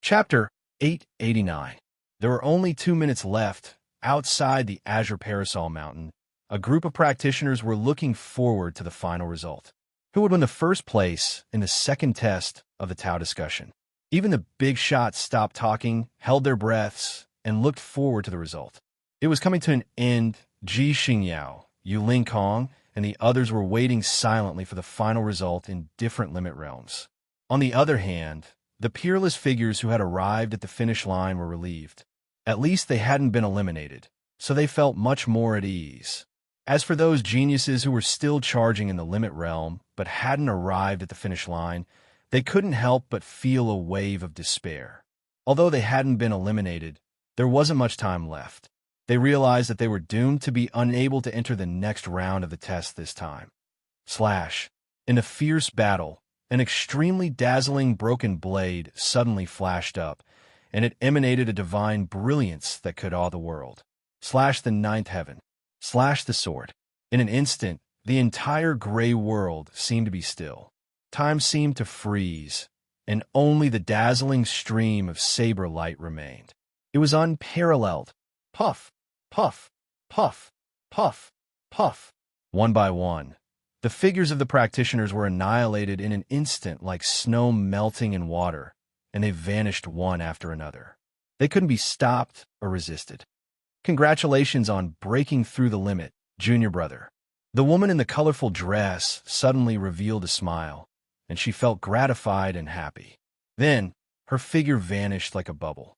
Chapter 889. There were only 2 minutes left. Outside the Azure Parasol Mountain, a group of practitioners were looking forward to the final result. Who would win the first place in the second test of the Tao discussion? Even the big shots stopped talking, held their breaths, and looked forward to the result. It was coming to an end. Ji Xingyao, Yu Ling Kong, and the others were waiting silently for the final result in different limit realms. On the other hand, the peerless figures who had arrived at the finish line were relieved. At least they hadn't been eliminated, so they felt much more at ease. As for those geniuses who were still charging in the limit realm but hadn't arrived at the finish line, they couldn't help but feel a wave of despair. Although they hadn't been eliminated, there wasn't much time left. They realized that they were doomed to be unable to enter the next round of the test this time. In a fierce battle, an extremely dazzling broken blade suddenly flashed up, and it emanated a divine brilliance that could awe the world. The ninth heaven. The sword. In an instant, the entire gray world seemed to be still. Time seemed to freeze, and only the dazzling stream of saber light remained. It was unparalleled. Puff, puff, puff, puff, puff. One by one, the figures of the practitioners were annihilated in an instant like snow melting in water, and they vanished one after another. They couldn't be stopped or resisted. Congratulations on breaking through the limit, junior brother. The woman in the colorful dress suddenly revealed a smile, and she felt gratified and happy. Then, her figure vanished like a bubble.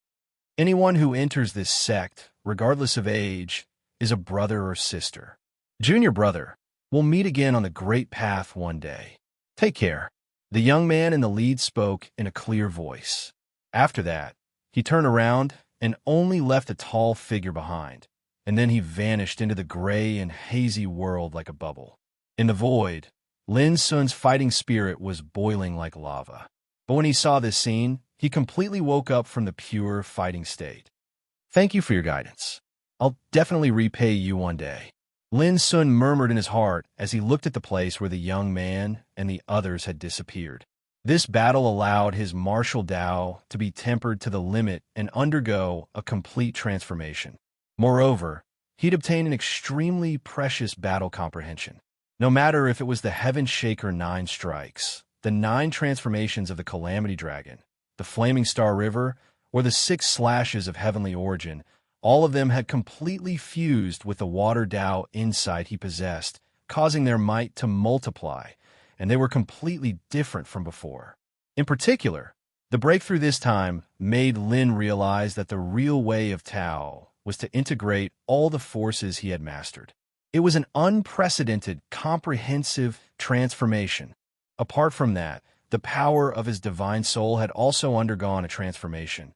Anyone who enters this sect, regardless of age, is a brother or sister. Junior brother, we'll meet again on the great path one day. Take care. The young man in the lead spoke in a clear voice. After that, he turned around and only left a tall figure behind, and then he vanished into the gray and hazy world like a bubble. In the void, Lin Sun's fighting spirit was boiling like lava. But when he saw this scene, he completely woke up from the pure fighting state. Thank you for your guidance. I'll definitely repay you one day. Lin Sun murmured in his heart as he looked at the place where the young man and the others had disappeared. This battle allowed his martial Tao to be tempered to the limit and undergo a complete transformation. Moreover, he'd obtained an extremely precious battle comprehension. No matter if it was the Heaven Shaker 9 strikes, the 9 transformations of the Calamity Dragon, the Flaming Star River, or the 6 slashes of heavenly origin, all of them had completely fused with the water Tao insight he possessed, causing their might to multiply, and they were completely different from before. In particular, the breakthrough this time made Lin realize that the real way of Tao was to integrate all the forces he had mastered. It was an unprecedented, comprehensive transformation. Apart from that, the power of his divine soul had also undergone a transformation.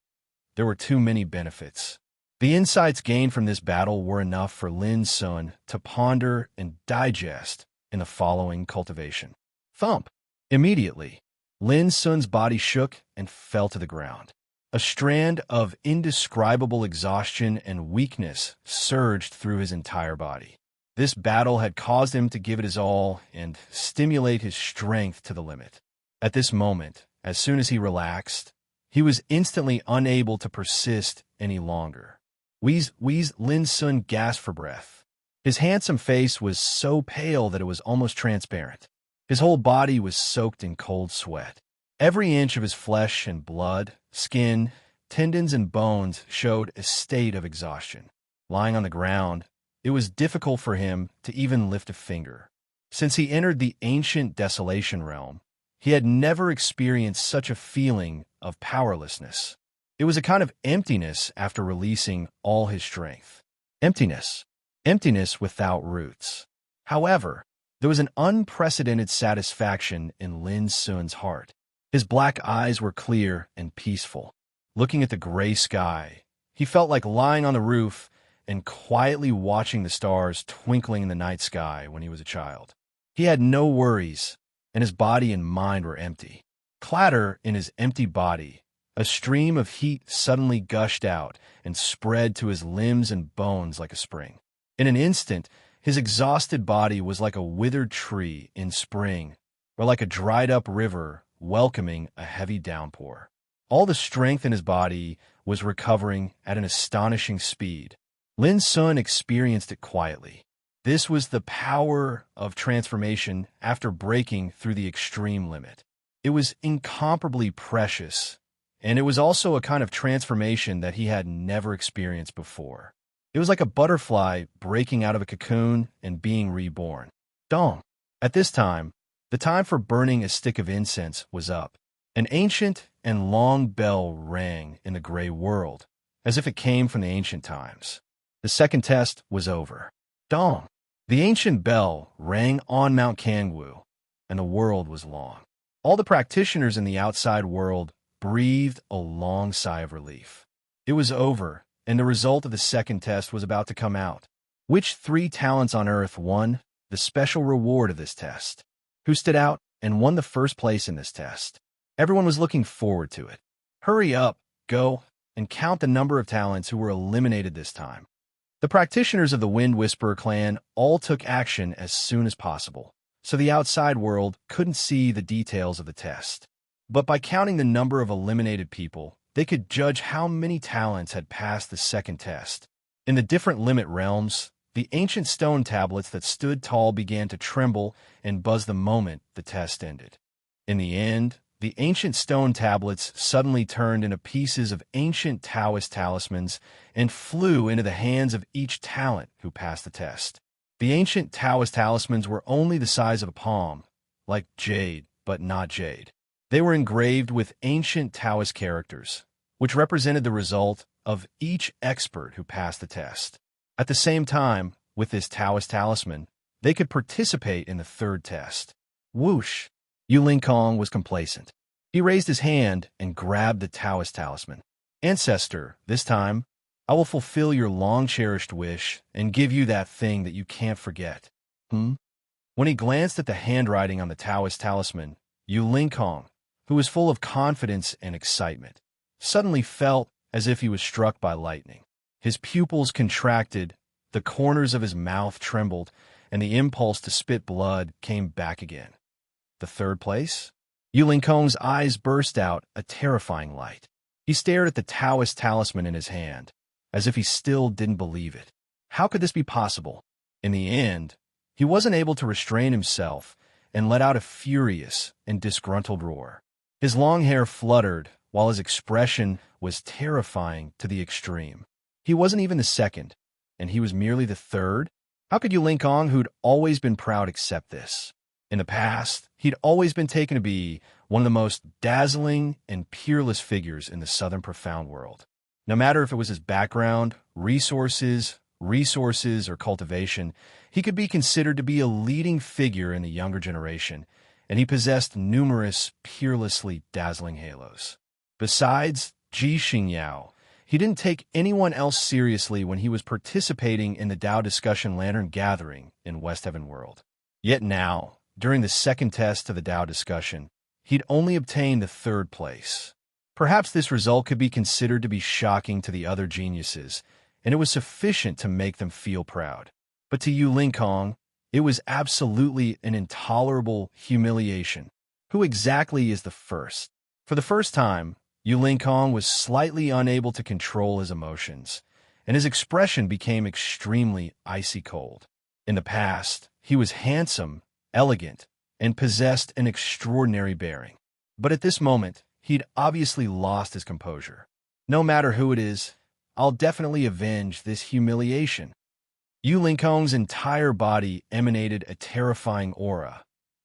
There were too many benefits. The insights gained from this battle were enough for Lin Sun to ponder and digest in the following cultivation. Thump! Immediately, Lin Sun's body shook and fell to the ground. A strand of indescribable exhaustion and weakness surged through his entire body. This battle had caused him to give it his all and stimulate his strength to the limit. At this moment, as soon as he relaxed, he was instantly unable to persist any longer. Wheeze, Lin Sun gasped for breath. His handsome face was so pale that it was almost transparent. His whole body was soaked in cold sweat. Every inch of his flesh and blood, skin, tendons, and bones showed a state of exhaustion. Lying on the ground, it was difficult for him to even lift a finger. Since he entered the ancient desolation realm, he had never experienced such a feeling of powerlessness. It was a kind of emptiness after releasing all his strength. Emptiness. Emptiness without roots. However, there was an unprecedented satisfaction in Lin Sun's heart. His black eyes were clear and peaceful. Looking at the gray sky, he felt like lying on the roof and quietly watching the stars twinkling in the night sky when he was a child. He had no worries, and his body and mind were empty. Clatter in his empty body. A stream of heat suddenly gushed out and spread to his limbs and bones like a spring. In an instant, his exhausted body was like a withered tree in spring, or like a dried-up river welcoming a heavy downpour. All the strength in his body was recovering at an astonishing speed. Lin Sun experienced it quietly. This was the power of transformation after breaking through the extreme limit. It was incomparably precious, and it was also a kind of transformation that he had never experienced before. It was like a butterfly breaking out of a cocoon and being reborn. Dong. At this time, the time for burning a stick of incense was up. An ancient and long bell rang in the gray world, as if it came from the ancient times. The second test was over. Dong. The ancient bell rang on Mount Kangwu, and the world was long. All the practitioners in the outside world breathed a long sigh of relief. It was over, and the result of the second test was about to come out. Which 3 talents on Earth won the special reward of this test? Who stood out and won the first place in this test? Everyone was looking forward to it. Hurry up, go, and count the number of talents who were eliminated this time. The practitioners of the Wind Whisperer clan all took action as soon as possible, so the outside world couldn't see the details of the test. But by counting the number of eliminated people, they could judge how many talents had passed the second test. In the different limit realms, the ancient stone tablets that stood tall began to tremble and buzz the moment the test ended. In the end, the ancient stone tablets suddenly turned into pieces of ancient Taoist talismans and flew into the hands of each talent who passed the test. The ancient Taoist talismans were only the size of a palm, like jade, but not jade. They were engraved with ancient Taoist characters, which represented the result of each expert who passed the test. At the same time, with this Taoist talisman, they could participate in the third test. Whoosh! Yu Lingkong was complacent. He raised his hand and grabbed the Taoist talisman. Ancestor, this time, I will fulfill your long-cherished wish and give you that thing that you can't forget. When he glanced at the handwriting on the Taoist talisman, Yu Lingkong, who was full of confidence and excitement, suddenly felt as if he was struck by lightning. His pupils contracted, the corners of his mouth trembled, and the impulse to spit blood came back again. The third place? Yu Lingkong's eyes burst out a terrifying light. He stared at the Taoist talisman in his hand, as if he still didn't believe it. How could this be possible? In the end, he wasn't able to restrain himself and let out a furious and disgruntled roar. His long hair fluttered, while his expression was terrifying to the extreme. He wasn't even the second, and he was merely the third? How could Yu Lingkong, who'd always been proud, accept this? In the past, he'd always been taken to be one of the most dazzling and peerless figures in the Southern Profound world. No matter if it was his background, resources, or cultivation, he could be considered to be a leading figure in the younger generation, and he possessed numerous peerlessly dazzling halos. Besides Ji Xingyao, he didn't take anyone else seriously when he was participating in the Tao Discussion Lantern Gathering in West Heaven World. Yet now, during the second test of the Tao Discussion, he'd only obtained the third place. Perhaps this result could be considered to be shocking to the other geniuses, and it was sufficient to make them feel proud. But to Yu Lingkong, it was absolutely an intolerable humiliation. Who exactly is the first? For the first time, Yu Lingkong was slightly unable to control his emotions, and his expression became extremely icy cold. In the past, he was handsome, elegant, and possessed an extraordinary bearing. But at this moment, he'd obviously lost his composure. No matter who it is, I'll definitely avenge this humiliation. Yu Lingkong's entire body emanated a terrifying aura,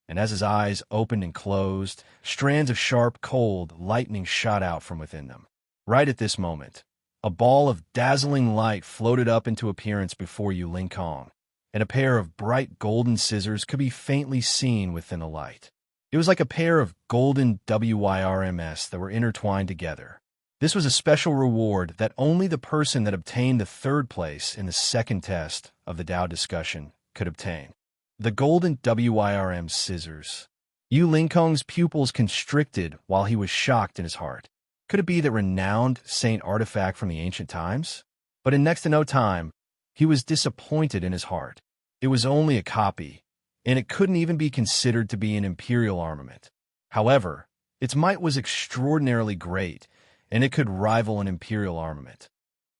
and as his eyes opened and closed, strands of sharp, cold lightning shot out from within them. Right at this moment, a ball of dazzling light floated up into appearance before Yu Lingkong, and a pair of bright golden scissors could be faintly seen within the light. It was like a pair of golden WYRMs that were intertwined together. This was a special reward that only the person that obtained the third place in the second test of the Tao Discussion could obtain. The golden WYRM scissors. Yu Lingkong's pupils constricted while he was shocked in his heart. Could it be that renowned saint artifact from the ancient times? But in next to no time, he was disappointed in his heart. It was only a copy, and it couldn't even be considered to be an imperial armament. However, its might was extraordinarily great, and it could rival an imperial armament.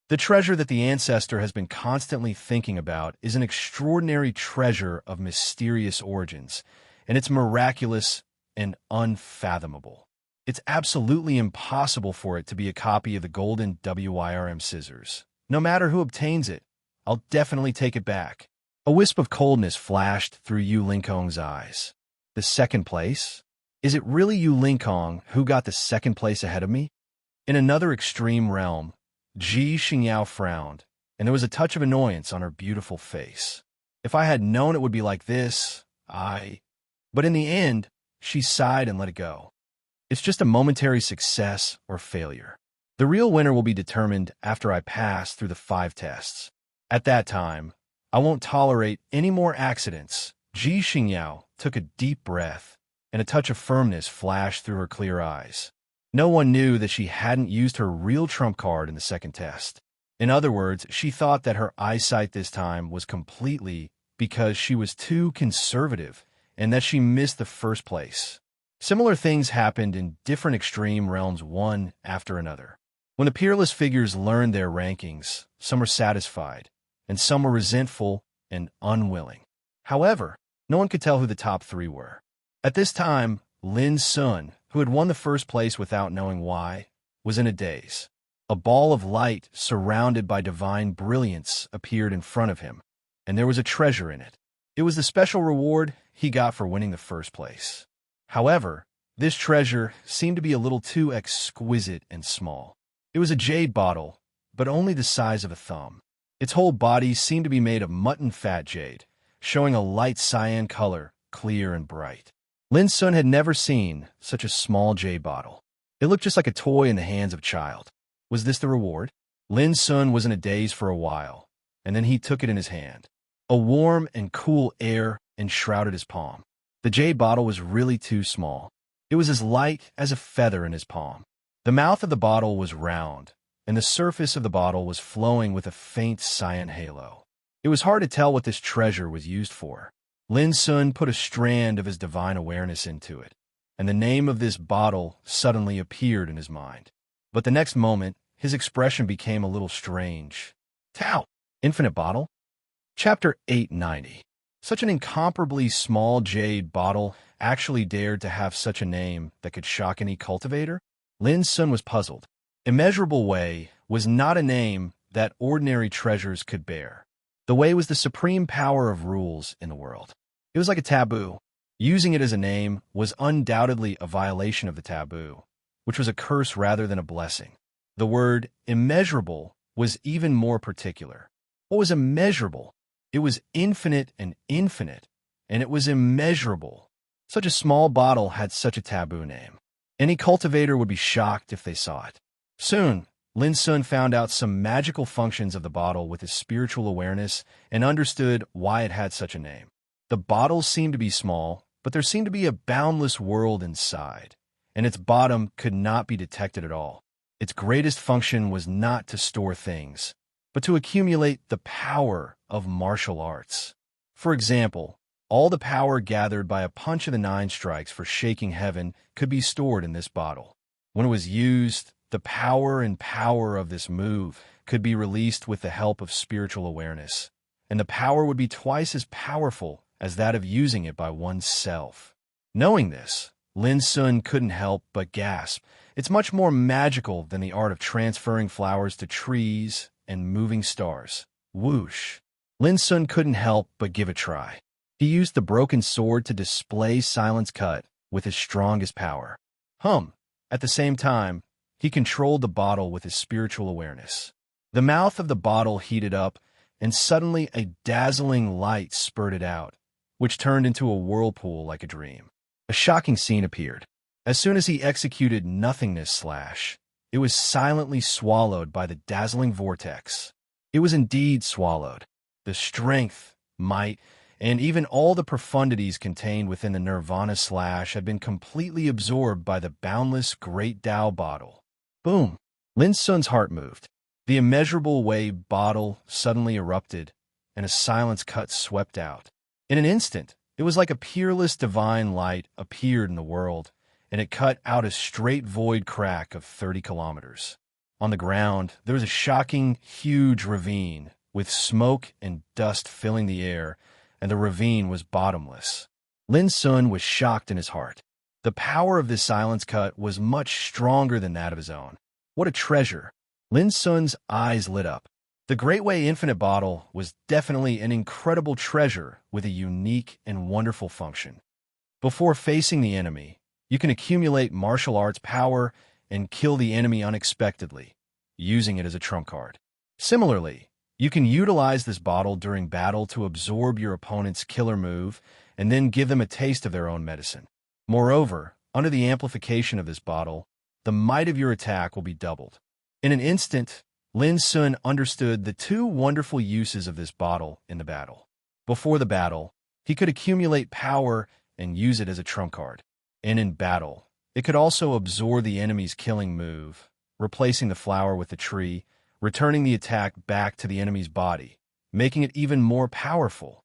The treasure that the ancestor has been constantly thinking about is an extraordinary treasure of mysterious origins, and it's miraculous and unfathomable. It's absolutely impossible for it to be a copy of the golden WIRM scissors. No matter who obtains it, I'll definitely take it back. A wisp of coldness flashed through Yu Linkong's eyes. The second place? Is it really Yu Linkong who got the second place ahead of me? In another extreme realm, Ji Xingyao frowned, and there was a touch of annoyance on her beautiful face. If I had known it would be like this, But in the end, she sighed and let it go. It's just a momentary success or failure. The real winner will be determined after I pass through the 5 tests. At that time, I won't tolerate any more accidents. Ji Xingyao took a deep breath, and a touch of firmness flashed through her clear eyes. No one knew that she hadn't used her real trump card in the second test. In other words, she thought that her eyesight this time was completely because she was too conservative and that she missed the first place. Similar things happened in different extreme realms one after another. When the peerless figures learned their rankings, some were satisfied, and some were resentful and unwilling. However, no one could tell who the top 3 were. At this time, Lin Sun, who had won the first place without knowing why, was in a daze. A ball of light surrounded by divine brilliance appeared in front of him, and there was a treasure in it. It was the special reward he got for winning the first place. However, this treasure seemed to be a little too exquisite and small. It was a jade bottle, but only the size of a thumb. Its whole body seemed to be made of mutton fat jade, showing a light cyan color, clear and bright. Lin Sun had never seen such a small jade bottle. It looked just like a toy in the hands of a child. Was this the reward? Lin Sun was in a daze for a while, and then he took it in his hand. A warm and cool air enshrouded his palm. The jade bottle was really too small. It was as light as a feather in his palm. The mouth of the bottle was round, and the surface of the bottle was flowing with a faint cyan halo. It was hard to tell what this treasure was used for. Lin Sun put a strand of his divine awareness into it, and the name of this bottle suddenly appeared in his mind. But the next moment, his expression became a little strange. Tao! Infinite bottle? Chapter 890. Such an incomparably small jade bottle actually dared to have such a name that could shock any cultivator? Lin Sun was puzzled. Immeasurable Way was not a name that ordinary treasures could bear. The Way was the supreme power of rules in the world. It was like a taboo. Using it as a name was undoubtedly a violation of the taboo, which was a curse rather than a blessing. The word immeasurable was even more particular. What was immeasurable? It was infinite, and it was immeasurable. Such a small bottle had such a taboo name. Any cultivator would be shocked if they saw it. Soon, Lin Sun found out some magical functions of the bottle with his spiritual awareness and understood why it had such a name. The bottle seemed to be small, but there seemed to be a boundless world inside, and its bottom could not be detected at all. Its greatest function was not to store things, but to accumulate the power of martial arts. For example, all the power gathered by a punch of the 9 strikes for shaking heaven could be stored in this bottle. When it was used, the power of this move could be released with the help of spiritual awareness, and the power would be twice as powerful as that of using it by oneself. Knowing this, Lin Sun couldn't help but gasp. It's much more magical than the art of transferring flowers to trees and moving stars. Whoosh! Lin Sun couldn't help but give a try. He used the broken sword to display Silence Cut with his strongest power. At the same time, he controlled the bottle with his spiritual awareness. The mouth of the bottle heated up, and suddenly a dazzling light spurted out, which turned into a whirlpool like a dream. A shocking scene appeared. As soon as he executed Nothingness Slash, it was silently swallowed by the dazzling vortex. It was indeed swallowed. The strength, might, and even all the profundities contained within the Nirvana Slash had been completely absorbed by the boundless Great Tao bottle. Boom! Lin Sun's heart moved. The Immeasurable Way bottle suddenly erupted, and a Silence Cut swept out. In an instant, it was like a peerless divine light appeared in the world, and it cut out a straight void crack of 30 kilometers. On the ground, there was a shocking, huge ravine, with smoke and dust filling the air, and the ravine was bottomless. Lin Sun was shocked in his heart. The power of this silence cut was much stronger than that of his own. What a treasure! Lin Sun's eyes lit up. The Great Way Infinite Bottle was definitely an incredible treasure with a unique and wonderful function. Before facing the enemy, you can accumulate martial arts power and kill the enemy unexpectedly, using it as a trump card. Similarly, you can utilize this bottle during battle to absorb your opponent's killer move and then give them a taste of their own medicine. Moreover, under the amplification of this bottle, the might of your attack will be doubled. In an instant, Lin Sun understood the two wonderful uses of this bottle in the battle. Before the battle, he could accumulate power and use it as a trump card. And in battle, it could also absorb the enemy's killing move, replacing the flower with the tree, returning the attack back to the enemy's body, making it even more powerful.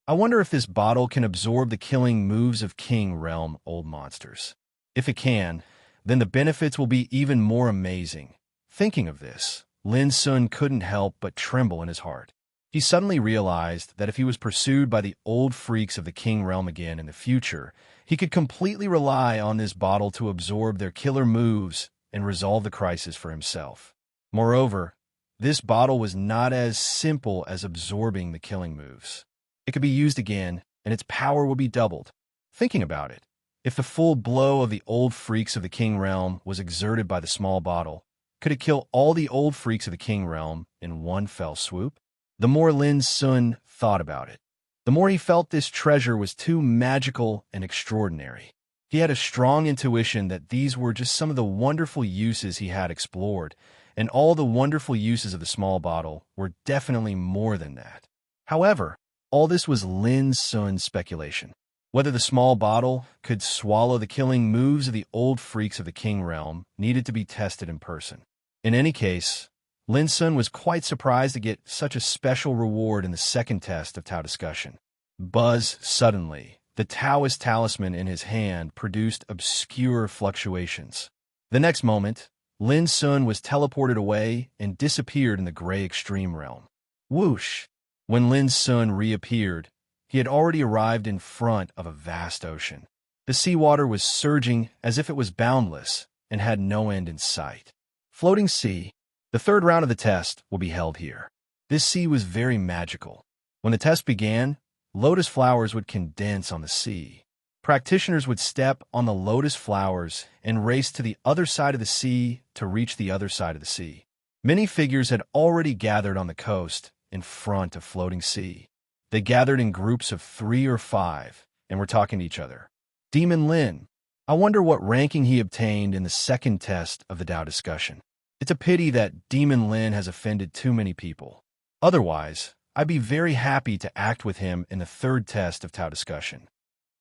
I wonder if this bottle can absorb the killing moves of King Realm old monsters. If it can, then the benefits will be even more amazing. Thinking of this, Lin Sun couldn't help but tremble in his heart. He suddenly realized that if he was pursued by the old freaks of the King Realm again in the future, he could completely rely on this bottle to absorb their killer moves and resolve the crisis for himself. Moreover, this bottle was not as simple as absorbing the killing moves. It could be used again, and its power would be doubled. Thinking about it, if the full blow of the old freaks of the King Realm was exerted by the small bottle, could it kill all the old freaks of the King Realm in one fell swoop? The more Lin Sun thought about it, the more he felt this treasure was too magical and extraordinary. He had a strong intuition that these were just some of the wonderful uses he had explored, and all the wonderful uses of the small bottle were definitely more than that. However, all this was Lin Sun's speculation. Whether the small bottle could swallow the killing moves of the old freaks of the King Realm needed to be tested in person. In any case, Lin Sun was quite surprised to get such a special reward in the second test of Tao discussion. Buzz, suddenly, the Taoist talisman in his hand produced obscure fluctuations. The next moment, Lin Sun was teleported away and disappeared in the gray extreme realm. Whoosh! When Lin Sun reappeared, he had already arrived in front of a vast ocean. The seawater was surging as if it was boundless and had no end in sight. Floating sea. The third round of the test will be held here. This sea was very magical. When the test began, lotus flowers would condense on the sea. Practitioners would step on the lotus flowers and race to the other side of the sea to reach the other side of the sea. Many figures had already gathered on the coast in front of floating sea. They gathered in groups of 3 or 5 and were talking to each other. Demon Lin. I wonder what ranking he obtained in the second test of the Tao discussion. It's a pity that Demon Lin has offended too many people. Otherwise, I'd be very happy to act with him in the third test of Tao discussion.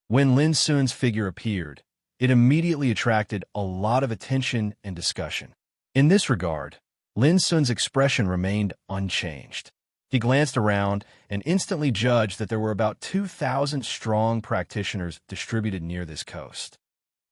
When Lin Sun's figure appeared, it immediately attracted a lot of attention and discussion. In this regard, Lin Sun's expression remained unchanged. He glanced around and instantly judged that there were about 2,000 strong practitioners distributed near this coast.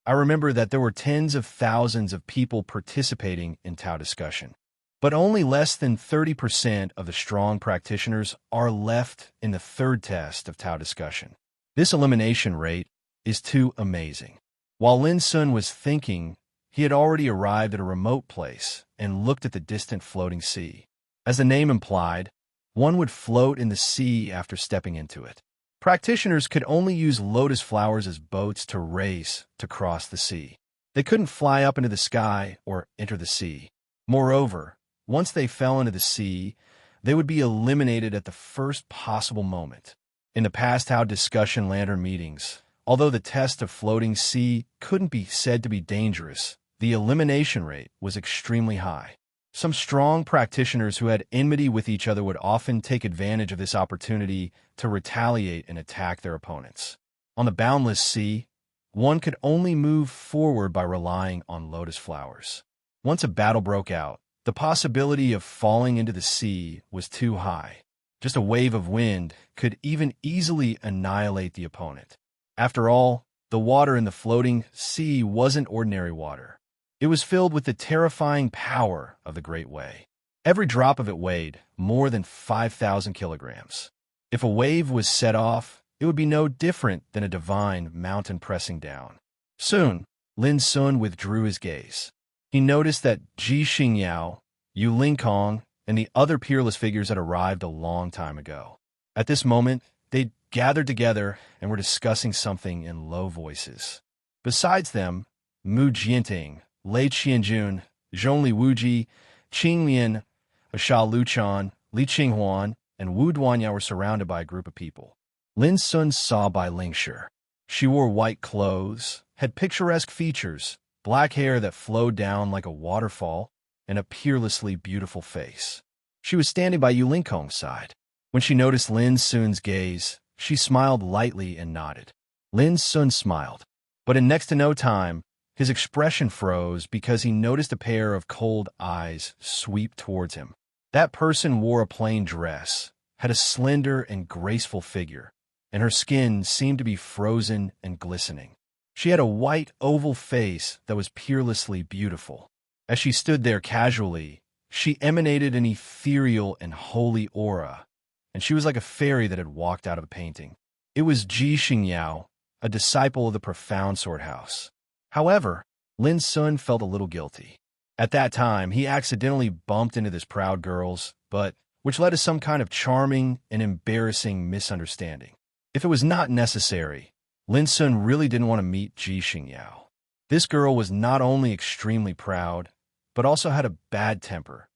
I remember that there were tens of thousands of people participating in Tao discussion, but only less than 30% of the strong practitioners are left in the third test of Tao discussion. This elimination rate is too amazing. While Lin Sun was thinking, he had already arrived at a remote place and looked at the distant floating sea. As the name implied, one would float in the sea after stepping into it. Practitioners could only use lotus flowers as boats to race to cross the sea. They couldn't fly up into the sky or enter the sea. Moreover, once they fell into the sea, they would be eliminated at the first possible moment. In the past Tao discussion lantern meetings, although the test of floating sea couldn't be said to be dangerous, the elimination rate was extremely high. Some strong practitioners who had enmity with each other would often take advantage of this opportunity to retaliate and attack their opponents. On the boundless sea, one could only move forward by relying on lotus flowers. Once a battle broke out, the possibility of falling into the sea was too high. Just a wave of wind could even easily annihilate the opponent. After all, The water in the floating sea wasn't ordinary water. It was filled with the terrifying power of the Great Way. Every drop of it weighed more than 5,000 kilograms. If a wave was set off, it would be no different than a divine mountain pressing down. Soon, Lin Sun withdrew his gaze. He noticed that Ji Xingyao, Yu Lingkong, and the other peerless figures had arrived a long time ago. At this moment, they'd gathered together and were discussing something in low voices. Besides them, Mu Jianting, Lei Qianjun, Zhongli Wuji, Qing Mian, Sha Luchan, Li Qinghuan, and Wu Duanyao were surrounded by a group of people. Lin Sun saw Bai Lingshi. She wore white clothes, had picturesque features, black hair that flowed down like a waterfall, and a peerlessly beautiful face. She was standing by Yu Lingkong's side. When she noticed Lin Sun's gaze, she smiled lightly and nodded. Lin Sun smiled, but in next to no time, his expression froze because he noticed a pair of cold eyes sweep towards him. That person wore a plain dress, had a slender and graceful figure, and her skin seemed to be frozen and glistening. She had a white, oval face that was peerlessly beautiful. As she stood there casually, she emanated an ethereal and holy aura, and she was like a fairy that had walked out of a painting. It was Ji Xingyao, a disciple of the profound sword house. However, Lin Sun felt a little guilty. At that time, he accidentally bumped into this proud girl's, which led to some kind of charming and embarrassing misunderstanding. If it was not necessary, Lin Sun really didn't want to meet Ji Xingyao. This girl was not only extremely proud, but also had a bad temper.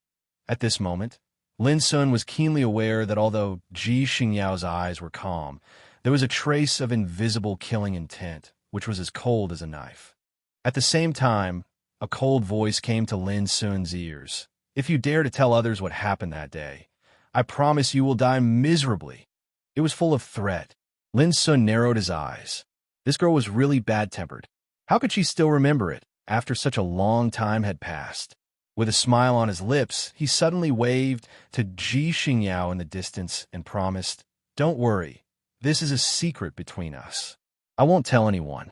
At this moment, Lin Sun was keenly aware that although Ji Xingyao's eyes were calm, there was a trace of invisible killing intent, which was as cold as a knife. At the same time, a cold voice came to Lin Sun's ears. If you dare to tell others what happened that day, I promise you will die miserably. It was full of threat. Lin Sun narrowed his eyes. This girl was really bad-tempered. How could she still remember it after such a long time had passed? With a smile on his lips, he suddenly waved to Ji Xingyao in the distance and promised, "Don't worry, this is a secret between us. I won't tell anyone."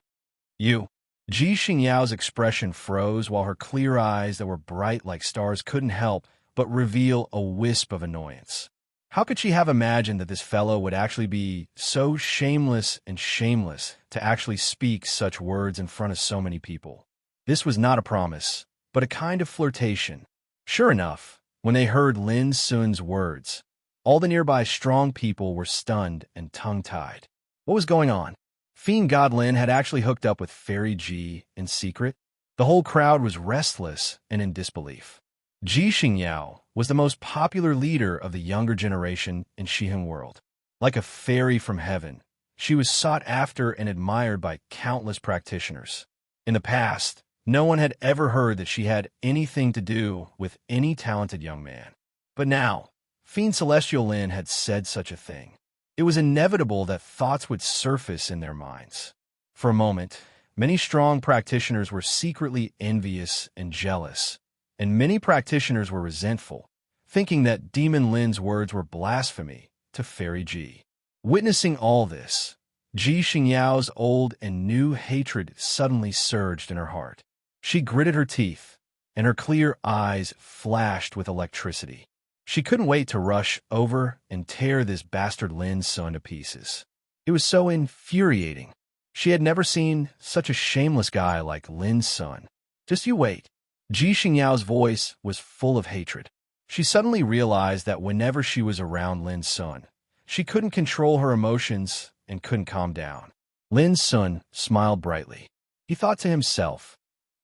You. Ji Xingyao's expression froze while her clear eyes that were bright like stars couldn't help but reveal a wisp of annoyance. How could she have imagined that this fellow would actually be so shameless to actually speak such words in front of so many people? This was not a promise, but a kind of flirtation. Sure enough, when they heard Lin Sun's words, all the nearby strong people were stunned and tongue-tied. What was going on? Fiend God Lin had actually hooked up with Fairy Ji in secret. The whole crowd was restless and in disbelief. Ji Xingyao was the most popular leader of the younger generation in Shihan world. Like a fairy from heaven, she was sought after and admired by countless practitioners. In the past, no one had ever heard that she had anything to do with any talented young man. But now, Fiend Celestial Lin had said such a thing. It was inevitable that thoughts would surface in their minds. For a moment, many strong practitioners were secretly envious and jealous, and many practitioners were resentful, thinking that Demon Lin's words were blasphemy to Fairy Ji. Witnessing all this, Ji Xingyao's old and new hatred suddenly surged in her heart. She gritted her teeth, and her clear eyes flashed with electricity. She couldn't wait to rush over and tear this bastard Lin Sun to pieces. It was so infuriating. She had never seen such a shameless guy like Lin Sun. Just you wait. Ji Xingyao's voice was full of hatred. She suddenly realized that whenever she was around Lin Sun, she couldn't control her emotions and couldn't calm down. Lin Sun smiled brightly. He thought to himself,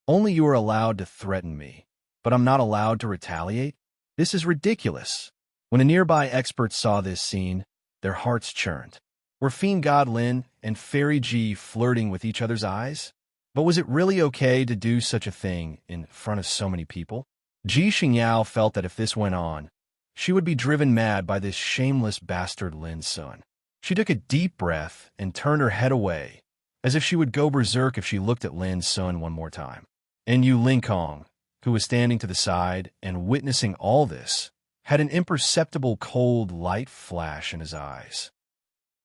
"Only you are allowed to threaten me, but I'm not allowed to retaliate? This is ridiculous." When the nearby experts saw this scene, their hearts churned. Were Fiend God Lin and Fairy Ji flirting with each other's eyes? But was it really okay to do such a thing in front of so many people? Ji Xingyao felt that if this went on, she would be driven mad by this shameless bastard Lin Sun. She took a deep breath and turned her head away, as if she would go berserk if she looked at Lin Sun one more time. And Yu Lingkong, who was standing to the side and witnessing all this, had an imperceptible cold light flash in his eyes.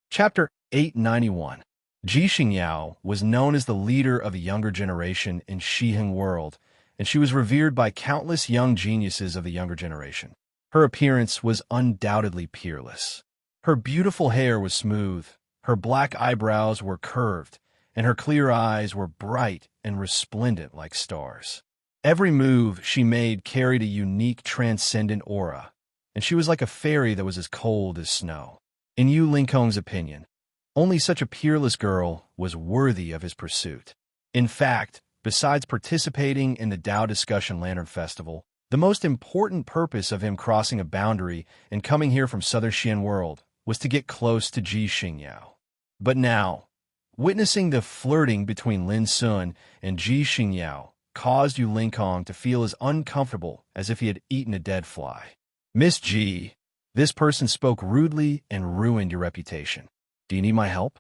Chapter 891. Ji Xingyao was known as the leader of a younger generation in Shiheng world, and she was revered by countless young geniuses of the younger generation. Her appearance was undoubtedly peerless. Her beautiful hair was smooth, her black eyebrows were curved, and her clear eyes were bright and resplendent like stars. Every move she made carried a unique, transcendent aura, and she was like a fairy that was as cold as snow. In Yu Lingkong's opinion, only such a peerless girl was worthy of his pursuit. In fact, besides participating in the Tao Discussion Lantern Festival, the most important purpose of him crossing a boundary and coming here from Southern Xian world was to get close to Ji Xingyao. But now, witnessing the flirting between Lin Sun and Ji Xingyao caused Yu Lingkong to feel as uncomfortable as if he had eaten a dead fly. "Miss Ji, this person spoke rudely and ruined your reputation. Do you need my help?"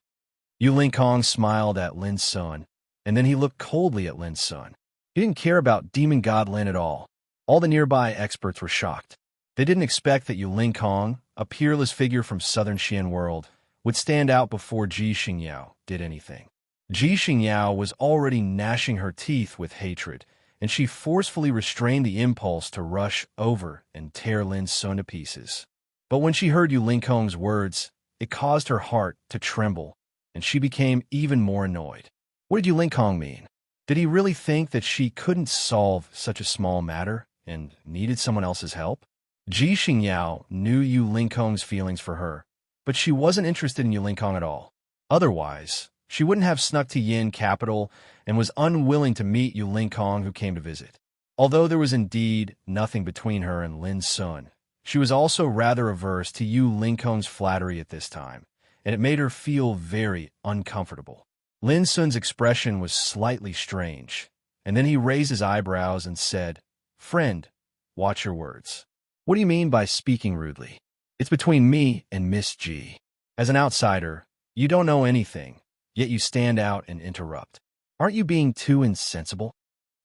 Yu Lingkong smiled at Lin Sun, and then he looked coldly at Lin Sun. He didn't care about Demon God Lin at all. All the nearby experts were shocked. They didn't expect that Yu Lingkong, a peerless figure from Southern Xian world, would stand out before Ji Xingyao did anything. Ji Xingyao was already gnashing her teeth with hatred, and she forcefully restrained the impulse to rush over and tear Lin Sun to pieces. But when she heard Yu Lingkong's words, it caused her heart to tremble, and she became even more annoyed. What did Yu Lingkong mean? Did he really think that she couldn't solve such a small matter and needed someone else's help? Ji Xingyao knew Yu Lingkong's feelings for her, but she wasn't interested in Yu Lingkong at all. Otherwise, she wouldn't have snuck to Yin capital and was unwilling to meet Yu Lingkong who came to visit. Although there was indeed nothing between her and Lin Sun, she was also rather averse to Yu Lingkong's flattery at this time, and it made her feel very uncomfortable. Lin Sun's expression was slightly strange, and then he raised his eyebrows and said, "Friend, watch your words. What do you mean by speaking rudely? It's between me and Miss Ji. As an outsider, you don't know anything, yet you stand out and interrupt. Aren't you being too insensible?"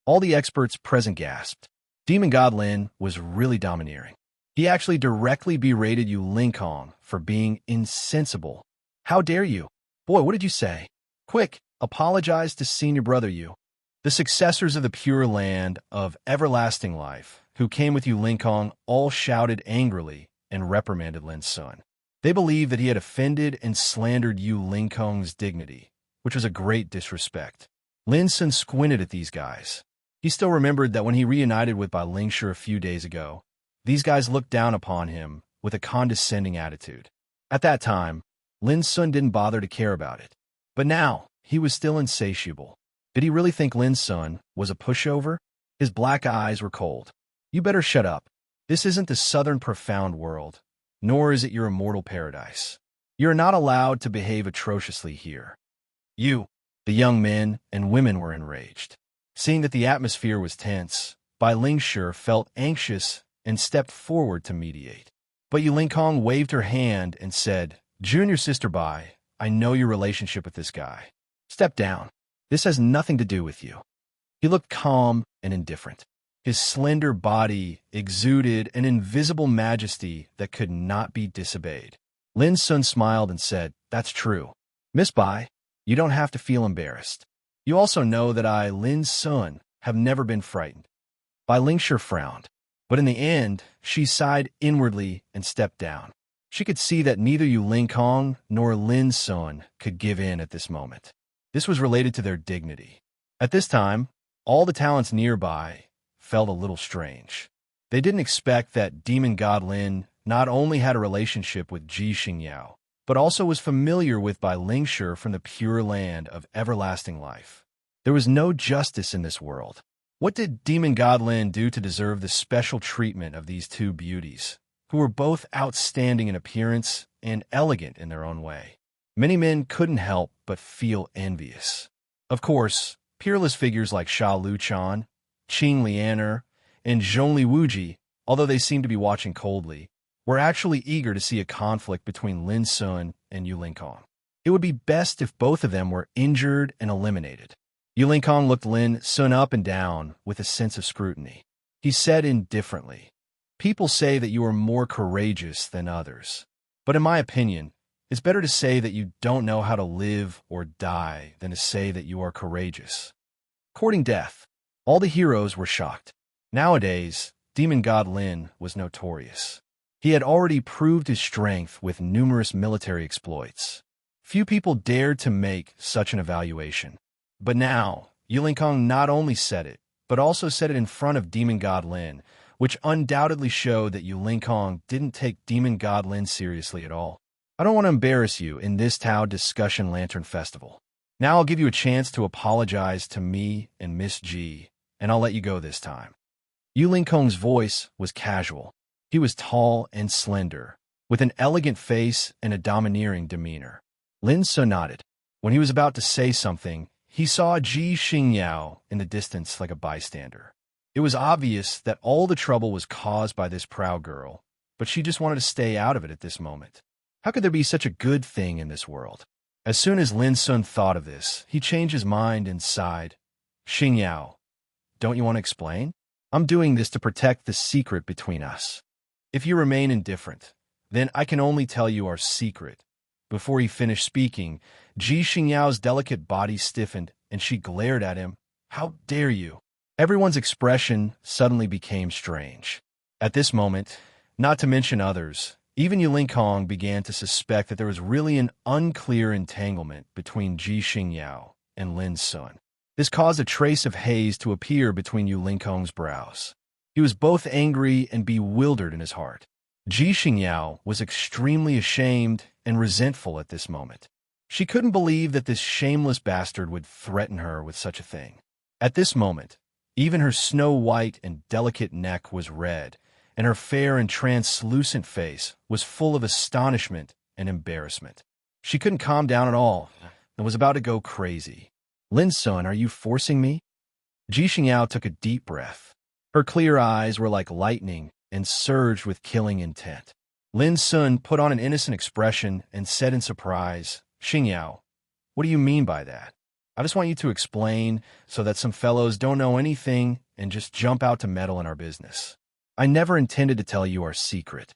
All the experts present gasped. Demon God Lin was really domineering. He actually directly berated Yu Lingkong for being insensible. "How dare you? Boy, what did you say? Quick, apologize to senior brother Yu." The successors of the Pure Land of everlasting life, who came with Yu Lingkong, all shouted angrily and reprimanded Lin Sun. They believed that he had offended and slandered Yu Lingkong's dignity, which was a great disrespect. Lin Sun squinted at these guys. He still remembered that when he reunited with Bai Lingshi a few days ago, these guys looked down upon him with a condescending attitude. At that time, Lin Sun didn't bother to care about it. But now, he was still insatiable. Did he really think Lin Sun was a pushover? His black eyes were cold. "You better shut up. This isn't the southern profound world, nor is it your immortal paradise. You're not allowed to behave atrociously here." "You." The young men and women were enraged. Seeing that the atmosphere was tense, Bai Lingshi felt anxious and stepped forward to mediate. But Yu Lingkong waved her hand and said, "Junior Sister Bai, I know your relationship with this guy. Step down. This has nothing to do with you." He looked calm and indifferent. His slender body exuded an invisible majesty that could not be disobeyed. Lin Sun smiled and said, "That's true. Miss Bai, you don't have to feel embarrassed. You also know that I, Lin Sun, have never been frightened." Bai Lingshi frowned, but in the end, she sighed inwardly and stepped down. She could see that neither Yu Lingkong nor Lin Sun could give in at this moment. This was related to their dignity. At this time, all the talents nearby felt a little strange. They didn't expect that Demon God Lin not only had a relationship with Ji Xingyao, but also was familiar with Bai Lingshi from the Pure Land of everlasting life. There was no justice in this world. What did Demon God Lin do to deserve the special treatment of these two beauties, who were both outstanding in appearance and elegant in their own way? Many men couldn't help but feel envious. Of course, peerless figures like Sha Luchan, Qing Lianer, and Zhongli Wuji, although they seemed to be watching coldly, were actually eager to see a conflict between Lin Sun and Yu Lingkong. It would be best if both of them were injured and eliminated. Yu Lingkong looked Lin Sun up and down with a sense of scrutiny. He said indifferently, "People say that you are more courageous than others. But in my opinion, It's better to say that you don't know how to live or die than to say that you are courageous. Courting death. All the heroes were shocked. Nowadays, demon god Lin was notorious. He had already proved his strength with numerous military exploits. Few people dared to make such an evaluation. But now, Yulinkong not only said it, but also said it in front of demon god Lin, which undoubtedly showed that Yulinkong didn't take demon god Lin seriously at all. I don't want to embarrass you in this Tao Discussion Lantern Festival. Now I'll give you a chance to apologize to me and Miss G, and I'll let you go this time. Yulinkong's voice was casual. He was tall and slender, with an elegant face and a domineering demeanor. Lin Sun nodded. When he was about to say something, he saw Ji Xingyao in the distance like a bystander. It was obvious that all the trouble was caused by this proud girl, but she just wanted to stay out of it at this moment. How could there be such a good thing in this world? As soon as Lin Sun thought of this, he changed his mind and sighed. Xingyao, don't you want to explain? I'm doing this to protect the secret between us. If you remain indifferent, then I can only tell you our secret. Before he finished speaking, Ji Xingyao's delicate body stiffened, and she glared at him. How dare you? Everyone's expression suddenly became strange. At this moment, not to mention others, even Yulinkong began to suspect that there was really an unclear entanglement between Ji Xingyao and Lin Sun. This caused a trace of haze to appear between Yulinkong's brows. He was both angry and bewildered in his heart. Ji Xingyao was extremely ashamed and resentful at this moment. She couldn't believe that this shameless bastard would threaten her with such a thing. At this moment, even her snow-white and delicate neck was red, and her fair and translucent face was full of astonishment and embarrassment. She couldn't calm down at all and was about to go crazy. Lin Sun, are you forcing me? Ji Xingyao took a deep breath. Her clear eyes were like lightning and surged with killing intent. Lin Sun put on an innocent expression and said in surprise, Xingyao, what do you mean by that? I just want you to explain so that some fellows don't know anything and just jump out to meddle in our business. I never intended to tell you our secret.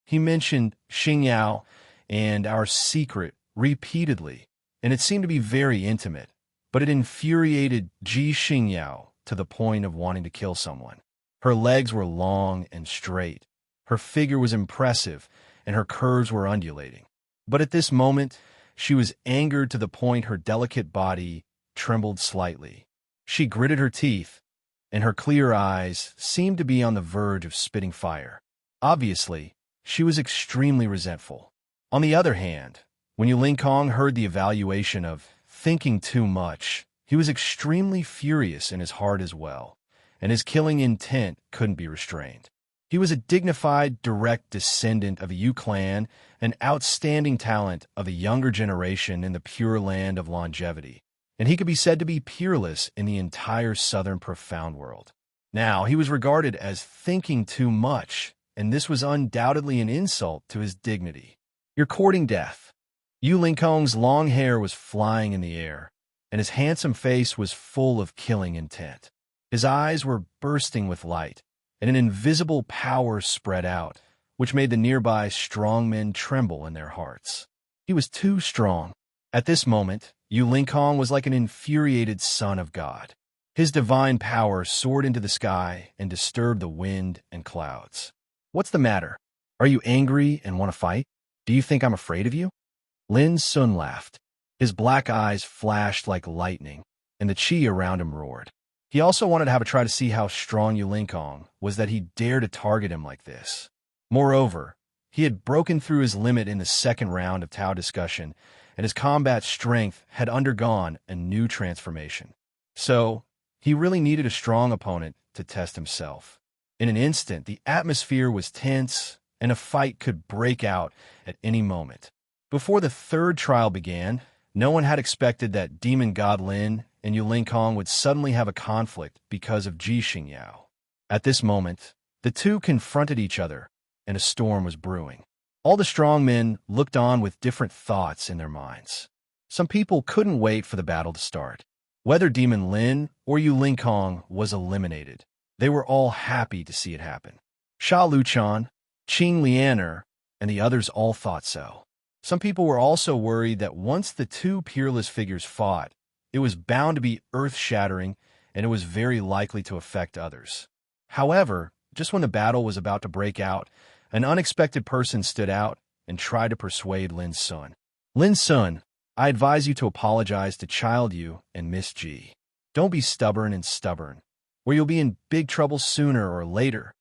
He mentioned Xingyao and our secret repeatedly, and it seemed to be very intimate, but it infuriated Ji Xingyao to the point of wanting to kill someone. Her legs were long and straight. Her figure was impressive, and her curves were undulating. But at this moment, she was angered to the point her delicate body trembled slightly. She gritted her teeth, and her clear eyes seemed to be on the verge of spitting fire. Obviously, she was extremely resentful. On the other hand, when Yulinkong heard the evaluation of thinking too much, he was extremely furious in his heart as well, and his killing intent couldn't be restrained. He was a dignified, direct descendant of a Yu clan, an outstanding talent of a younger generation in the pure land of longevity, and he could be said to be peerless in the entire southern profound world. Now, he was regarded as thinking too much, and this was undoubtedly an insult to his dignity. You're courting death. Yulinkong's long hair was flying in the air, and his handsome face was full of killing intent. His eyes were bursting with light, and an invisible power spread out, which made the nearby strongmen tremble in their hearts. He was too strong. At this moment, Yulinkong was like an infuriated son of God. His divine power soared into the sky and disturbed the wind and clouds. What's the matter? Are you angry and want to fight? Do you think I'm afraid of you? Lin Sun laughed. His black eyes flashed like lightning, and the chi around him roared. He also wanted to have a try to see how strong Yulinkong was that he dared to target him like this. Moreover, he had broken through his limit in the second round of Tao discussion, and his combat strength had undergone a new transformation. So, he really needed a strong opponent to test himself. In an instant, the atmosphere was tense, and a fight could break out at any moment. Before the third trial began, no one had expected that Demon God Lin and Yulinkong would suddenly have a conflict because of Ji Xingyao. At this moment, the two confronted each other, and a storm was brewing. All the strong men looked on with different thoughts in their minds. Some people couldn't wait for the battle to start. Whether Demon Lin or Yulinkong was eliminated, they were all happy to see it happen. Sha Luchan, Qing Lianer, and the others all thought so. Some people were also worried that once the two peerless figures fought, it was bound to be earth-shattering and it was very likely to affect others. However, just when the battle was about to break out, an unexpected person stood out and tried to persuade Lin Sun. Lin Sun, I advise you to apologize to Child Yu and Miss G. Don't be stubborn, or you'll be in big trouble sooner or later.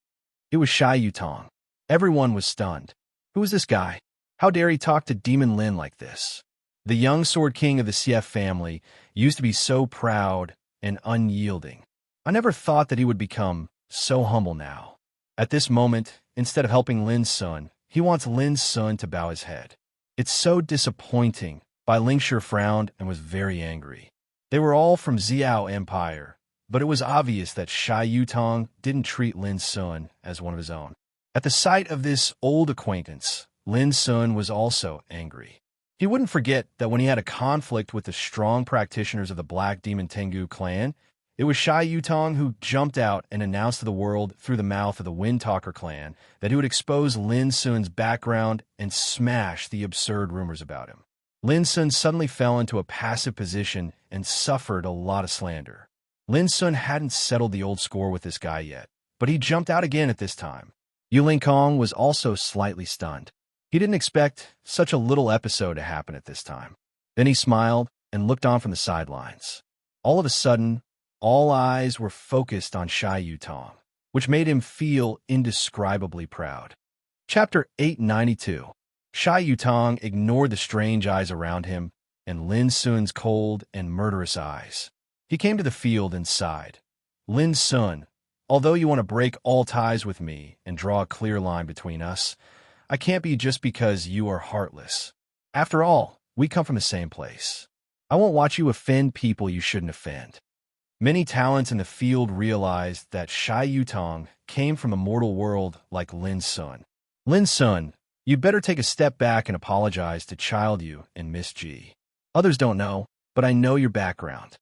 It was Shai Yutong. Everyone was stunned. Who is this guy? How dare he talk to Demon Lin like this? The young Sword King of the CF family used to be so proud and unyielding. I never thought that he would become so humble now. At this moment, instead of helping Lin Sun, he wants Lin Sun to bow his head. It's so disappointing. Bai Lingshi frowned and was very angry. They were all from Xiao Empire, but it was obvious that Shai Yutong didn't treat Lin Sun as one of his own. At the sight of this old acquaintance, Lin Sun was also angry. He wouldn't forget that when he had a conflict with the strong practitioners of the Black Demon Tengu clan, it was Shai Yutong who jumped out and announced to the world through the mouth of the Windtalker clan that he would expose Lin Sun's background and smash the absurd rumors about him. Lin Sun suddenly fell into a passive position and suffered a lot of slander. Lin Sun hadn't settled the old score with this guy yet, but he jumped out again at this time. Yu Lingkong was also slightly stunned. He didn't expect such a little episode to happen at this time. Then he smiled and looked on from the sidelines. All of a sudden, all eyes were focused on Shai Yutong, which made him feel indescribably proud. Chapter 892. Shai Yutong ignored the strange eyes around him and Lin Sun's cold and murderous eyes. He came to the field and sighed. Lin Sun, although you want to break all ties with me and draw a clear line between us, I can't be just because you are heartless. After all, we come from the same place. I won't watch you offend people you shouldn't offend. Many talents in the field realized that Shai Yutong came from a mortal world like Lin Sun. Lin Sun, you'd better take a step back and apologize to Child Yu and Miss G. Others don't know, but I know your background.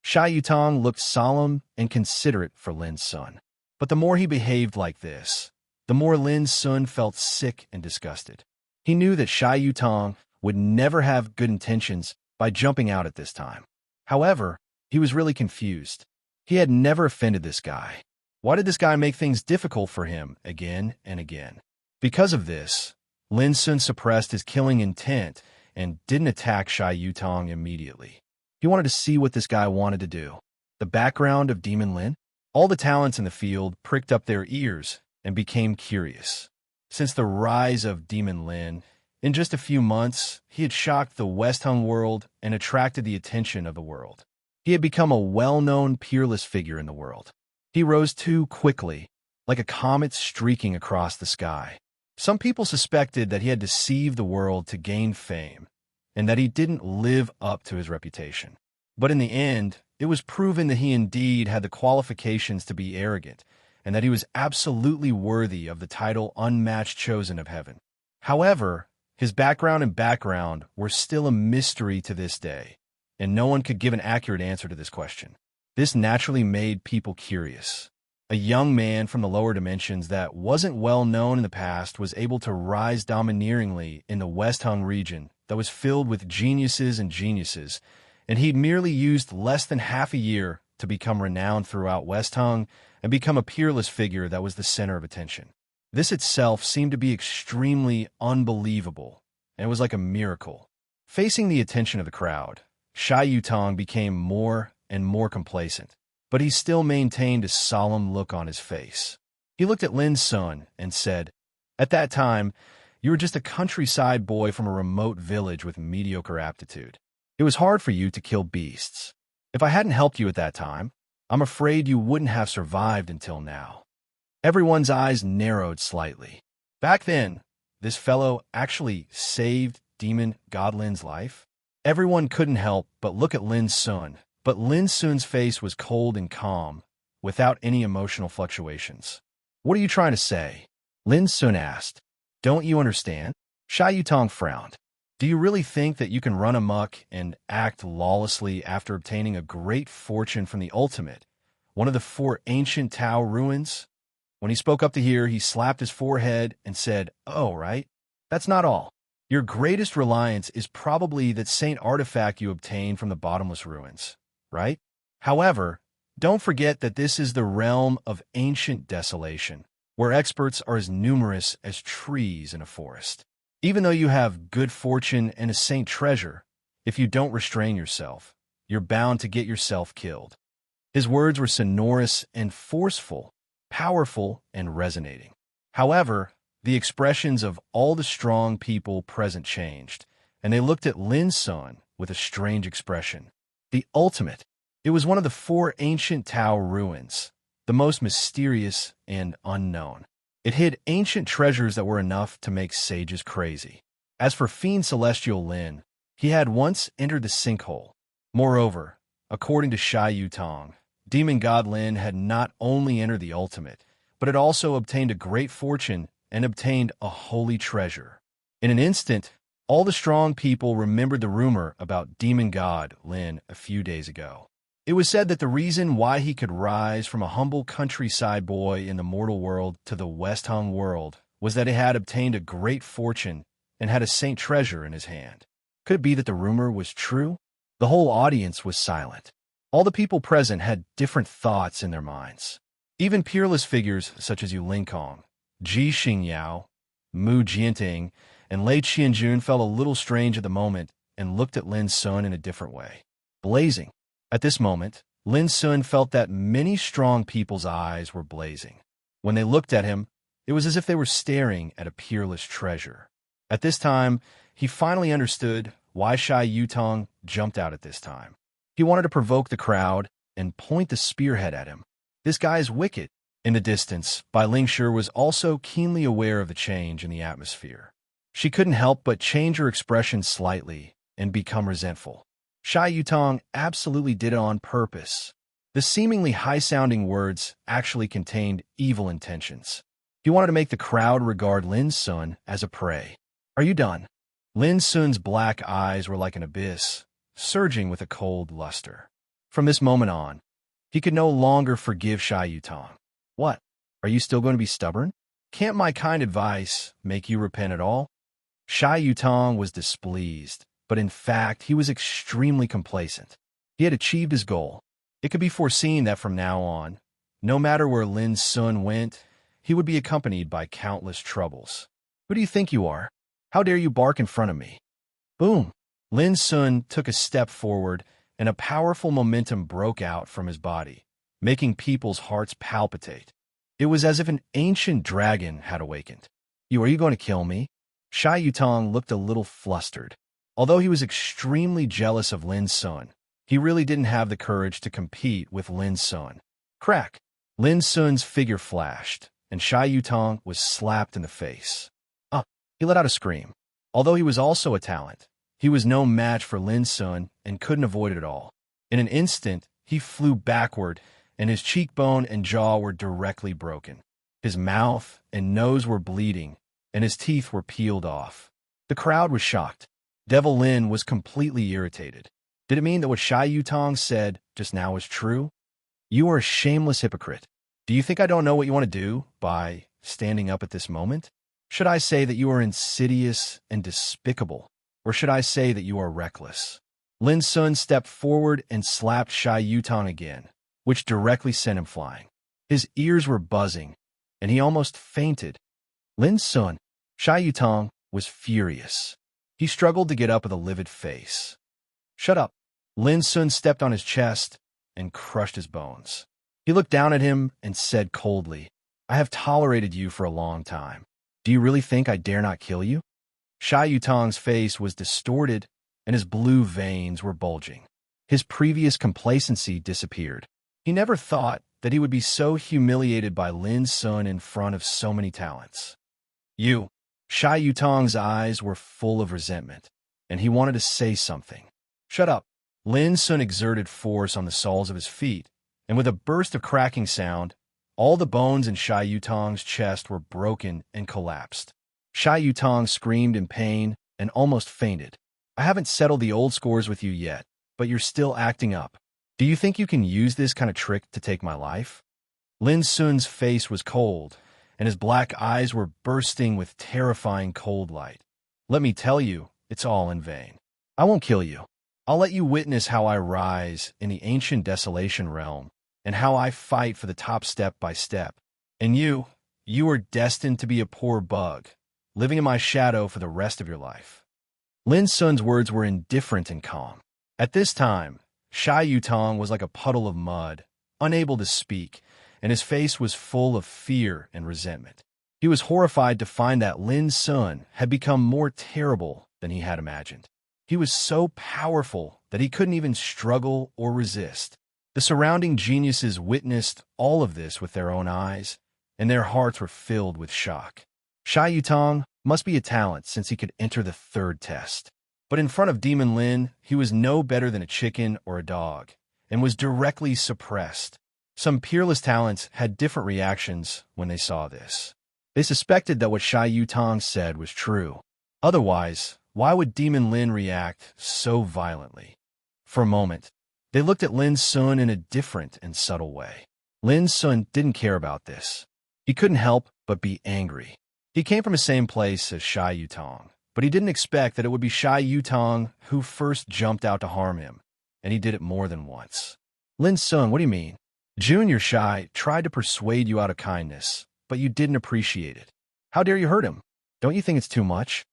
Shai Yutong looked solemn and considerate for Lin Sun. But the more he behaved like this, the more Lin Sun felt sick and disgusted. He knew that Shai Yutong would never have good intentions by jumping out at this time. However, he was really confused. He had never offended this guy. Why did this guy make things difficult for him again and again? Because of this, Lin Sun suppressed his killing intent and didn't attack Shai Yutong immediately. He wanted to see what this guy wanted to do. The background of Demon Lin? All the talents in the field pricked up their ears and became curious. Since the rise of Demon Lin, in just a few months, he had shocked the West Hung world and attracted the attention of the world. He had become a well-known, peerless figure in the world. He rose too quickly, like a comet streaking across the sky. Some people suspected that he had deceived the world to gain fame, and that he didn't live up to his reputation. But in the end, it was proven that he indeed had the qualifications to be arrogant, and that he was absolutely worthy of the title Unmatched Chosen of Heaven. However, his background were still a mystery to this day, and no one could give an accurate answer to this question. This naturally made people curious. A young man from the lower dimensions that wasn't well known in the past was able to rise domineeringly in the West Hung region that was filled with geniuses, and he'd merely used less than half a year to become renowned throughout West Hung and become a peerless figure that was the center of attention. This itself seemed to be extremely unbelievable, and it was like a miracle. Facing the attention of the crowd, Shai Yutong became more and more complacent, but he still maintained a solemn look on his face. He looked at Lin Sun and said, "At that time, you were just a countryside boy from a remote village with mediocre aptitude. It was hard for you to kill beasts. If I hadn't helped you at that time, I'm afraid you wouldn't have survived until now." Everyone's eyes narrowed slightly. Back then, this fellow actually saved Demon Godlin's life? Everyone couldn't help but look at Lin Sun, but Lin Sun's face was cold and calm, without any emotional fluctuations. "What are you trying to say?" Lin Sun asked. "Don't you understand?" Shai Yutong frowned. "Do you really think that you can run amok and act lawlessly after obtaining a great fortune from the ultimate, one of the 4 ancient Tao ruins?" When he spoke up to here, he slapped his forehead and said, "Oh, right. That's not all. Your greatest reliance is probably that saint artifact you obtained from the bottomless ruins, right? However, don't forget that this is the realm of ancient desolation, where experts are as numerous as trees in a forest. Even though you have good fortune and a saint treasure, if you don't restrain yourself, you're bound to get yourself killed. His words were sonorous and forceful, powerful and resonating. However, the expressions of all the strong people present changed, and they looked at Lin Sun with a strange expression. The ultimate. It was one of the 4 ancient Tao ruins, the most mysterious and unknown. It hid ancient treasures that were enough to make sages crazy. As for Fiend Celestial Lin, he had once entered the sinkhole. Moreover, according to Shai Yutong, Demon God Lin had not only entered the ultimate, but had also obtained a great fortune and obtained a holy treasure. In an instant, all the strong people remembered the rumor about Demon God Lin a few days ago. It was said that the reason why he could rise from a humble countryside boy in the mortal world to the West Hung world was that he had obtained a great fortune and had a saint treasure in his hand. Could it be that the rumor was true? The whole audience was silent. All the people present had different thoughts in their minds. Even peerless figures such as Yu Lingkong, Ji Xingyao, Mu Jianting, and Lei Qianjun felt a little strange at the moment and looked at Lin Sun in a different way. Blazing. At this moment, Lin Sun felt that many strong people's eyes were blazing. When they looked at him, it was as if they were staring at a peerless treasure. At this time, he finally understood why Shai Yutong jumped out at this time. He wanted to provoke the crowd and point the spearhead at him. This guy is wicked. In the distance, Bai Lingshi was also keenly aware of the change in the atmosphere. She couldn't help but change her expression slightly and become resentful. Shai Yutong absolutely did it on purpose. The seemingly high-sounding words actually contained evil intentions. He wanted to make the crowd regard Lin Sun as a prey. Are you done? Lin Sun's black eyes were like an abyss, surging with a cold luster. From this moment on, he could no longer forgive Shai Yutong. What? Are you still going to be stubborn? Can't my kind advice make you repent at all? Shai Yutong was displeased, but in fact, he was extremely complacent. He had achieved his goal. It could be foreseen that from now on, no matter where Lin Sun went, he would be accompanied by countless troubles. Who do you think you are? How dare you bark in front of me? Boom! Lin Sun took a step forward, and a powerful momentum broke out from his body, making people's hearts palpitate. It was as if an ancient dragon had awakened. Are you going to kill me? Shai Yutong looked a little flustered. Although he was extremely jealous of Lin Sun, he really didn't have the courage to compete with Lin Sun. Crack! Lin Sun's figure flashed, and Shai Yutong was slapped in the face. He let out a scream. Although he was also a talent, he was no match for Lin Sun and couldn't avoid it at all. In an instant, he flew backward, and his cheekbone and jaw were directly broken. His mouth and nose were bleeding, and his teeth were peeled off. The crowd was shocked. Devil Lin was completely irritated. Did it mean that what Shai Yutong said just now was true? You are a shameless hypocrite. Do you think I don't know what you want to do by standing up at this moment? Should I say that you are insidious and despicable, or should I say that you are reckless? Lin Sun stepped forward and slapped Shai Yutong again, which directly sent him flying. His ears were buzzing, and he almost fainted. Lin Sun, Shai Yutong, was furious. He struggled to get up with a livid face. Shut up. Lin Sun stepped on his chest and crushed his bones. He looked down at him and said coldly, I have tolerated you for a long time. Do you really think I dare not kill you? Shai Yutong's face was distorted, and his blue veins were bulging. His previous complacency disappeared. He never thought that he would be so humiliated by Lin Sun in front of so many talents. You. Shai Yutong's eyes were full of resentment, and he wanted to say something. Shut up. Lin Sun exerted force on the soles of his feet, and with a burst of cracking sound, all the bones in Shai Yutong's chest were broken and collapsed. Shai Yutong screamed in pain and almost fainted. I haven't settled the old scores with you yet, but you're still acting up. Do you think you can use this kind of trick to take my life? Lin Sun's face was cold, and his black eyes were bursting with terrifying cold light. Let me tell you, it's all in vain. I won't kill you. I'll let you witness how I rise in the ancient desolation realm, and how I fight for the top step by step. And you are destined to be a poor bug, living in my shadow for the rest of your life. Lin Sun's words were indifferent and calm. At this time, Shai Yutong was like a puddle of mud, unable to speak, and his face was full of fear and resentment. He was horrified to find that Lin Sun had become more terrible than he had imagined. He was so powerful that he couldn't even struggle or resist. The surrounding geniuses witnessed all of this with their own eyes, and their hearts were filled with shock. Shai Yutong must be a talent since he could enter the third test. But in front of Demon Lin, he was no better than a chicken or a dog, and was directly suppressed. Some peerless talents had different reactions when they saw this. They suspected that what Shai Yutong said was true. Otherwise, why would Demon Lin react so violently? For a moment, they looked at Lin Sun in a different and subtle way. Lin Sun didn't care about this. He couldn't help but be angry. He came from the same place as Shai Yutong, but he didn't expect that it would be Shai Yutong who first jumped out to harm him, and he did it more than once. Lin Sun, what do you mean? Junior Shai tried to persuade you out of kindness, but you didn't appreciate it. How dare you hurt him? Don't you think it's too much?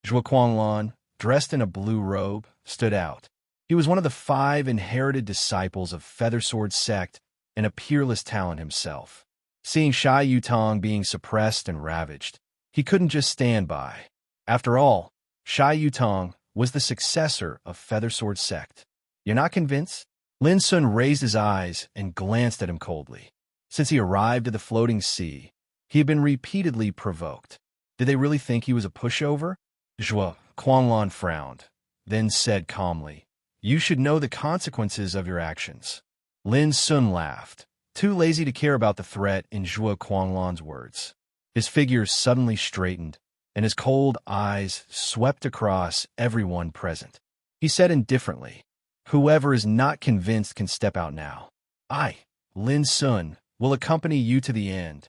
Zhuo Guanglan, dressed in a blue robe, stood out. He was one of the 5 inherited disciples of Feathersword Sect and a peerless talent himself. Seeing Shai Yutong being suppressed and ravaged, he couldn't just stand by. After all, Shai Yutong was the successor of Feathersword Sect. You're not convinced? Lin Sun raised his eyes and glanced at him coldly. Since he arrived at the floating sea, he had been repeatedly provoked. Did they really think he was a pushover? Zhuo Guanglan frowned, then said calmly, "You should know the consequences of your actions." Lin Sun laughed, too lazy to care about the threat in Zhuo Guanglan's words. His figure suddenly straightened, and his cold eyes swept across everyone present. He said indifferently, "Whoever is not convinced can step out now. I, Lin Sun, will accompany you to the end."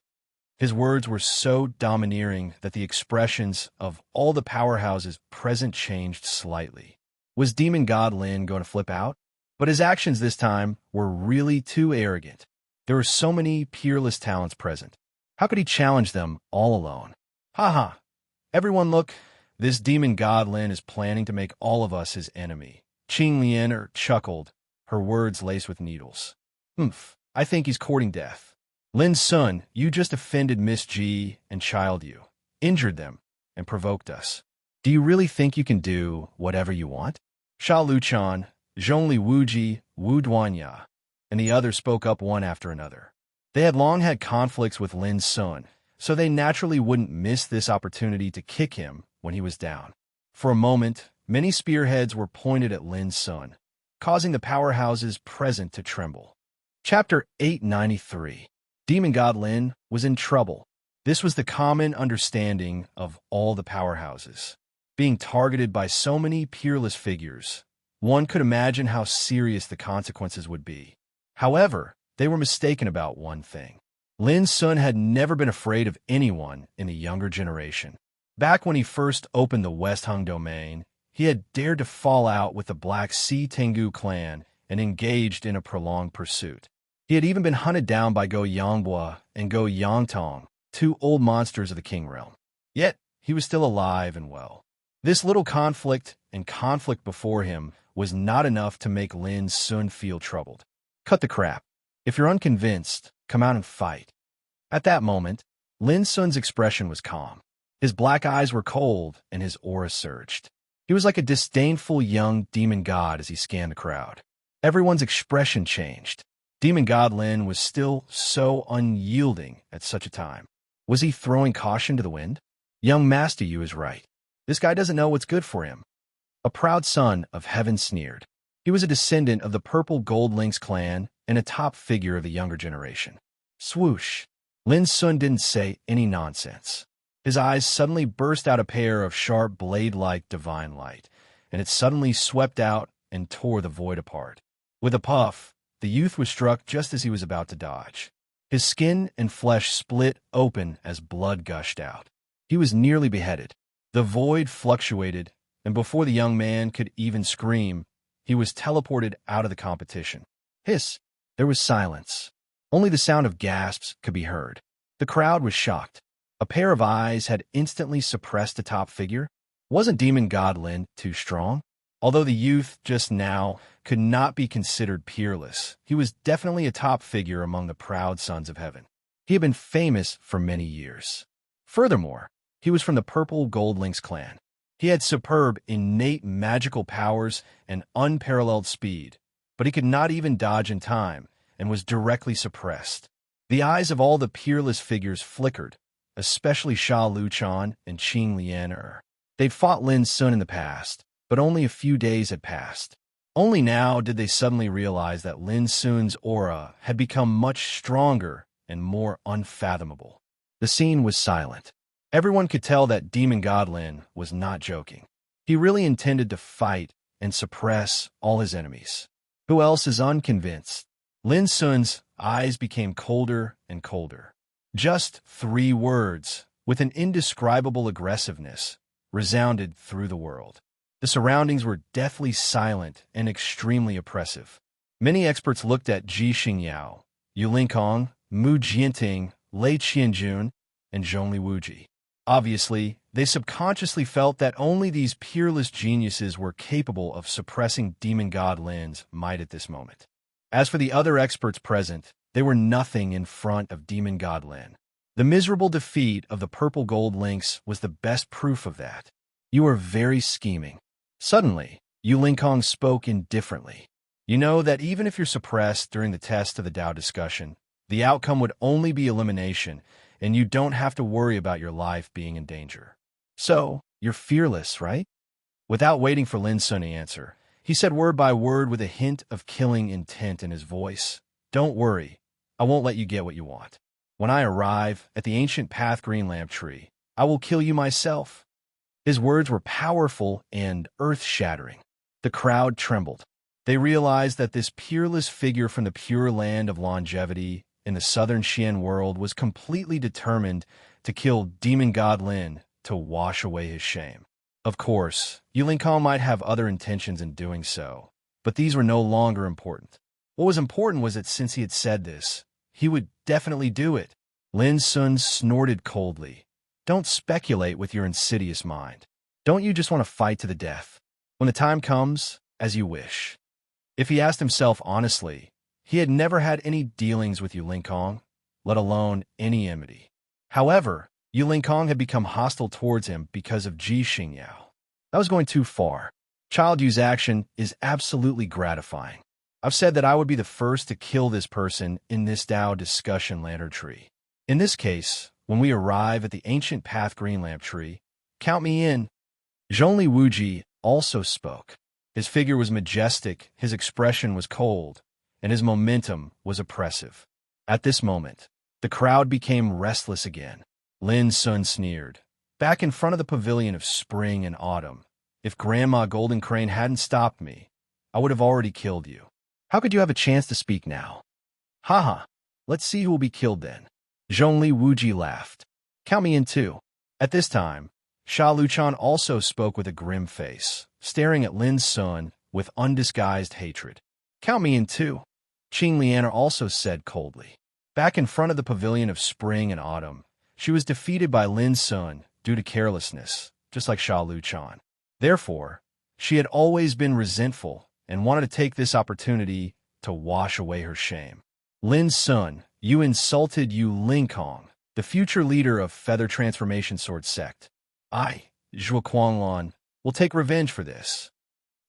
His words were so domineering that the expressions of all the powerhouses present changed slightly. Was Demon God Lin going to flip out? But his actions this time were really too arrogant. There were so many peerless talents present. How could he challenge them all alone? Ha ha! Everyone look, this Demon God Lin is planning to make all of us his enemy. Qing Lianer chuckled, her words laced with needles. I think he's courting death. Lin Sun, you just offended Miss Ji and Child Yu, injured them, and provoked us. Do you really think you can do whatever you want? Sha Luchan, Zhongli Wuji, Wu Duanya, and the others spoke up one after another. They had long had conflicts with Lin Sun, so they naturally wouldn't miss this opportunity to kick him when he was down. For a moment, many spearheads were pointed at Lin Sun, causing the powerhouses present to tremble. Chapter 893. Demon God Lin was in trouble. This was the common understanding of all the powerhouses. Being targeted by so many peerless figures, one could imagine how serious the consequences would be. However, they were mistaken about one thing. Lin Sun had never been afraid of anyone in the younger generation. Back when he first opened the West Hung domain, he had dared to fall out with the Black Sea Tengu clan and engaged in a prolonged pursuit. He had even been hunted down by Go Yangbua and Go Yangtong, 2 old monsters of the King Realm. Yet, he was still alive and well. This little conflict and conflict before him was not enough to make Lin Sun feel troubled. Cut the crap. If you're unconvinced, come out and fight. At that moment, Lin Sun's expression was calm. His black eyes were cold and his aura surged. He was like a disdainful young demon god as he scanned the crowd. Everyone's expression changed. Demon God Lin was still so unyielding at such a time. Was he throwing caution to the wind? Young Master Yu is right. This guy doesn't know what's good for him. A proud son of heaven sneered. He was a descendant of the Purple Gold Lynx clan and a top figure of the younger generation. Swoosh. Lin Sun didn't say any nonsense. His eyes suddenly burst out a pair of sharp blade-like divine light, and it suddenly swept out and tore the void apart. With a puff, the youth was struck just as he was about to dodge. His skin and flesh split open as blood gushed out. He was nearly beheaded. The void fluctuated, and before the young man could even scream, he was teleported out of the competition. Hiss! There was silence. Only the sound of gasps could be heard. The crowd was shocked. A pair of eyes had instantly suppressed the top figure. Wasn't demon god Lin too strong? Although the youth just now could not be considered peerless, he was definitely a top figure among the proud sons of heaven. He had been famous for many years. Furthermore, he was from the Purple Gold Lynx clan. He had superb innate magical powers and unparalleled speed, but he could not even dodge in time and was directly suppressed. The eyes of all the peerless figures flickered, especially Sha Luchan and Qing Lianer. They'd fought Lin Sun in the past, but only a few days had passed. Only now did they suddenly realize that Lin Sun's aura had become much stronger and more unfathomable. The scene was silent. Everyone could tell that Demon God Lin was not joking. He really intended to fight and suppress all his enemies. Who else is unconvinced? Lin Sun's eyes became colder and colder. Just 3 words, with an indescribable aggressiveness, resounded through the world. The surroundings were deathly silent and extremely oppressive. Many experts looked at Ji Xingyao, Yu Linkong, Mu Jianting, Lei Qianjun, and Zhongli Wuji. Obviously, they subconsciously felt that only these peerless geniuses were capable of suppressing Demon God Lin's might at this moment. As for the other experts present, they were nothing in front of Demon God Lin. The miserable defeat of the Purple Gold Lynx was the best proof of that. You are very scheming. Suddenly, Yu Linkong spoke indifferently. You know that even if you're suppressed during the test of the Tao discussion, the outcome would only be elimination, and you don't have to worry about your life being in danger. So, you're fearless, right? Without waiting for Lin Sun to answer, he said word by word with a hint of killing intent in his voice. Don't worry, I won't let you get what you want. When I arrive at the ancient path green lamp tree, I will kill you myself. His words were powerful and earth-shattering. The crowd trembled. They realized that this peerless figure from the pure land of longevity in the southern Xian world was completely determined to kill Demon God Lin to wash away his shame. Of course, Yu Linkong might have other intentions in doing so, but these were no longer important. What was important was that since he had said this, he would definitely do it. Lin Sun snorted coldly. Don't speculate with your insidious mind. Don't you just want to fight to the death? When the time comes, as you wish. If he asked himself honestly, he had never had any dealings with Yu Linkong, let alone any enmity. However, Yu Linkong had become hostile towards him because of Ji Xingyao. That was going too far. Child Yu's action is absolutely gratifying. I've said that I would be the first to kill this person in this Tao discussion lantern tree. In this case, when we arrive at the ancient path green lamp tree, count me in. Zhongli Wuji also spoke. His figure was majestic, his expression was cold, and his momentum was oppressive. At this moment, the crowd became restless again. Lin Sun sneered. Back in front of the pavilion of spring and autumn, if Grandma Golden Crane hadn't stopped me, I would have already killed you. How could you have a chance to speak now? Haha, let's see who will be killed then. Zhongli Wuji laughed. Count me in too. At this time, Sha Luchan also spoke with a grim face, staring at Lin Sun with undisguised hatred. Count me in too. Qing Lianer also said coldly. Back in front of the pavilion of spring and autumn, she was defeated by Lin Sun due to carelessness, just like Sha Luchan. Therefore, she had always been resentful and wanted to take this opportunity to wash away her shame. Lin Sun, you insulted Yu Linkong, the future leader of Feather Transformation Sword Sect. I, Zhuo Quanglan, will take revenge for this.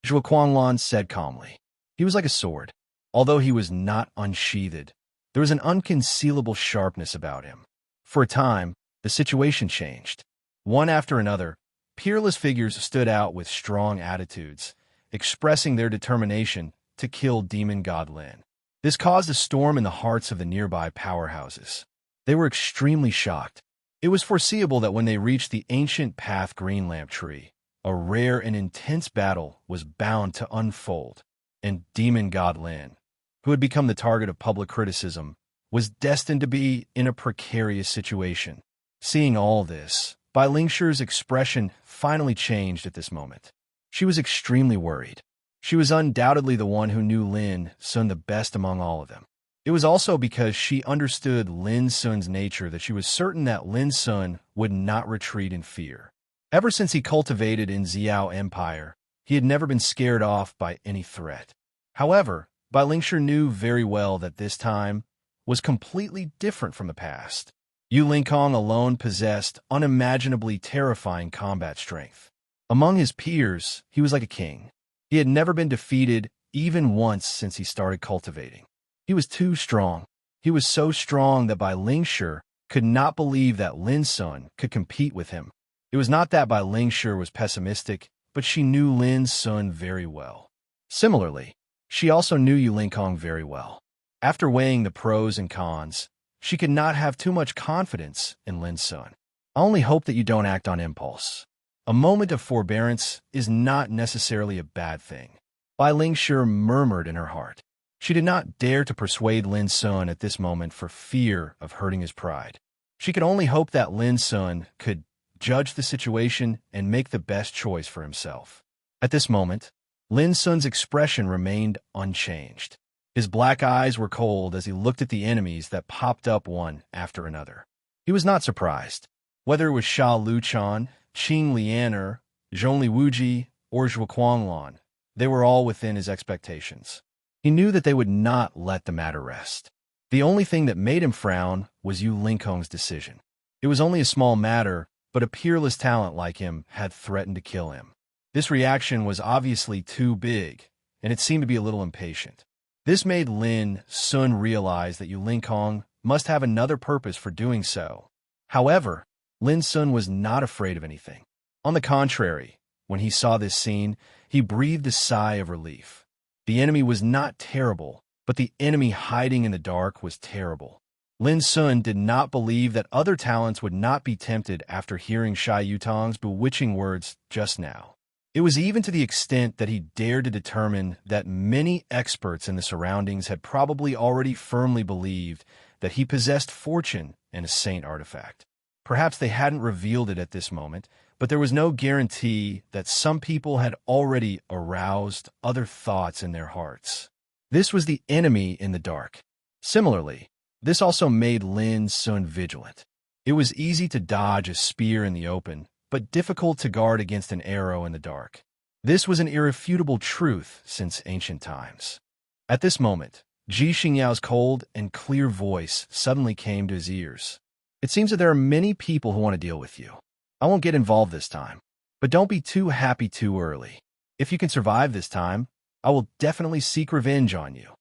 Zhuo Quanglan said calmly. He was like a sword. Although he was not unsheathed, there was an unconcealable sharpness about him. For a time, the situation changed. One after another, peerless figures stood out with strong attitudes, expressing their determination to kill Demon God Lin. This caused a storm in the hearts of the nearby powerhouses. They were extremely shocked. It was foreseeable that when they reached the ancient path green lamp tree, a rare and intense battle was bound to unfold, and Demon God Lin, who had become the target of public criticism, was destined to be in a precarious situation. Seeing all this, Bai Lingshi's expression finally changed at this moment. She was extremely worried. She was undoubtedly the one who knew Lin Sun the best among all of them. It was also because she understood Lin Sun's nature that she was certain that Lin Sun would not retreat in fear. Ever since he cultivated in Xiao Empire, he had never been scared off by any threat. However, Bai Lingshi knew very well that this time was completely different from the past. Yu Lingkong alone possessed unimaginably terrifying combat strength. Among his peers, he was like a king. He had never been defeated even once since he started cultivating. He was too strong. He was so strong that Bai Lingshi could not believe that Lin Sun could compete with him. It was not that Bai Lingshi was pessimistic, but she knew Lin Sun very well. Similarly, she also knew Yu Lingkong very well. After weighing the pros and cons, she could not have too much confidence in Lin Sun. I only hope that you don't act on impulse. A moment of forbearance is not necessarily a bad thing. Bai Lingshi murmured in her heart. She did not dare to persuade Lin Sun at this moment for fear of hurting his pride. She could only hope that Lin Sun could judge the situation and make the best choice for himself. At this moment, Lin Sun's expression remained unchanged. His black eyes were cold as he looked at the enemies that popped up one after another. He was not surprised. Whether it was Sha Luchan, Qing Lianer, Zhongli Wuji, or Zhuo Kuanglan, they were all within his expectations. He knew that they would not let the matter rest. The only thing that made him frown was Yu Lingkong's decision. It was only a small matter, but a peerless talent like him had threatened to kill him. This reaction was obviously too big, and it seemed to be a little impatient. This made Lin Sun realize that Yu Lingkong must have another purpose for doing so. However, Lin Sun was not afraid of anything. On the contrary, when he saw this scene, he breathed a sigh of relief. The enemy was not terrible, but the enemy hiding in the dark was terrible. Lin Sun did not believe that other talents would not be tempted after hearing Shai Yutong's bewitching words just now. It was even to the extent that he dared to determine that many experts in the surroundings had probably already firmly believed that he possessed fortune and a saint artifact. Perhaps they hadn't revealed it at this moment, but there was no guarantee that some people had already aroused other thoughts in their hearts. This was the enemy in the dark. Similarly, this also made Lin Sun vigilant. It was easy to dodge a spear in the open, but difficult to guard against an arrow in the dark. This was an irrefutable truth since ancient times. At this moment, Ji Xingyao's cold and clear voice suddenly came to his ears. It seems that there are many people who want to deal with you. I won't get involved this time, but don't be too happy too early. If you can survive this time, I will definitely seek revenge on you.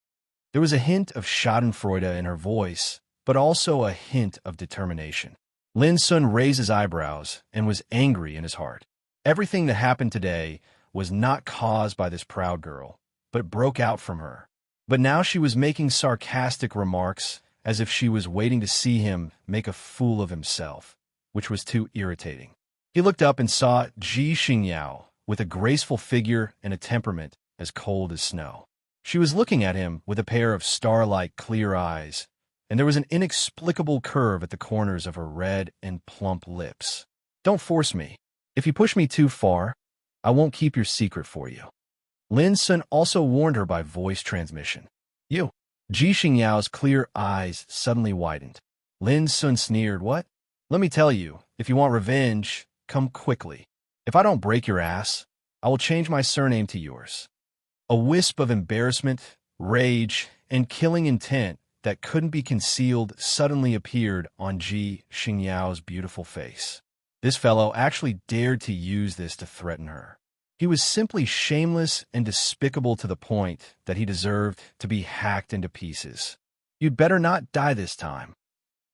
There was a hint of schadenfreude in her voice, but also a hint of determination. Lin Sun raised his eyebrows and was angry in his heart. Everything that happened today was not caused by this proud girl, but broke out from her. But now she was making sarcastic remarks as if she was waiting to see him make a fool of himself, which was too irritating. He looked up and saw Ji Xingyao with a graceful figure and a temperament as cold as snow. She was looking at him with a pair of star-like clear eyes, and there was an inexplicable curve at the corners of her red and plump lips. Don't force me. If you push me too far, I won't keep your secret for you. Lin Sun also warned her by voice transmission. You. Ji Xingyao's clear eyes suddenly widened. Lin Sun sneered, what? Let me tell you, if you want revenge, come quickly. If I don't break your ass, I will change my surname to yours. A wisp of embarrassment, rage, and killing intent that couldn't be concealed suddenly appeared on Ji Xingyao's beautiful face. This fellow actually dared to use this to threaten her. He was simply shameless and despicable to the point that he deserved to be hacked into pieces. You'd better not die this time.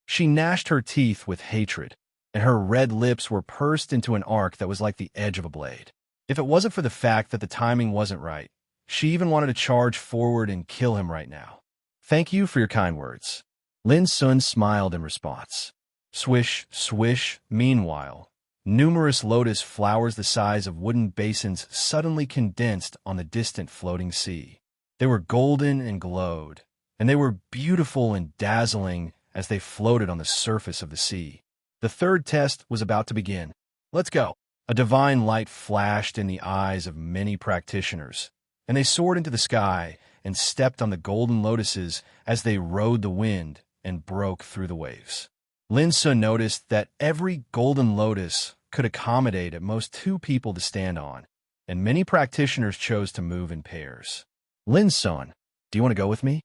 She gnashed her teeth with hatred, and her red lips were pursed into an arc that was like the edge of a blade. If it wasn't for the fact that the timing wasn't right, she even wanted to charge forward and kill him right now. Thank you for your kind words. Lin Sun smiled in response. Swish, swish. Meanwhile, numerous lotus flowers the size of wooden basins suddenly condensed on the distant floating sea. They were golden and glowed, and they were beautiful and dazzling as they floated on the surface of the sea. The third test was about to begin. Let's go. A divine light flashed in the eyes of many practitioners, and they soared into the sky and stepped on the golden lotuses as they rode the wind and broke through the waves. Lin Sun noticed that every golden lotus could accommodate at most 2 people to stand on, and many practitioners chose to move in pairs. Lin Sun, do you want to go with me?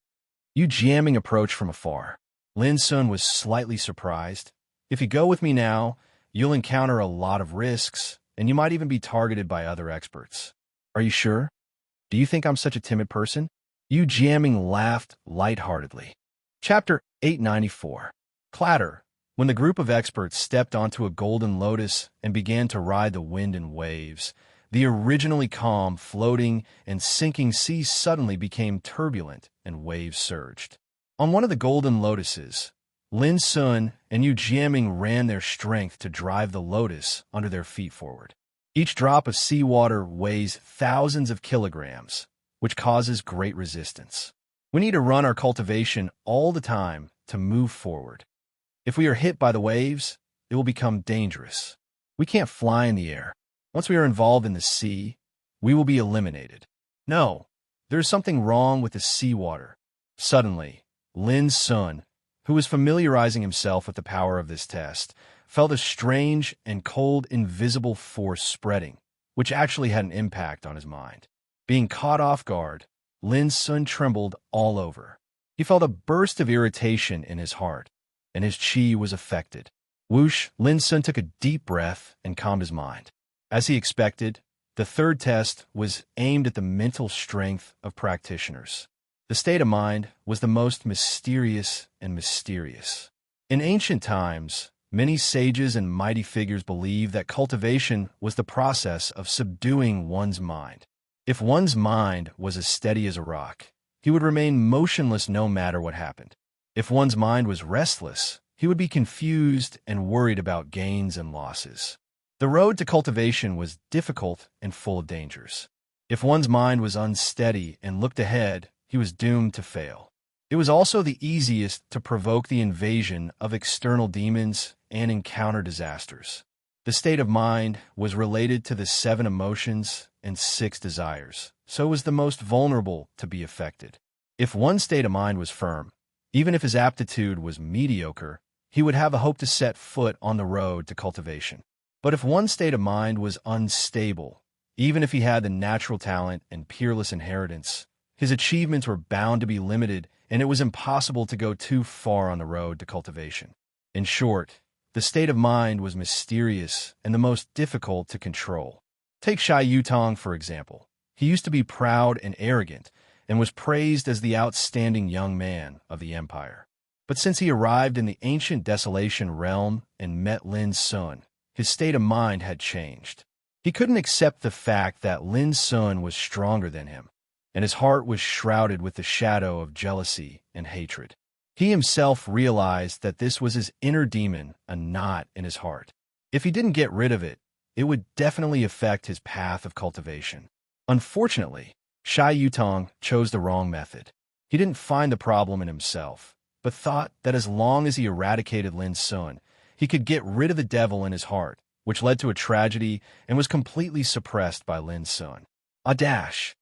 Yu Jiaming approached from afar. Lin Sun was slightly surprised. If you go with me now, you'll encounter a lot of risks, and you might even be targeted by other experts. Are you sure? Do you think I'm such a timid person? Yu Jiaming laughed lightheartedly. Chapter 894. Clatter. When the group of experts stepped onto a golden lotus and began to ride the wind and waves, the originally calm, floating, and sinking sea suddenly became turbulent and waves surged. On one of the golden lotuses, Lin Sun and Yu Jiaming ran their strength to drive the lotus under their feet forward. Each drop of seawater weighs thousands of kilograms, which causes great resistance. We need to run our cultivation all the time to move forward. If we are hit by the waves, it will become dangerous. We can't fly in the air. Once we are involved in the sea, we will be eliminated. No, there is something wrong with the seawater. Suddenly, Lin Sun, who was familiarizing himself with the power of this test, felt a strange and cold invisible force spreading, which actually had an impact on his mind. Being caught off guard, Lin Sun trembled all over. He felt a burst of irritation in his heart, and his qi was affected. Whoosh, Lin Sun took a deep breath and calmed his mind. As he expected, the third test was aimed at the mental strength of practitioners. The state of mind was the most mysterious and mysterious. In ancient times, many sages and mighty figures believed that cultivation was the process of subduing one's mind. If one's mind was as steady as a rock, he would remain motionless no matter what happened. If one's mind was restless, he would be confused and worried about gains and losses. The road to cultivation was difficult and full of dangers. If one's mind was unsteady and looked ahead, he was doomed to fail. It was also the easiest to provoke the invasion of external demons and encounter disasters. The state of mind was related to the 7 emotions and 6 desires, so it was the most vulnerable to be affected. If one state of mind was firm, even if his aptitude was mediocre, he would have a hope to set foot on the road to cultivation. But if one state of mind was unstable, even if he had the natural talent and peerless inheritance, his achievements were bound to be limited, and it was impossible to go too far on the road to cultivation. In short, the state of mind was mysterious and the most difficult to control. Take Shai Yutong, for example. He used to be proud and arrogant, and was praised as the outstanding young man of the empire. But since he arrived in the ancient desolation realm and met Lin Sun, his state of mind had changed. He couldn't accept the fact that Lin Sun was stronger than him, and his heart was shrouded with the shadow of jealousy and hatred. He himself realized that this was his inner demon, a knot in his heart. If he didn't get rid of it, it would definitely affect his path of cultivation. Unfortunately, Shai Yutong chose the wrong method. He didn't find the problem in himself, but thought that as long as he eradicated Lin Sun, he could get rid of the devil in his heart, which led to a tragedy and was completely suppressed by Lin Sun. Dash.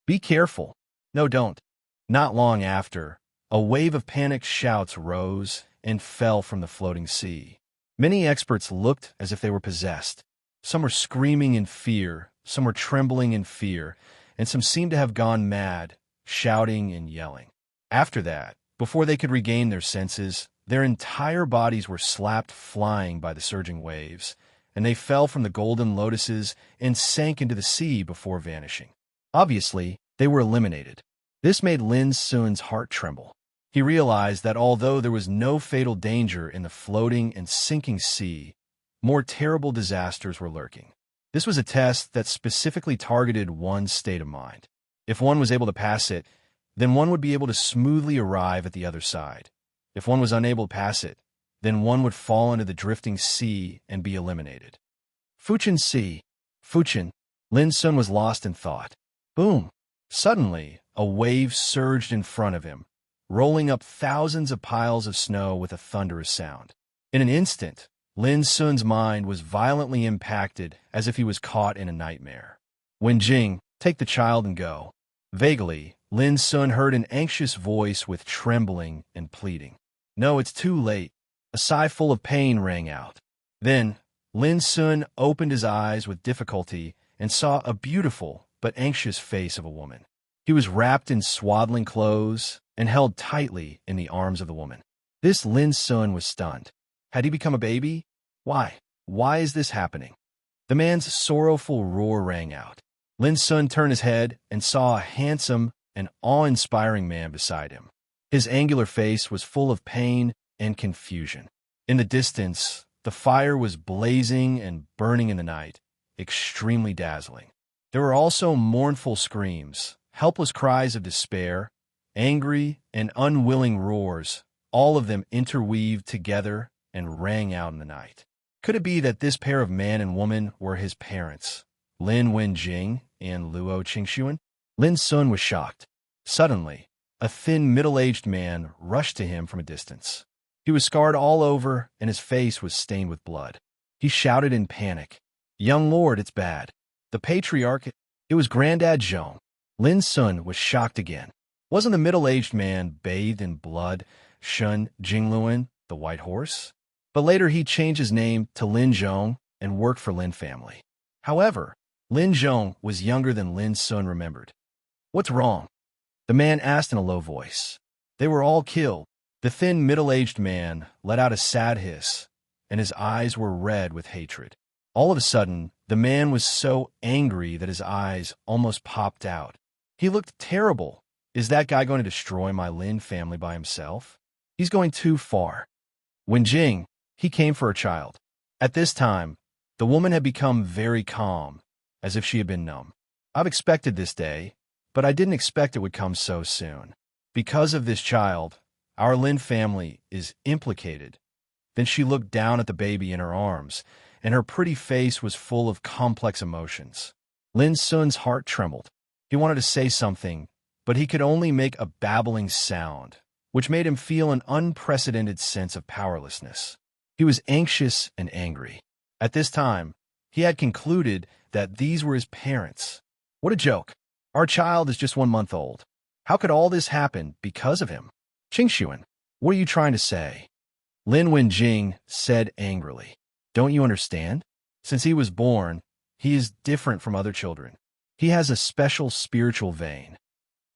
Be careful. No, don't. Not long after, a wave of panicked shouts rose and fell from the floating sea. Many experts looked as if they were possessed. Some were screaming in fear, some were trembling in fear, and some seemed to have gone mad, shouting and yelling. After that, before they could regain their senses, their entire bodies were slapped flying by the surging waves, and they fell from the golden lotuses and sank into the sea before vanishing. Obviously, they were eliminated. This made Lin Sun's heart tremble. He realized that although there was no fatal danger in the floating and sinking sea, more terrible disasters were lurking. This was a test that specifically targeted one's state of mind. If one was able to pass it, then one would be able to smoothly arrive at the other side. If one was unable to pass it, then one would fall into the drifting sea and be eliminated. Fuchin Sea. Fuchin. Lin Sun was lost in thought. Boom! Suddenly, a wave surged in front of him, rolling up thousands of piles of snow with a thunderous sound. In an instant, Lin Sun's mind was violently impacted as if he was caught in a nightmare. Wen Jing, take the child and go. Vaguely, Lin Sun heard an anxious voice with trembling and pleading. No, it's too late. A sigh full of pain rang out. Then, Lin Sun opened his eyes with difficulty and saw a beautiful but anxious face of a woman. He was wrapped in swaddling clothes and held tightly in the arms of the woman. This Lin Sun was stunned. Had he become a baby? Why? Why is this happening? The man's sorrowful roar rang out. Lin Sun turned his head and saw a handsome and awe-inspiring man beside him. His angular face was full of pain and confusion. In the distance, the fire was blazing and burning in the night, extremely dazzling. There were also mournful screams, helpless cries of despair, angry and unwilling roars, all of them interweaved together and rang out in the night. Could it be that this pair of man and woman were his parents, Lin Wenjing and Luo Qingxuan? Lin Sun was shocked. Suddenly, a thin, middle-aged man rushed to him from a distance. He was scarred all over, and his face was stained with blood. He shouted in panic, "Young lord, it's bad. The patriarch—" It was Granddad Zhong. Lin Sun was shocked again. Wasn't the middle-aged man bathed in blood Shun Jingluan, the white horse? But later he changed his name to Lin Zhong and worked for Lin family. However, Lin Zhong was younger than Lin Sun remembered. What's wrong? The man asked in a low voice. They were all killed. The thin, middle-aged man let out a sad hiss, and his eyes were red with hatred. All of a sudden, the man was so angry that his eyes almost popped out. He looked terrible. Is that guy going to destroy my Lin family by himself? He's going too far. When Jing, he came for a child. At this time, the woman had become very calm, as if she had been numb. I've expected this day, but I didn't expect it would come so soon. Because of this child, our Lin family is implicated. Then she looked down at the baby in her arms, and her pretty face was full of complex emotions. Lin Sun's heart trembled. He wanted to say something, but he could only make a babbling sound, which made him feel an unprecedented sense of powerlessness. He was anxious and angry. At this time, he had concluded that these were his parents. What a joke. Our child is just 1 month old. How could all this happen because of him? Qingxuan, what are you trying to say? Lin Wenjing said angrily. Don't you understand? Since he was born, he is different from other children. He has a special spiritual vein.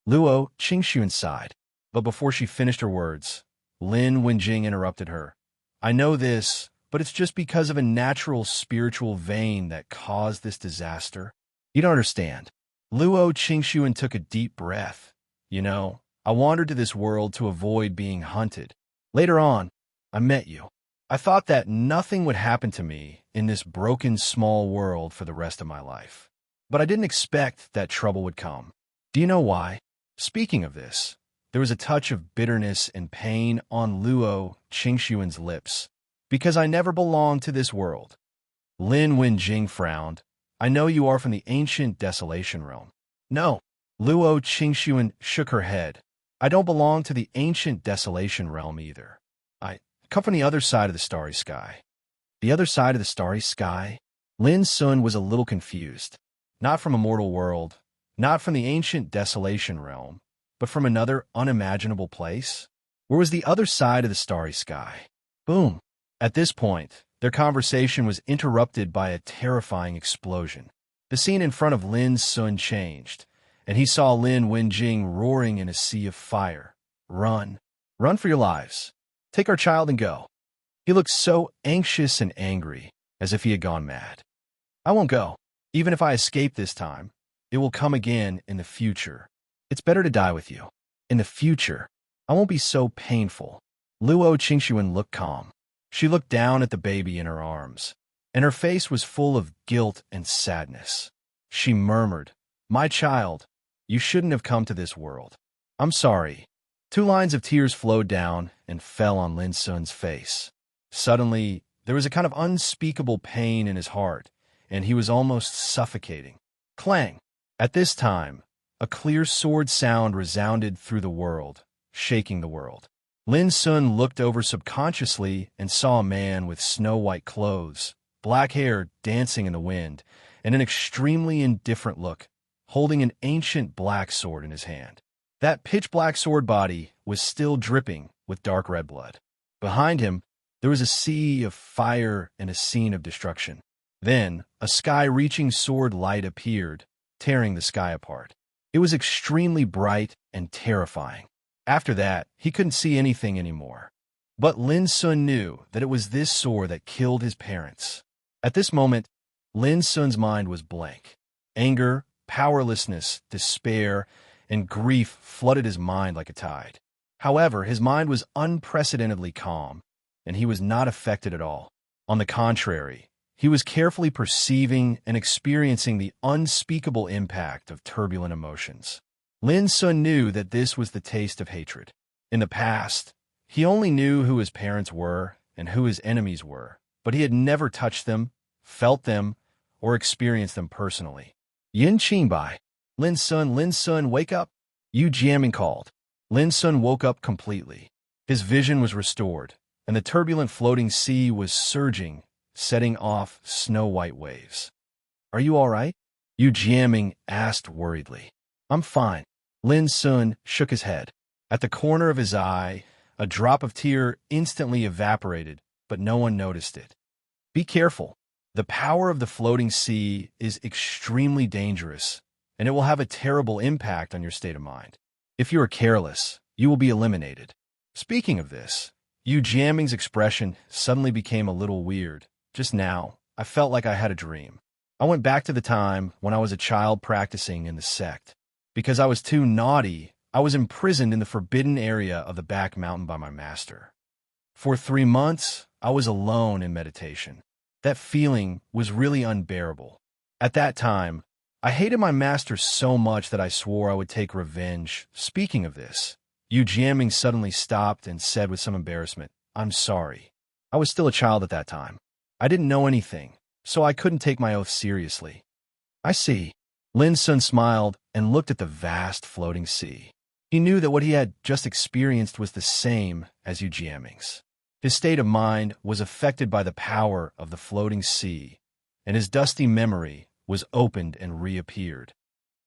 Luo Qingxuan sighed, but before she finished her words, Lin Wenjing interrupted her. I know this, but it's just because of a natural spiritual vein that caused this disaster. You don't understand. Luo Qingxuan took a deep breath. You know, I wandered to this world to avoid being hunted. Later on, I met you. I thought that nothing would happen to me in this broken small world for the rest of my life. But I didn't expect that trouble would come. Do you know why? Speaking of this, there was a touch of bitterness and pain on Luo Qingxuan's lips. Because I never belonged to this world. Lin Wenjing frowned. I know you are from the ancient desolation realm. No. Luo Qingxuan shook her head. I don't belong to the ancient desolation realm either. I come from the other side of the starry sky. The other side of the starry sky? Lin Sun was a little confused. Not from a mortal world, not from the ancient desolation realm, but from another unimaginable place? Where was the other side of the starry sky? Boom. At this point, their conversation was interrupted by a terrifying explosion. The scene in front of Lin Sun changed, and he saw Lin Wenjing roaring in a sea of fire. Run. Run for your lives. Take our child and go. He looked so anxious and angry, as if he had gone mad. I won't go. Even if I escape this time, it will come again in the future. It's better to die with you. In the future, I won't be so painful. Luo Qingxuan looked calm. She looked down at the baby in her arms, and her face was full of guilt and sadness. She murmured, My child, you shouldn't have come to this world. I'm sorry. 2 lines of tears flowed down and fell on Lin Sun's face. Suddenly, there was a kind of unspeakable pain in his heart, and he was almost suffocating. Clang! At this time, a clear sword sound resounded through the world, shaking the world. Lin Sun looked over subconsciously and saw a man with snow-white clothes, black hair dancing in the wind, and an extremely indifferent look, holding an ancient black sword in his hand. That pitch-black sword body was still dripping with dark red blood. Behind him, there was a sea of fire and a scene of destruction. Then, a sky-reaching sword light appeared, tearing the sky apart. It was extremely bright and terrifying. After that, he couldn't see anything anymore. But Lin Sun knew that it was this sword that killed his parents. At this moment, Lin Sun's mind was blank. Anger, powerlessness, despair, and grief flooded his mind like a tide. However, his mind was unprecedentedly calm, and he was not affected at all. On the contrary, he was carefully perceiving and experiencing the unspeakable impact of turbulent emotions. Lin Sun knew that this was the taste of hatred. In the past, he only knew who his parents were and who his enemies were, but he had never touched them, felt them, or experienced them personally. Yin Qingbai. Lin Sun, wake up! Yu Jiaming called. Lin Sun woke up completely. His vision was restored, and the turbulent floating sea was surging, setting off snow-white waves. Are you all right? Yu Jiaming asked worriedly. I'm fine. Lin Sun shook his head. At the corner of his eye, a drop of tear instantly evaporated, but no one noticed it. Be careful. The power of the floating sea is extremely dangerous, and it will have a terrible impact on your state of mind. If you are careless, you will be eliminated. Speaking of this, Yu Jiaming's expression suddenly became a little weird. Just now, I felt like I had a dream. I went back to the time when I was a child practicing in the sect. Because I was too naughty, I was imprisoned in the forbidden area of the back mountain by my master. For 3 months, I was alone in meditation. That feeling was really unbearable. At that time, I hated my master so much that I swore I would take revenge. Speaking of this, Yu Jiaming suddenly stopped and said with some embarrassment, I'm sorry. I was still a child at that time. I didn't know anything, so I couldn't take my oath seriously. I see. Lin Sun smiled and looked at the vast floating sea. He knew that what he had just experienced was the same as Yu Jiaming's. His state of mind was affected by the power of the floating sea, and his dusty memory was opened and reappeared.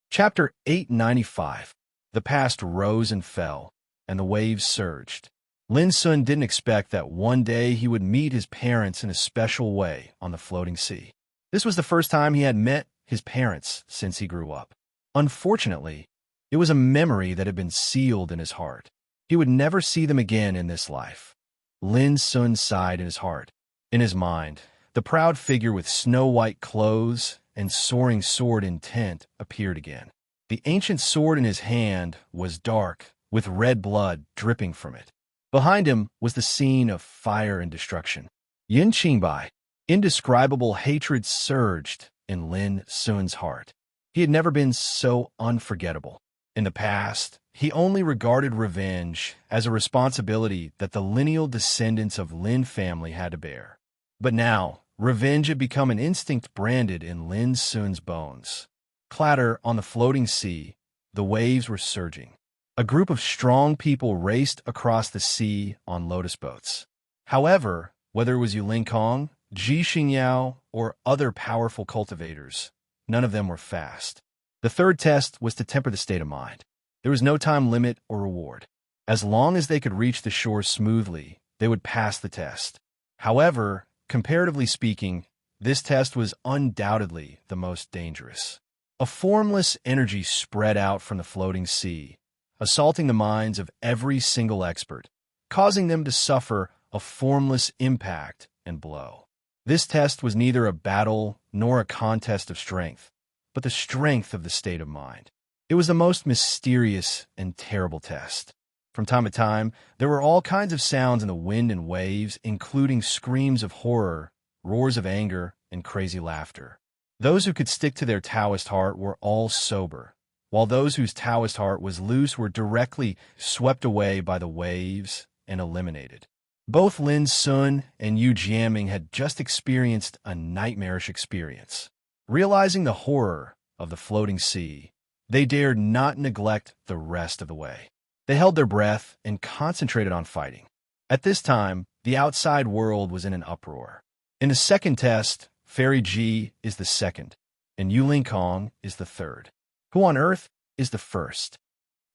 Chapter 895. The past rose and fell, and the waves surged. Lin Sun didn't expect that one day he would meet his parents in a special way on the floating sea. This was the first time he had met his parents since he grew up. Unfortunately, it was a memory that had been sealed in his heart. He would never see them again in this life. Lin Sun sighed in his heart. In his mind, the proud figure with snow-white clothes and soaring sword intent appeared again. The ancient sword in his hand was dark, with red blood dripping from it. Behind him was the scene of fire and destruction. Yin Qingbai. Indescribable hatred surged in Lin Sun's heart. He had never been so unforgettable. In the past, he only regarded revenge as a responsibility that the lineal descendants of Lin family had to bear. But now, revenge had become an instinct branded in Lin Sun's bones. Clatter on the floating sea, the waves were surging. A group of strong people raced across the sea on lotus boats. However, whether it was Yulin Kong, Ji Xingyao, or other powerful cultivators, none of them were fast. The third test was to temper the state of mind. There was no time limit or reward. As long as they could reach the shore smoothly, they would pass the test. However, comparatively speaking, this test was undoubtedly the most dangerous. A formless energy spread out from the floating sea, assaulting the minds of every single expert, causing them to suffer a formless impact and blow. This test was neither a battle nor a contest of strength, but the strength of the state of mind. It was the most mysterious and terrible test. From time to time, there were all kinds of sounds in the wind and waves, including screams of horror, roars of anger, and crazy laughter. Those who could stick to their Taoist heart were all sober, while those whose Taoist heart was loose were directly swept away by the waves and eliminated. Both Lin Sun and Yu Jiaming had just experienced a nightmarish experience. Realizing the horror of the floating sea, they dared not neglect the rest of the way. They held their breath and concentrated on fighting. At this time, the outside world was in an uproar. In the second test, Fairy G is the second, and Yulin Kong is the third. Who on earth is the first?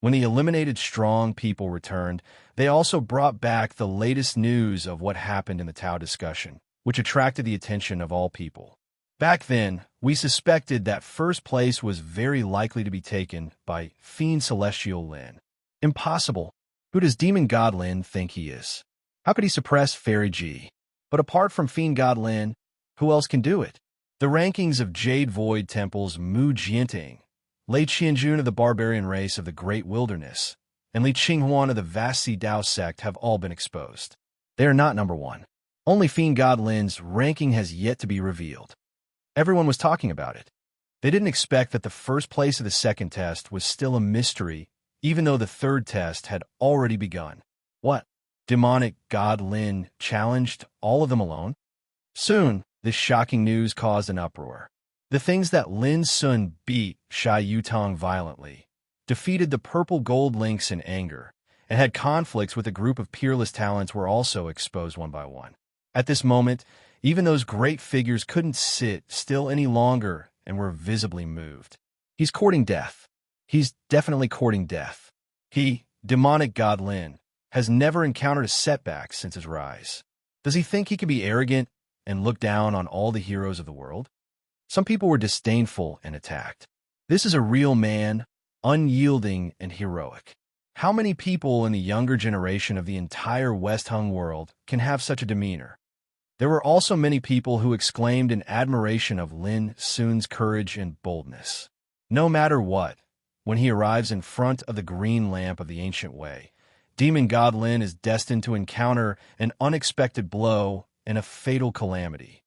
When the eliminated strong people returned, they also brought back the latest news of what happened in the Tao discussion, which attracted the attention of all people. Back then, we suspected that first place was very likely to be taken by Fiend Celestial Lin. Impossible. Who does Demon God Lin think he is? How could he suppress Fairy G? But apart from Fiend God Lin, who else can do it? The rankings of Jade Void Temple's Mu Jianting, Lei Qianjun of the barbarian race of the Great Wilderness, and Li Qinghuan of the vast Sea Dao sect have all been exposed. They are not number one. Only Fiend God Lin's ranking has yet to be revealed. Everyone was talking about it. They didn't expect that the first place of the second test was still a mystery, even though the third test had already begun. What? Demonic God Lin challenged all of them alone? Soon, this shocking news caused an uproar. The things that Lin Sun beat Sha Yutong violently, defeated the purple gold links in anger, and had conflicts with a group of peerless talents were also exposed one by one. At this moment, even those great figures couldn't sit still any longer and were visibly moved. He's courting death. He's definitely courting death. He, demonic God Lin, has never encountered a setback since his rise. Does he think he can be arrogant and look down on all the heroes of the world? Some people were disdainful and attacked. This is a real man, unyielding and heroic. How many people in the younger generation of the entire West Hung world can have such a demeanor? There were also many people who exclaimed in admiration of Lin Sun's courage and boldness. No matter what, when he arrives in front of the green lamp of the ancient way, Demon God Lin is destined to encounter an unexpected blow and a fatal calamity.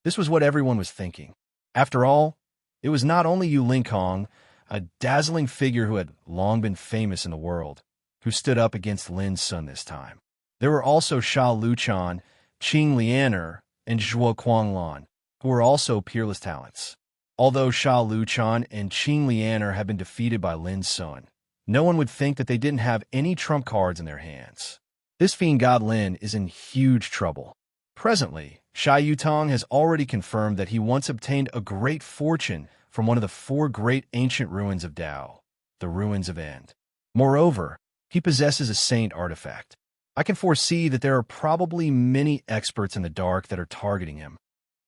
This was what everyone was thinking. After all, it was not only Yu Linkong, a dazzling figure who had long been famous in the world, who stood up against Lin Sun this time. There were also Sha Luchan, Qing Lianer, and Zhuo Quanglan, who were also peerless talents. Although Sha Luchan and Qing Lianer had been defeated by Lin Sun, no one would think that they didn't have any trump cards in their hands. This Fiend God Lin is in huge trouble. Presently, Sha Yutong has already confirmed that he once obtained a great fortune from one of the 4 great ancient ruins of Dao, the Ruins of End. Moreover, he possesses a saint artifact. I can foresee that there are probably many experts in the dark that are targeting him.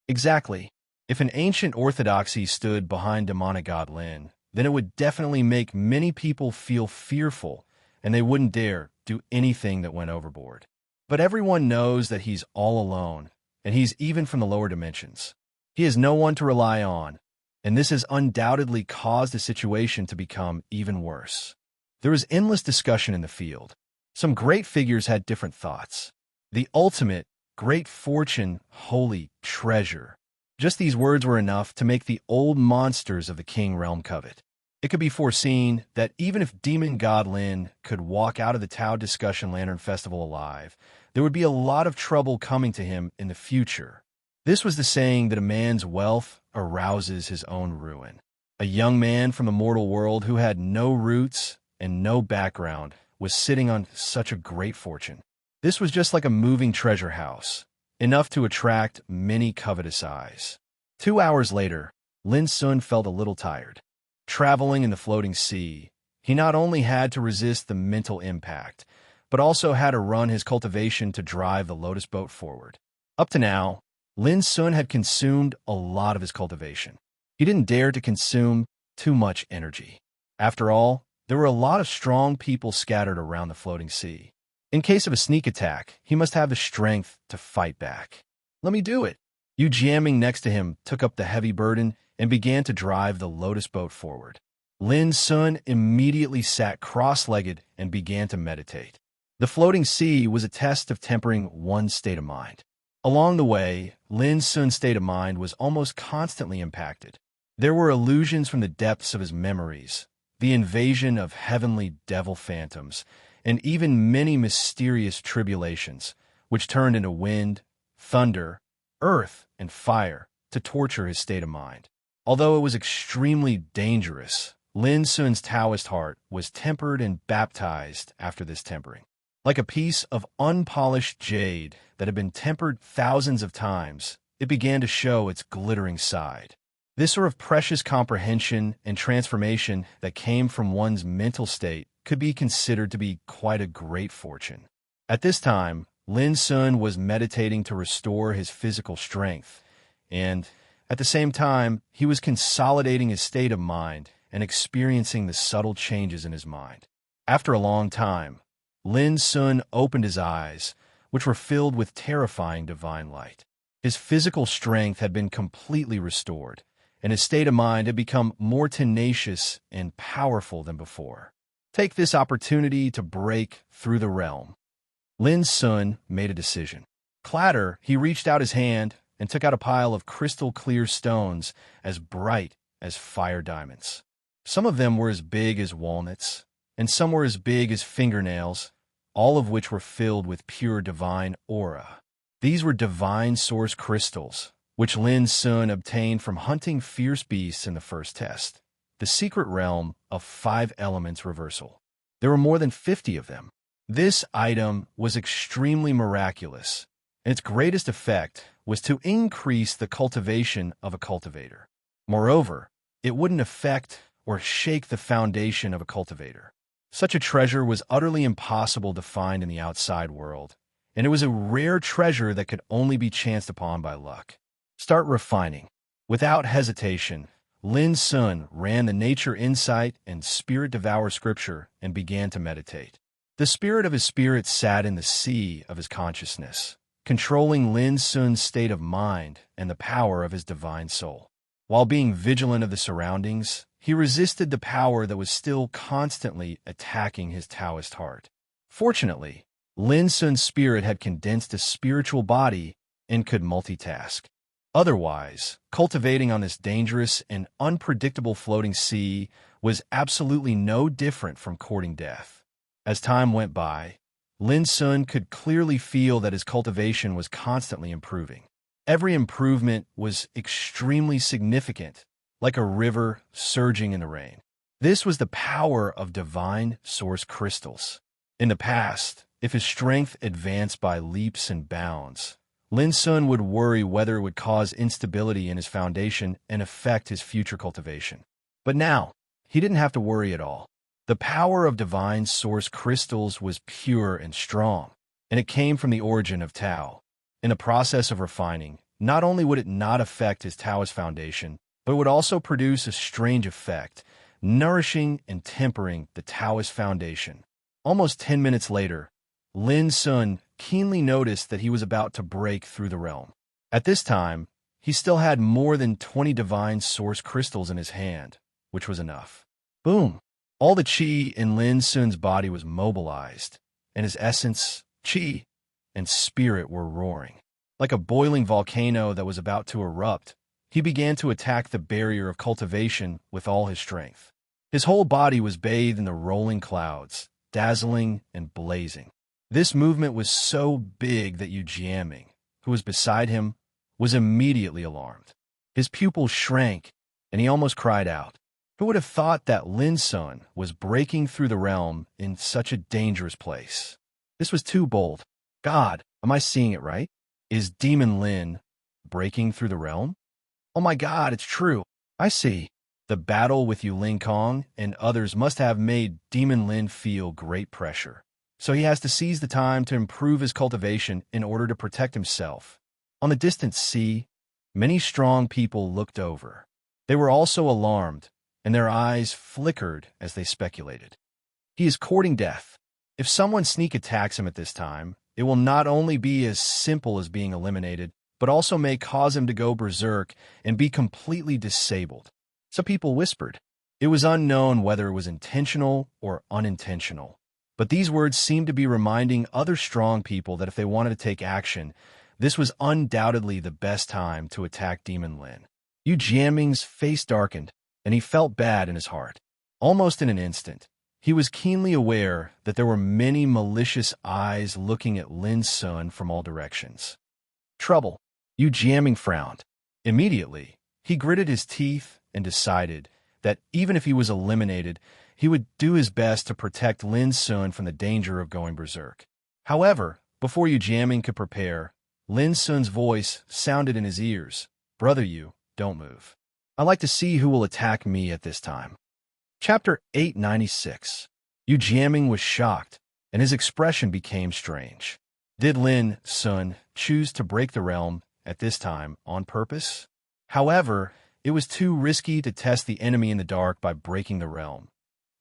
Exactly. If an ancient orthodoxy stood behind demonic God Lin, then it would definitely make many people feel fearful, and they wouldn't dare do anything that went overboard. But everyone knows that he's all alone, and he's even from the lower dimensions. He has no one to rely on, and this has undoubtedly caused the situation to become even worse. There was endless discussion in the field. Some great figures had different thoughts. The ultimate, great fortune, holy treasure. Just these words were enough to make the old monsters of the King Realm covet. It could be foreseen that even if Demon God Lin could walk out of the Tao Discussion Lantern Festival alive, there would be a lot of trouble coming to him in the future. This was the saying that a man's wealth arouses his own ruin. A young man from the mortal world who had no roots and no background was sitting on such a great fortune. This was just like a moving treasure house, enough to attract many covetous eyes. 2 hours later, Lin Sun felt a little tired. Traveling in the floating sea, he not only had to resist the mental impact, but also had to run his cultivation to drive the lotus boat forward. Up to now, Lin Sun had consumed a lot of his cultivation. He didn't dare to consume too much energy. After all, there were a lot of strong people scattered around the floating sea. In case of a sneak attack, he must have the strength to fight back. Let me do it. Yu jamming next to him took up the heavy burden and began to drive the lotus boat forward. Lin Sun immediately sat cross-legged and began to meditate. The floating sea was a test of tempering one's state of mind. Along the way, Lin Sun's state of mind was almost constantly impacted. There were illusions from the depths of his memories, the invasion of heavenly devil phantoms, and even many mysterious tribulations, which turned into wind, thunder, earth, and fire to torture his state of mind. Although it was extremely dangerous, Lin Sun's Taoist heart was tempered and baptized after this tempering. Like a piece of unpolished jade that had been tempered thousands of times, it began to show its glittering side. This sort of precious comprehension and transformation that came from one's mental state could be considered to be quite a great fortune. At this time, Lin Sun was meditating to restore his physical strength, and at the same time, he was consolidating his state of mind and experiencing the subtle changes in his mind. After a long time, Lin Sun opened his eyes, which were filled with terrifying divine light. His physical strength had been completely restored, and his state of mind had become more tenacious and powerful than before. Take this opportunity to break through the realm. Lin Sun made a decision. Clatter, he reached out his hand and took out a pile of crystal-clear stones as bright as fire diamonds. Some of them were as big as walnuts, and some were as big as fingernails, all of which were filled with pure divine aura. These were divine source crystals, which Lin Sun obtained from hunting fierce beasts in the first test, the secret realm of 5 elements reversal. There were more than 50 of them. This item was extremely miraculous, and its greatest effect was to increase the cultivation of a cultivator. Moreover, it wouldn't affect or shake the foundation of a cultivator. Such a treasure was utterly impossible to find in the outside world, and it was a rare treasure that could only be chanced upon by luck. Start refining. Without hesitation, Lin Sun ran the Nature Insight and Spirit Devour scripture and began to meditate. The spirit of his spirit sat in the sea of his consciousness, controlling Lin Sun's state of mind and the power of his divine soul. While being vigilant of the surroundings, he resisted the power that was still constantly attacking his Taoist heart. Fortunately, Lin Sun's spirit had condensed a spiritual body and could multitask. Otherwise, cultivating on this dangerous and unpredictable floating sea was absolutely no different from courting death. As time went by, Lin Sun could clearly feel that his cultivation was constantly improving. Every improvement was extremely significant, like a river surging in the rain. This was the power of divine source crystals. In the past, if his strength advanced by leaps and bounds, Lin Sun would worry whether it would cause instability in his foundation and affect his future cultivation. But now, he didn't have to worry at all. The power of divine source crystals was pure and strong, and it came from the origin of Tao. In the process of refining, not only would it not affect his Taoist foundation, but it would also produce a strange effect, nourishing and tempering the Taoist foundation. Almost 10 minutes later, Lin Sun keenly noticed that he was about to break through the realm. At this time, he still had more than 20 divine source crystals in his hand, which was enough. Boom! All the qi in Lin Sun's body was mobilized, and his essence, qi, and spirit were roaring. Like a boiling volcano that was about to erupt, he began to attack the barrier of cultivation with all his strength. His whole body was bathed in the rolling clouds, dazzling and blazing. This movement was so big that Yu Jiaming, who was beside him, was immediately alarmed. His pupils shrank, and he almost cried out. Who would have thought that Lin Sun was breaking through the realm in such a dangerous place? This was too bold. God, am I seeing it right? Is Demon Lin breaking through the realm? Oh my God, it's true. I see. The battle with Yu Kong and others must have made Demon Lin feel great pressure. So he has to seize the time to improve his cultivation in order to protect himself. On the distant sea, many strong people looked over. They were also alarmed, and their eyes flickered as they speculated. He is courting death. If someone sneak attacks him at this time, it will not only be as simple as being eliminated, but also may cause him to go berserk and be completely disabled. Some people whispered. It was unknown whether it was intentional or unintentional, but these words seemed to be reminding other strong people that if they wanted to take action, this was undoubtedly the best time to attack Demon Lin. Yu Jiaming's face darkened, and he felt bad in his heart. Almost in an instant, he was keenly aware that there were many malicious eyes looking at Lin Sun from all directions. Trouble. Yu Jiaming frowned. Immediately, he gritted his teeth and decided that even if he was eliminated, he would do his best to protect Lin Sun from the danger of going berserk. However, before Yu Jiaming could prepare, Lin Sun's voice sounded in his ears. "Brother Yu, don't move. I'd like to see who will attack me at this time." Chapter 896. Yu Jiaming was shocked, and his expression became strange. Did Lin Sun choose to break the realm at this time on purpose? However, it was too risky to test the enemy in the dark by breaking the realm.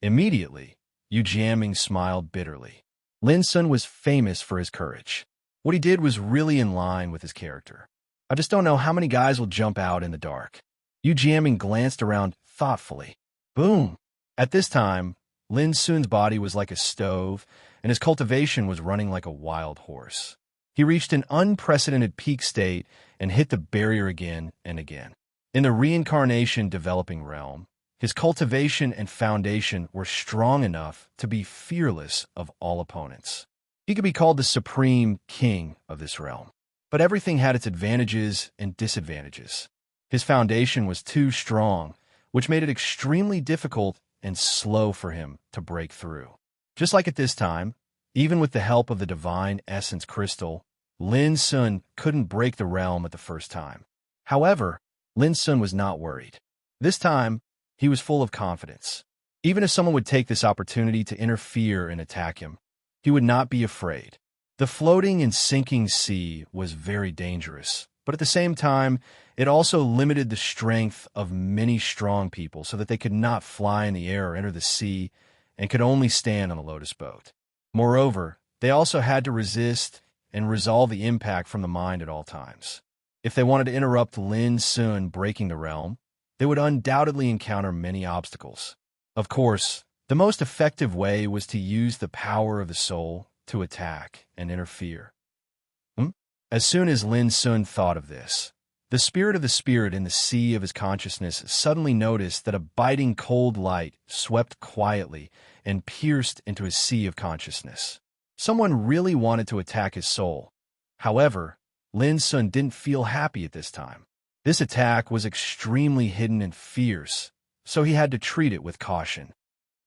Immediately, Yu Jiaming smiled bitterly. Lin Sun was famous for his courage. What he did was really in line with his character. I just don't know how many guys will jump out in the dark. Yu Jiaming glanced around thoughtfully. Boom! At this time, Lin Sun's body was like a stove, and his cultivation was running like a wild horse. He reached an unprecedented peak state and hit the barrier again and again. In the reincarnation developing realm, his cultivation and foundation were strong enough to be fearless of all opponents. He could be called the supreme king of this realm. But everything had its advantages and disadvantages. His foundation was too strong, which made it extremely difficult and slow for him to break through. Just like at this time, even with the help of the divine essence crystal, Lin Sun couldn't break the realm at the first time. However, Lin Sun was not worried. This time, he was full of confidence. Even if someone would take this opportunity to interfere and attack him, he would not be afraid. The floating and sinking sea was very dangerous, but at the same time, it also limited the strength of many strong people so that they could not fly in the air or enter the sea and could only stand on the lotus boat. Moreover, they also had to resist and resolve the impact from the mind at all times. If they wanted to interrupt Lin Sun breaking the realm, they would undoubtedly encounter many obstacles. Of course, the most effective way was to use the power of the soul to attack and interfere. As soon as Lin Sun thought of this, the spirit of the spirit in the sea of his consciousness suddenly noticed that a biting cold light swept quietly and pierced into his sea of consciousness. Someone really wanted to attack his soul. However, Lin Sun didn't feel happy at this time. This attack was extremely hidden and fierce, so he had to treat it with caution.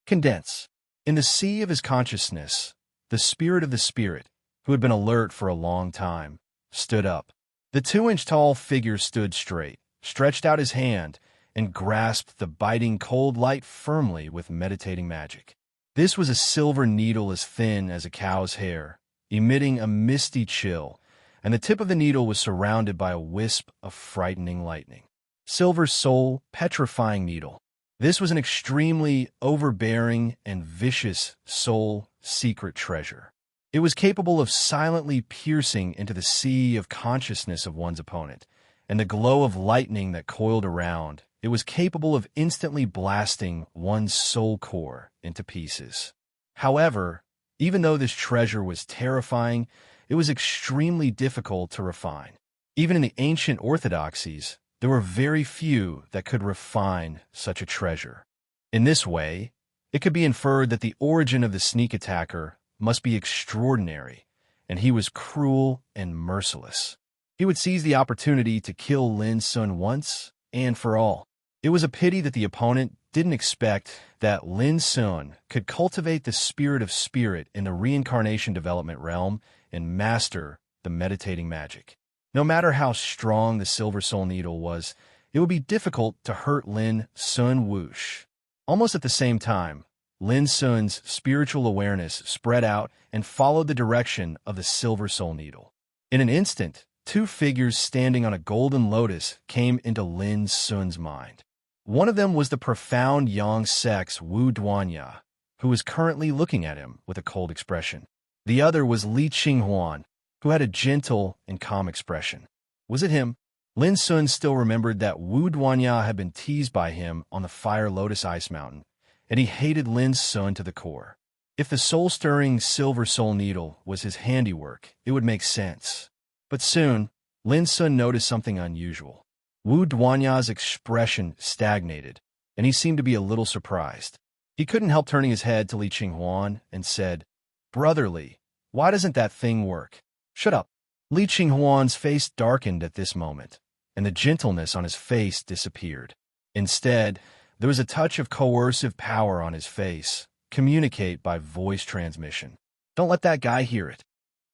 Condense. In the sea of his consciousness, the spirit of the spirit, who had been alert for a long time, stood up. The 2-inch-tall figure stood straight, stretched out his hand, and grasped the biting cold light firmly with meditating magic. This was a silver needle as thin as a cow's hair, emitting a misty chill, and the tip of the needle was surrounded by a wisp of frightening lightning. Silver soul petrifying needle. This was an extremely overbearing and vicious soul secret treasure. It was capable of silently piercing into the sea of consciousness of one's opponent, and the glow of lightning that coiled around, it was capable of instantly blasting one's soul core into pieces. However, even though this treasure was terrifying, it was extremely difficult to refine. Even in the ancient orthodoxies, there were very few that could refine such a treasure. In this way, it could be inferred that the origin of the sneak attacker must be extraordinary, and he was cruel and merciless. He would seize the opportunity to kill Lin Sun once and for all. It was a pity that the opponent didn't expect that Lin Sun could cultivate the spirit of spirit in the reincarnation development realm and master the meditating magic. No matter how strong the silver soul needle was, it would be difficult to hurt Lin Sun whoosh. Almost at the same time, Lin Sun's spiritual awareness spread out and followed the direction of the silver soul needle. In an instant, 2 figures standing on a golden lotus came into Lin Sun's mind. One of them was the profound yang sex Wu Duanya, who was currently looking at him with a cold expression. The other was Li Qinghuan, who had a gentle and calm expression. Was it him? Lin Sun still remembered that Wu Duanya had been teased by him on the Fire Lotus Ice Mountain, and he hated Lin Sun to the core. If the soul-stirring silver soul needle was his handiwork, it would make sense. But soon, Lin Sun noticed something unusual. Wu Duanya's expression stagnated, and he seemed to be a little surprised. He couldn't help turning his head to Li Qinghuan and said, "Brotherly, why doesn't that thing work?" "Shut up." Li Qinghuan's face darkened at this moment, and the gentleness on his face disappeared. Instead, There was a touch of coercive power on his face. Communicate by voice transmission. Don't let that guy hear it.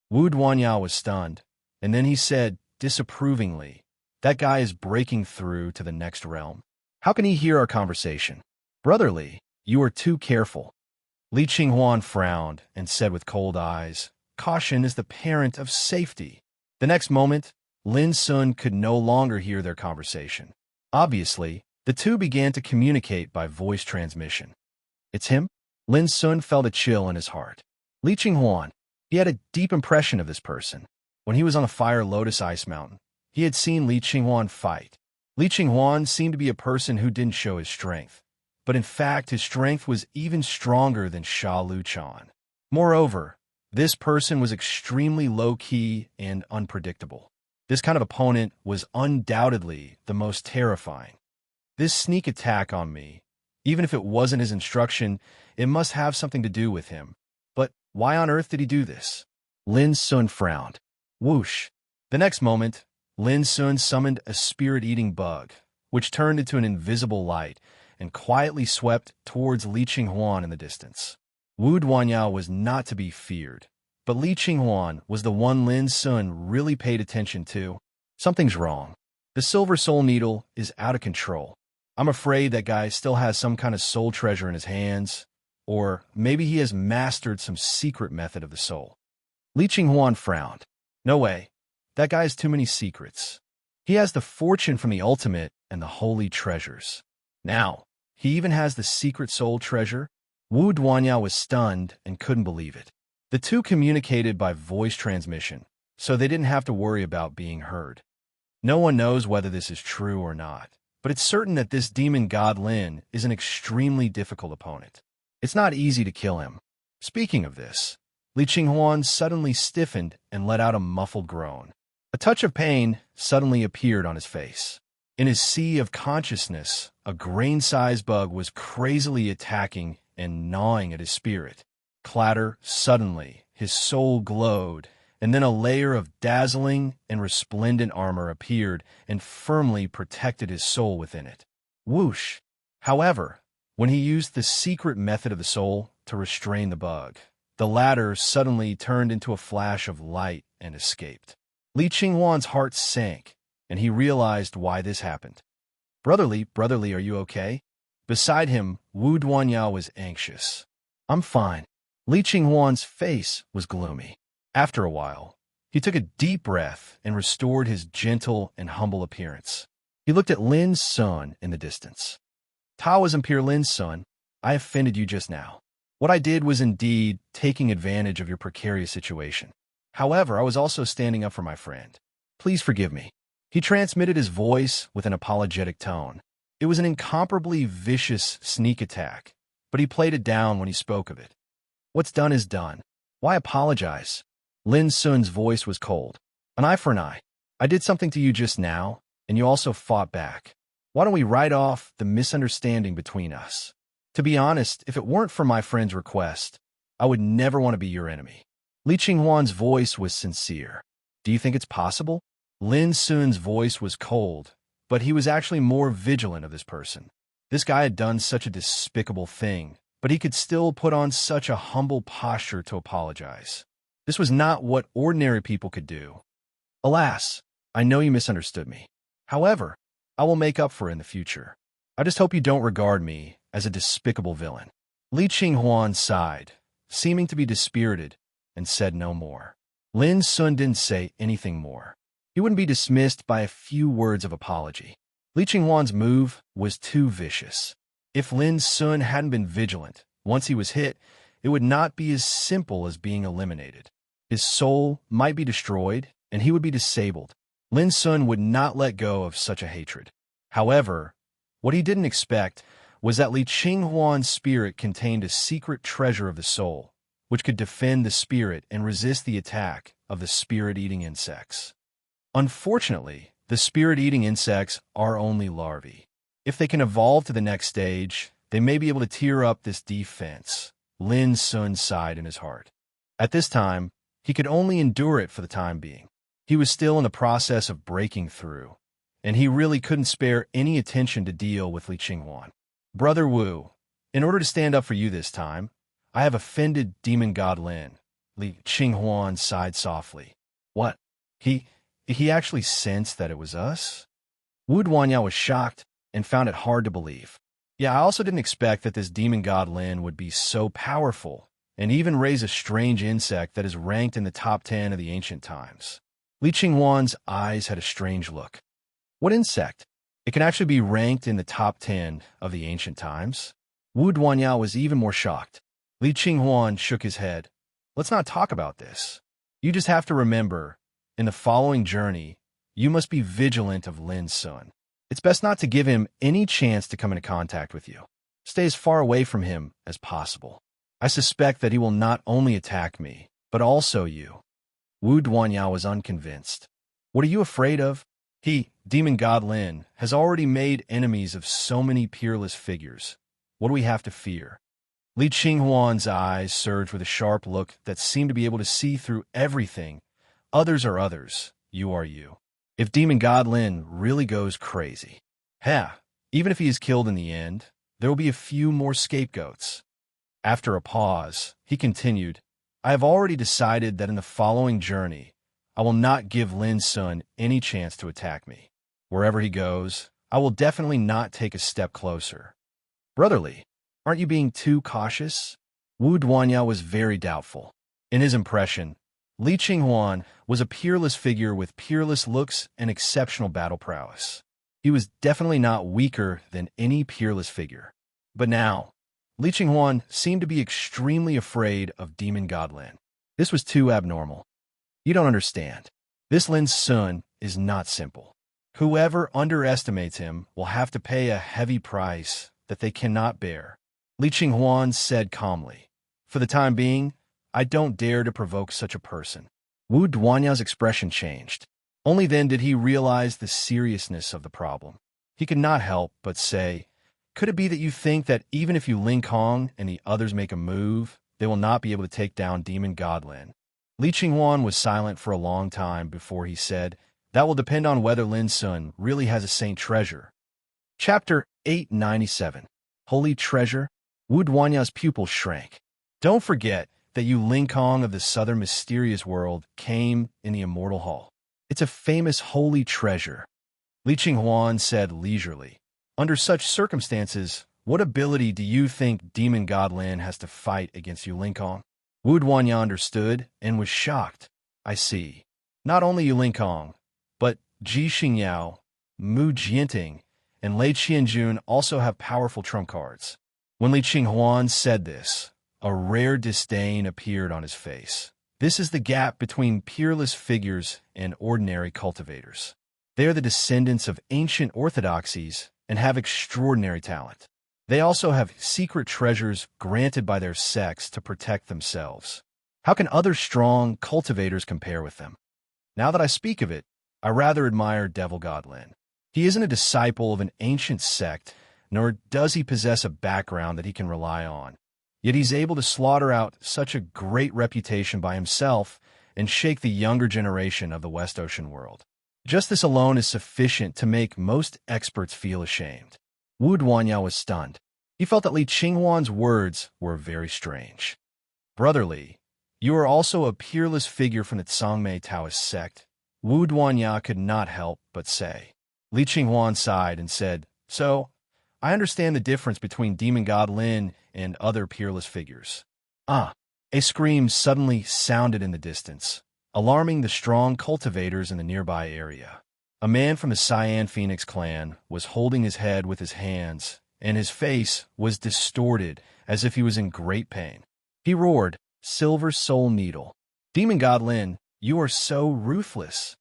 Wu Duanyao was stunned, and then he said, disapprovingly, that guy is breaking through to the next realm. How can he hear our conversation? Brotherly, you are too careful. Li Qinghuan frowned and said with cold eyes, caution is the parent of safety. The next moment, Lin Sun could no longer hear their conversation. Obviously, the two began to communicate by voice transmission. It's him? Lin Sun felt a chill in his heart. Li Qinghuan, he had a deep impression of this person. When he was on the Fire Lotus Ice Mountain, he had seen Li Qinghuan fight. Li Qinghuan seemed to be a person who didn't show his strength, but in fact his strength was even stronger than Sha Luchan. Moreover, this person was extremely low-key and unpredictable. This kind of opponent was undoubtedly the most terrifying. This sneak attack on me, even if it wasn't his instruction, it must have something to do with him. But why on earth did he do this? Lin Sun frowned. Whoosh. The next moment, Lin Sun summoned a spirit-eating bug, which turned into an invisible light and quietly swept towards Li Qinghuan in the distance. Wu Duanyao was not to be feared, but Li Qinghuan was the one Lin Sun really paid attention to. Something's wrong. The Silver Soul Needle is out of control. I'm afraid that guy still has some kind of soul treasure in his hands, or maybe he has mastered some secret method of the soul. Li Qinghuan frowned. No way. That guy has too many secrets. He has the fortune from the ultimate and the holy treasures. Now, he even has the secret soul treasure? Wu Duanyao was stunned and couldn't believe it. The two communicated by voice transmission, so they didn't have to worry about being heard. No one knows whether this is true or not, but it's certain that this demon god Lin is an extremely difficult opponent. It's not easy to kill him. Speaking of this, Li Qinghuan suddenly stiffened and let out a muffled groan. A touch of pain suddenly appeared on his face. In his sea of consciousness, a grain-sized bug was crazily attacking and gnawing at his spirit. Clatter, suddenly, his soul glowed, and then a layer of dazzling and resplendent armor appeared and firmly protected his soul within it. Whoosh! However, when he used the secret method of the soul to restrain the bug, the latter suddenly turned into a flash of light and escaped. Li Qinghuan's heart sank, and he realized why this happened. Brotherly, are you okay? Beside him, Wu Duanyao was anxious. I'm fine. Li Qinghuan's face was gloomy. After a while, he took a deep breath and restored his gentle and humble appearance. He looked at Lin Sun in the distance. Taoism Pure Lin Sun, I offended you just now. What I did was indeed taking advantage of your precarious situation. However, I was also standing up for my friend. Please forgive me. He transmitted his voice with an apologetic tone. It was an incomparably vicious sneak attack, but he played it down when he spoke of it. What's done is done. Why apologize? Lin Sun's voice was cold. An eye for an eye. I did something to you just now, and you also fought back. Why don't we write off the misunderstanding between us? To be honest, if it weren't for my friend's request, I would never want to be your enemy. Li Qinghuan's voice was sincere. Do you think it's possible? Lin Sun's voice was cold, but he was actually more vigilant of this person. This guy had done such a despicable thing, but he could still put on such a humble posture to apologize. This was not what ordinary people could do. Alas, I know you misunderstood me. However, I will make up for it in the future. I just hope you don't regard me as a despicable villain. Li Qinghuan sighed, seeming to be dispirited, and said no more. Lin Sun didn't say anything more. He wouldn't be dismissed by a few words of apology. Li Qinghuan's move was too vicious. If Lin Sun hadn't been vigilant, once he was hit, it would not be as simple as being eliminated. His soul might be destroyed, and he would be disabled. Lin Sun would not let go of such a hatred. However, what he didn't expect was that Li Qinghuan's spirit contained a secret treasure of the soul, which could defend the spirit and resist the attack of the spirit-eating insects. Unfortunately, the spirit-eating insects are only larvae. If they can evolve to the next stage, they may be able to tear up this defense. Lin Sun sighed in his heart. At this time, he could only endure it for the time being. He was still in the process of breaking through, and he really couldn't spare any attention to deal with Li Qinghuan. Brother Wu, in order to stand up for you this time, I have offended demon god Lin. Li Qinghuan sighed softly. What? He actually sensed that it was us? Wu Duanyao was shocked and found it hard to believe. Yeah, I also didn't expect that this demon god Lin would be so powerful and even raise a strange insect that is ranked in the top 10 of the ancient times. Li Qinghuan's eyes had a strange look. What insect? It can actually be ranked in the top 10 of the ancient times? Wu Duanyao was even more shocked. Li Qinghuan shook his head. Let's not talk about this. You just have to remember, in the following journey, you must be vigilant of Lin's son. It's best not to give him any chance to come into contact with you. Stay as far away from him as possible. I suspect that he will not only attack me, but also you. Wu Duanyao was unconvinced. What are you afraid of? He, demon god Lin, has already made enemies of so many peerless figures. What do we have to fear? Li Qinghuan's eyes surged with a sharp look that seemed to be able to see through everything. Others are others. You are you. If demon god Lin really goes crazy, even if he is killed in the end, there will be a few more scapegoats. After a pause, he continued, I have already decided that in the following journey, I will not give Lin's son any chance to attack me. Wherever he goes, I will definitely not take a step closer. Brotherly, aren't you being too cautious? Wu Duanyao was very doubtful. In his impression, Li Qinghuan was a peerless figure with peerless looks and exceptional battle prowess. He was definitely not weaker than any peerless figure. But now, Li Qinghuan seemed to be extremely afraid of demon god Lin. This was too abnormal. You don't understand. This Lin's son is not simple. Whoever underestimates him will have to pay a heavy price that they cannot bear. Li Qinghuan said calmly, For the time being, I don't dare to provoke such a person. Wu Duanyao's expression changed. Only then did he realize the seriousness of the problem. He could not help but say, Could it be that you think that even if you Ling Kong and the others make a move, they will not be able to take down demon god Lin? Li Qinghuan was silent for a long time before he said, That will depend on whether Lin's son really has a saint treasure. Chapter 897. Holy Treasure? Wu Duanyao's pupil shrank. Don't forget that you Ling Kong of the southern mysterious world came in the immortal hall. It's a famous holy treasure. Li Qinghuan said leisurely. Under such circumstances, what ability do you think demon god Lin has to fight against you Ling Kong? Wu Duanyao understood and was shocked. I see. Not only Yu Ling Kong, but Ji Xingyao, Mu Jianting, and Lei Qianjun also have powerful trump cards. When Li Qinghuan said this, a rare disdain appeared on his face. This is the gap between peerless figures and ordinary cultivators. They are the descendants of ancient orthodoxies and have extraordinary talent. They also have secret treasures granted by their sex to protect themselves. How can other strong cultivators compare with them? Now that I speak of it, I rather admire Devil God Lin. He isn't a disciple of an ancient sect, nor does he possess a background that he can rely on. Yet he's able to slaughter out such a great reputation by himself and shake the younger generation of the West Ocean world. Just this alone is sufficient to make most experts feel ashamed. Wu Duanyao was stunned. He felt that Li Qinghuan's words were very strange. Brotherly, you are also a peerless figure from the Tsangmei Taoist sect. Wu Duanyao could not help but say. Li Qinghuan sighed and said, So, I understand the difference between demon god Lin and other peerless figures. A scream suddenly sounded in the distance, alarming the strong cultivators in the nearby area. A man from the Cyan Phoenix clan was holding his head with his hands, and his face was distorted as if he was in great pain. He roared, Silver Soul Needle. Demon God Lin, you are so ruthless.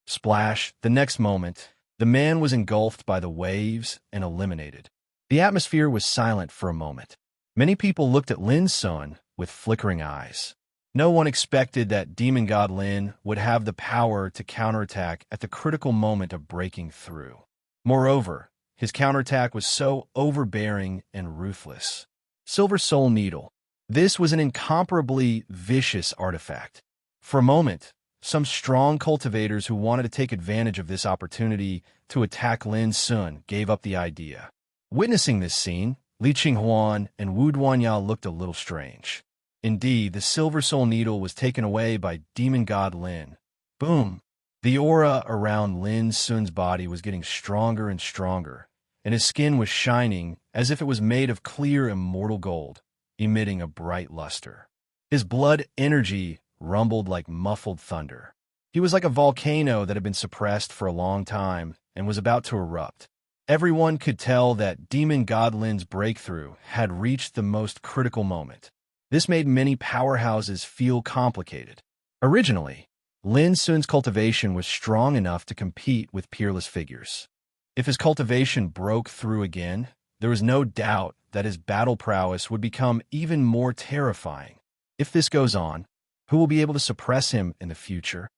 Splash, the next moment, the man was engulfed by the waves and eliminated. The atmosphere was silent for a moment. Many people looked at Lin's son with flickering eyes. No one expected that Demon God Lin would have the power to counterattack at the critical moment of breaking through. Moreover, his counterattack was so overbearing and ruthless. Silver Soul Needle. This was an incomparably vicious artifact. For a moment, some strong cultivators who wanted to take advantage of this opportunity to attack Lin's son gave up the idea. Witnessing this scene, Li Qinghuan and Wu Duanya looked a little strange. Indeed, the Silver Soul Needle was taken away by demon god Lin. Boom! The aura around Lin Sun's body was getting stronger and stronger, and his skin was shining as if it was made of clear immortal gold, emitting a bright luster. His blood energy rumbled like muffled thunder. He was like a volcano that had been suppressed for a long time and was about to erupt. Everyone could tell that Demon God Lin's breakthrough had reached the most critical moment. This made many powerhouses feel complicated. Originally, Lin Sun's cultivation was strong enough to compete with peerless figures. If his cultivation broke through again, there was no doubt that his battle prowess would become even more terrifying. If this goes on, who will be able to suppress him in the future?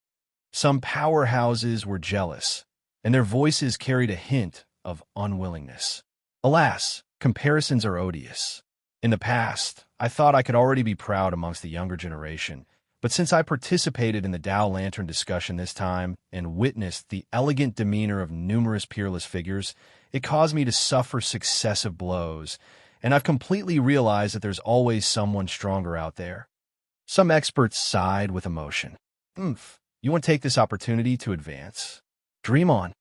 Some powerhouses were jealous, and their voices carried a hint of unwillingness. Alas, comparisons are odious. In the past, I thought I could already be proud amongst the younger generation, but since I participated in the Dao Lantern discussion this time and witnessed the elegant demeanor of numerous peerless figures, it caused me to suffer successive blows, and I've completely realized that there's always someone stronger out there. Some experts sighed with emotion. You want to take this opportunity to advance? Dream on.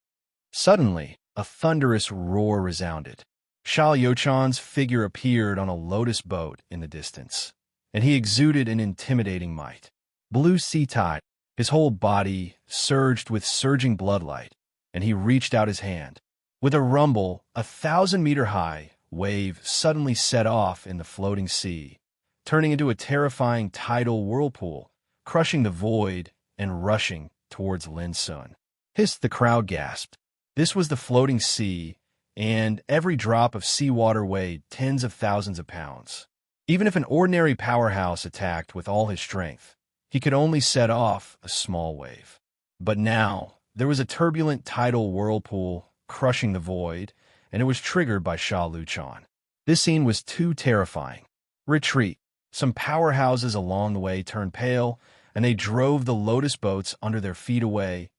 Suddenly, a thunderous roar resounded. Sha Yochan's figure appeared on a lotus boat in the distance, and he exuded an intimidating might. Blue sea tide, his whole body surged with surging bloodlight, and he reached out his hand. With a rumble, 1,000-meter-high wave suddenly set off in the floating sea, turning into a terrifying tidal whirlpool, crushing the void and rushing towards Lin Sun. Hissed, the crowd gasped. This was the floating sea, and every drop of seawater weighed tens of thousands of pounds. Even if an ordinary powerhouse attacked with all his strength, he could only set off a small wave. But now, there was a turbulent tidal whirlpool crushing the void, and it was triggered by Sha Luchan. This scene was too terrifying. Retreat. Some powerhouses along the way turned pale, and they drove the lotus boats under their feet away,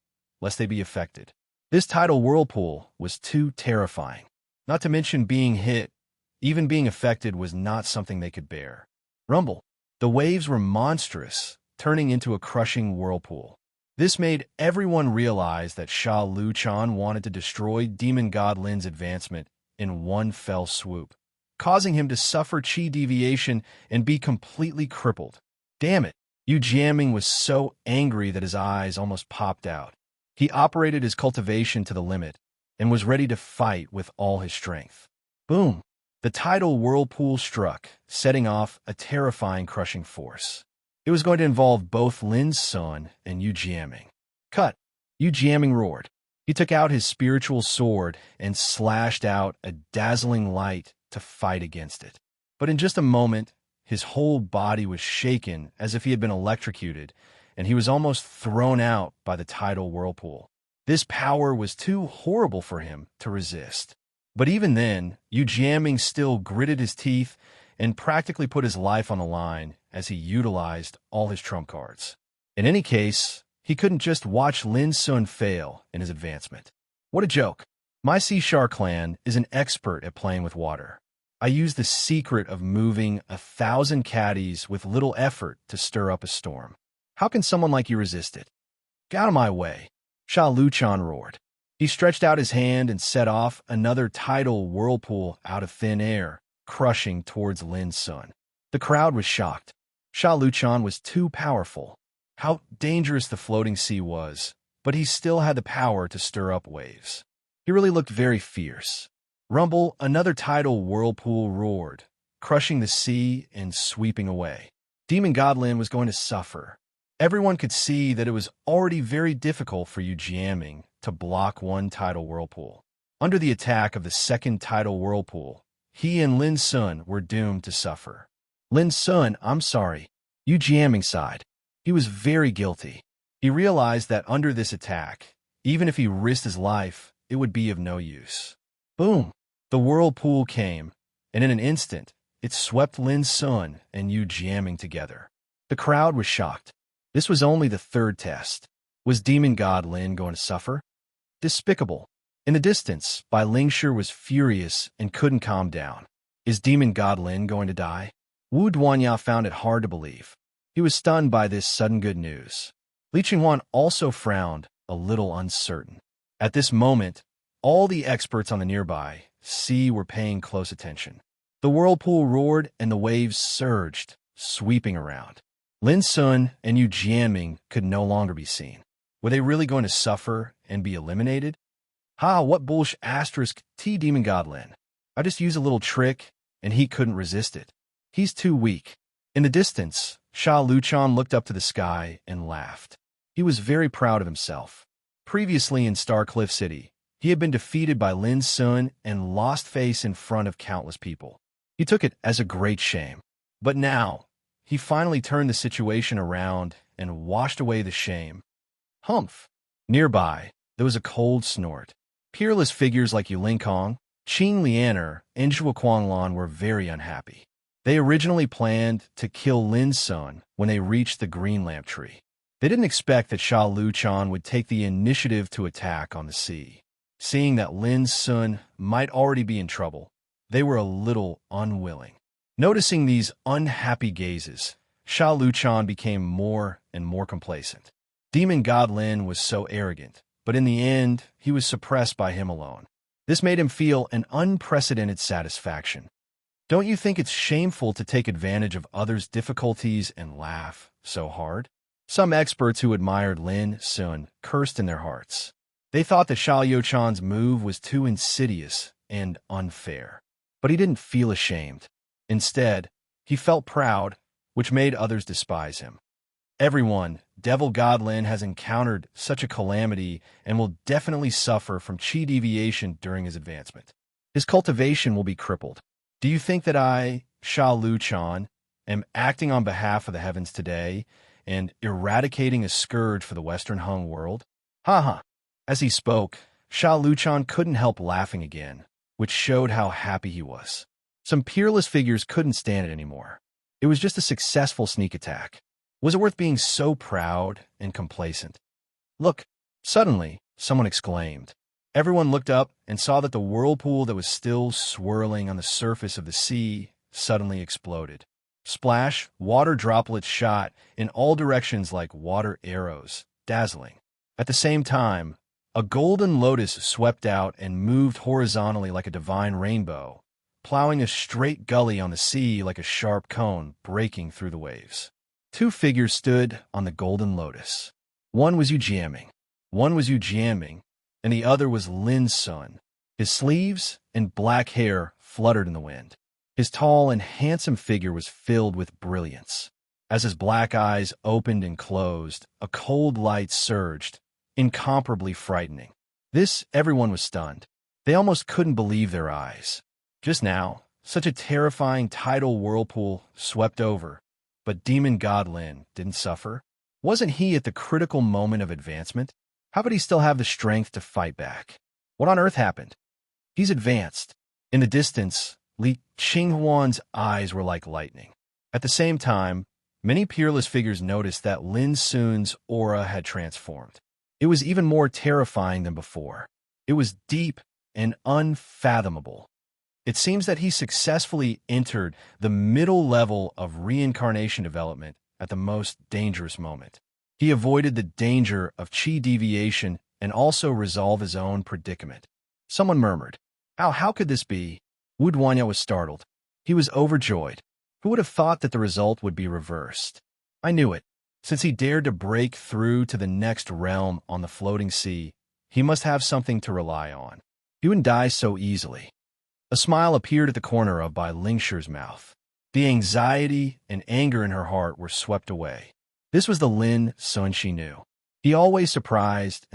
lest they be affected. This tidal whirlpool was too terrifying. Not to mention being hit, even being affected was not something they could bear. Rumble. The waves were monstrous, turning into a crushing whirlpool. This made everyone realize that Sha Luchan wanted to destroy Demon God Lin's advancement in one fell swoop, causing him to suffer chi deviation and be completely crippled. Damn it! Yu Jiaming was so angry that his eyes almost popped out. He operated his cultivation to the limit and was ready to fight with all his strength. Boom! The tidal whirlpool struck, setting off a terrifying crushing force. It was going to involve both Lin Sun and Yu Jiaming. Cut! Yu Jiaming roared. He took out his spiritual sword and slashed out a dazzling light to fight against it. But in just a moment, his whole body was shaken as if he had been electrocuted, and he was almost thrown out by the tidal whirlpool. This power was too horrible for him to resist. But even then, Yu Jiaming still gritted his teeth and practically put his life on the line as he utilized all his trump cards. In any case, he couldn't just watch Lin Sun fail in his advancement. What a joke. My Sea Shark clan is an expert at playing with water. I use the secret of moving 1,000 caddies with little effort to stir up a storm. How can someone like you resist it? Get out of my way, Sha Luchan roared. He stretched out his hand and set off another tidal whirlpool out of thin air, crushing towards Lin Sun. The crowd was shocked. Sha Luchan was too powerful. How dangerous the floating sea was, but he still had the power to stir up waves. He really looked very fierce. Rumble, another tidal whirlpool roared, crushing the sea and sweeping away. Demon God Lin was going to suffer. Everyone could see that it was already very difficult for Yu Jiaming to block one tidal whirlpool. Under the attack of the second tidal whirlpool, he and Lin Sun were doomed to suffer. Lin Sun, I'm sorry. Yu Jiaming sighed. He was very guilty. He realized that under this attack, even if he risked his life, it would be of no use. Boom! The whirlpool came, and in an instant, it swept Lin Sun and Yu Jiaming together. The crowd was shocked. This was only the third test. Was Demon God Lin going to suffer? Despicable. In the distance, Bai Lingshi was furious and couldn't calm down. Is demon god Lin going to die? Wu Duanya found it hard to believe. He was stunned by this sudden good news. Li Qinghuan also frowned, a little uncertain. At this moment, all the experts on the nearby sea were paying close attention. The whirlpool roared and the waves surged, sweeping around. Lin Sun and Yu Jianming could no longer be seen. Were they really going to suffer and be eliminated? Ha, what bullsh asterisk T demon god Lin. I just used a little trick and he couldn't resist it. He's too weak. In the distance, Sha Luchan looked up to the sky and laughed. He was very proud of himself. Previously in Star Cliff City, he had been defeated by Lin Sun and lost face in front of countless people. He took it as a great shame. But now, he finally turned the situation around and washed away the shame. Humph! Nearby, there was a cold snort. Peerless figures like Yu Kong, Qing Lianer, and Zhua Kuanglan were very unhappy. They originally planned to kill Lin Sun when they reached the green lamp tree. They didn't expect that Sha Luchan would take the initiative to attack on the sea. Seeing that Lin Sun might already be in trouble, they were a little unwilling. Noticing these unhappy gazes, Sha Luchan became more and more complacent. Demon God Lin was so arrogant, but in the end, he was suppressed by him alone. This made him feel an unprecedented satisfaction. Don't you think it's shameful to take advantage of others' difficulties and laugh so hard? Some experts who admired Lin Sun cursed in their hearts. They thought that Sha Yuchan's move was too insidious and unfair. But he didn't feel ashamed. Instead, he felt proud, which made others despise him. Everyone, Devil God Lin has encountered such a calamity and will definitely suffer from chi deviation during his advancement. His cultivation will be crippled. Do you think that I, Sha Luchan, am acting on behalf of the heavens today and eradicating a scourge for the Western Hung world? Ha ha! As he spoke, Sha Luchan couldn't help laughing again, which showed how happy he was. Some peerless figures couldn't stand it anymore. It was just a successful sneak attack. Was it worth being so proud and complacent? Look! Suddenly, someone exclaimed. Everyone looked up and saw that the whirlpool that was still swirling on the surface of the sea suddenly exploded. Splash, water droplets shot in all directions like water arrows, dazzling. At the same time, a golden lotus swept out and moved horizontally like a divine rainbow, plowing a straight gully on the sea like a sharp cone breaking through the waves. Two figures stood on the golden lotus. One was Yu Jianming, and the other was Lin Sun. His sleeves and black hair fluttered in the wind. His tall and handsome figure was filled with brilliance. As his black eyes opened and closed, a cold light surged, incomparably frightening. Everyone was stunned. They almost couldn't believe their eyes. Just now, such a terrifying tidal whirlpool swept over, but Demon God Lin didn't suffer. Wasn't he at the critical moment of advancement? How could he still have the strength to fight back? What on earth happened? He's advanced. In the distance, Li Qinghuan's eyes were like lightning. At the same time, many peerless figures noticed that Lin Sun's aura had transformed. It was even more terrifying than before. It was deep and unfathomable. It seems that he successfully entered the middle level of reincarnation development at the most dangerous moment. He avoided the danger of chi deviation and also resolved his own predicament. Someone murmured, How could this be? Wu Duanya was startled. He was overjoyed. Who would have thought that the result would be reversed? I knew it. Since he dared to break through to the next realm on the floating sea, he must have something to rely on. He wouldn't die so easily. A smile appeared at the corner of Bai Lingshi's mouth. The anxiety and anger in her heart were swept away. This was the Lin Sun she knew. He always surprised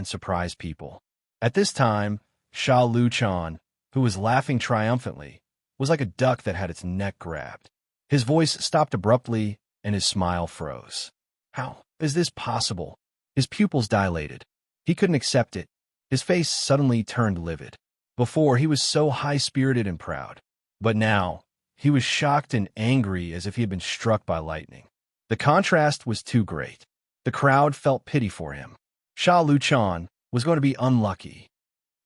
people. At this time, Sha Luchan, who was laughing triumphantly, was like a duck that had its neck grabbed. His voice stopped abruptly, and his smile froze. How is this possible? His pupils dilated. He couldn't accept it. His face suddenly turned livid. Before, he was so high-spirited and proud. But now, he was shocked and angry as if he had been struck by lightning. The contrast was too great. The crowd felt pity for him. Sha Luchan was going to be unlucky.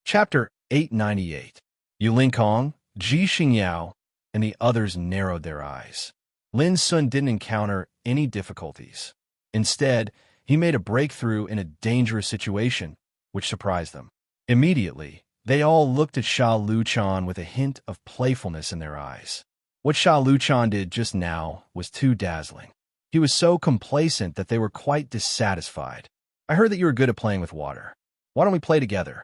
Chapter 898. Yu Linkong, Ji Xingyao, and the others narrowed their eyes. Lin Sun didn't encounter any difficulties. Instead, he made a breakthrough in a dangerous situation, which surprised them. Immediately, they all looked at Sha Luchan with a hint of playfulness in their eyes. What Sha Luchan did just now was too dazzling. He was so complacent that they were quite dissatisfied. I heard that you were good at playing with water. Why don't we play together?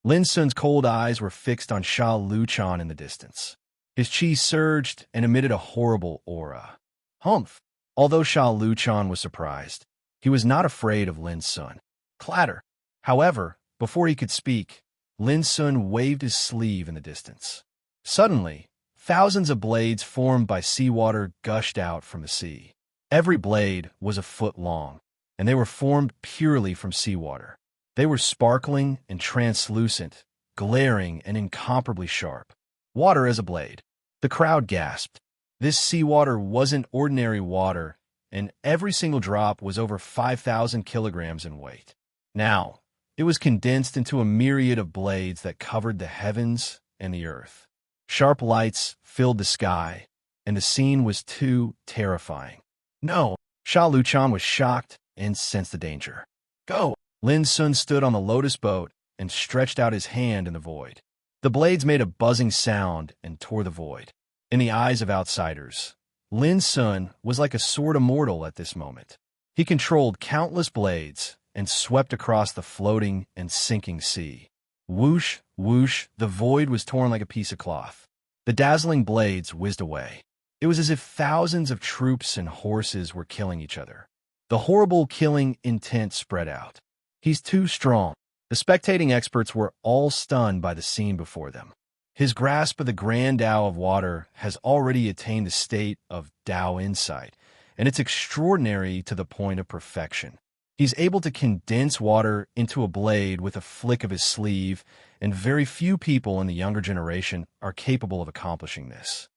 Lin Sun's cold eyes were fixed on Sha Luchan in the distance. His chi surged and emitted a horrible aura. Humph! Although Sha Luchan was surprised, he was not afraid of Lin Sun. Clatter! However, before he could speak, Lin Sun waved his sleeve in the distance. Suddenly, thousands of blades formed by seawater gushed out from the sea. Every blade was a foot long, and they were formed purely from seawater. They were sparkling and translucent, glaring and incomparably sharp. Water as a blade. The crowd gasped. This seawater wasn't ordinary water, and every single drop was over 5,000 kilograms in weight. Now, it was condensed into a myriad of blades that covered the heavens and the earth. Sharp lights filled the sky, and the scene was too terrifying. No, Sha Luchan was shocked and sensed the danger. Go! Lin Sun stood on the lotus boat and stretched out his hand in the void. The blades made a buzzing sound and tore the void. In the eyes of outsiders, Lin Sun was like a sword immortal at this moment. He controlled countless blades and swept across the floating and sinking sea. Whoosh, whoosh, the void was torn like a piece of cloth. The dazzling blades whizzed away. It was as if thousands of troops and horses were killing each other. The horrible killing intent spread out. He's too strong. The spectating experts were all stunned by the scene before them. His grasp of the grand Tao of water has already attained the state of Tao insight, and it's extraordinary to the point of perfection. He's able to condense water into a blade with a flick of his sleeve, and very few people in the younger generation are capable of accomplishing this.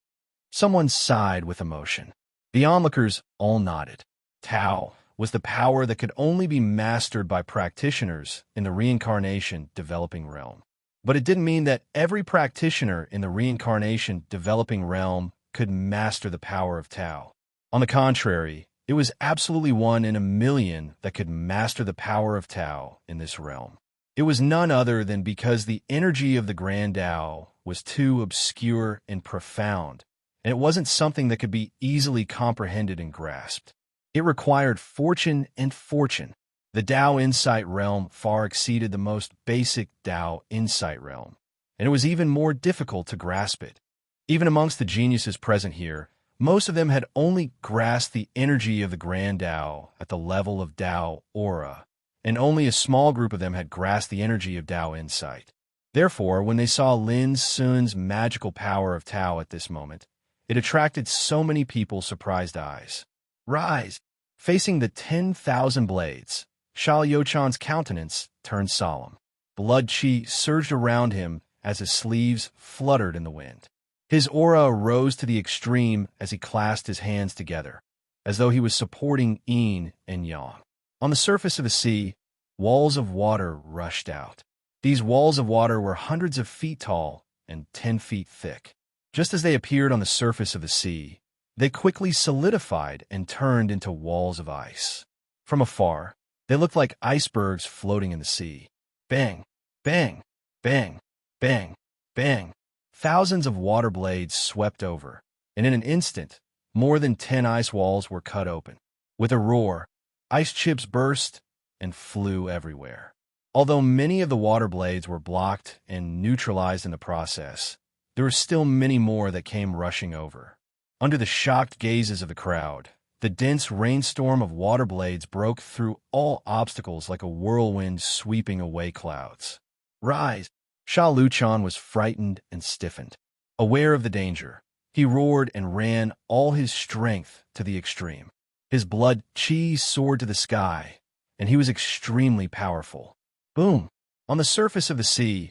Someone sighed with emotion. The onlookers all nodded. Tao was the power that could only be mastered by practitioners in the reincarnation developing realm. But it didn't mean that every practitioner in the reincarnation developing realm could master the power of Tao. On the contrary, it was absolutely 1 in a million that could master the power of Tao in this realm. It was none other than because the energy of the Grand Tao was too obscure and profound, and it wasn't something that could be easily comprehended and grasped. It required fortune and fortune. The Tao insight realm far exceeded the most basic Tao insight realm, and it was even more difficult to grasp it. Even amongst the geniuses present here, most of them had only grasped the energy of the Grand Tao at the level of Tao aura, and only a small group of them had grasped the energy of Tao insight. Therefore, when they saw Lin Sun's magical power of Tao at this moment, it attracted so many people's surprised eyes. Rise! Facing the 10,000 blades, Sha Luchan's countenance turned solemn. Blood chi surged around him as his sleeves fluttered in the wind. His aura rose to the extreme as he clasped his hands together, as though he was supporting yin and yang. On the surface of the sea, walls of water rushed out. These walls of water were hundreds of feet tall and 10 feet thick. Just as they appeared on the surface of the sea, they quickly solidified and turned into walls of ice. From afar, they looked like icebergs floating in the sea. Bang, bang, bang, bang, bang. Thousands of water blades swept over, and in an instant, more than 10 ice walls were cut open. With a roar, ice chips burst and flew everywhere. Although many of the water blades were blocked and neutralized in the process, there were still many more that came rushing over. Under the shocked gazes of the crowd, the dense rainstorm of water blades broke through all obstacles like a whirlwind sweeping away clouds. Rise! Sha Luchan was frightened and stiffened. Aware of the danger, he roared and ran all his strength to the extreme. His blood chi soared to the sky, and he was extremely powerful. Boom! On the surface of the sea,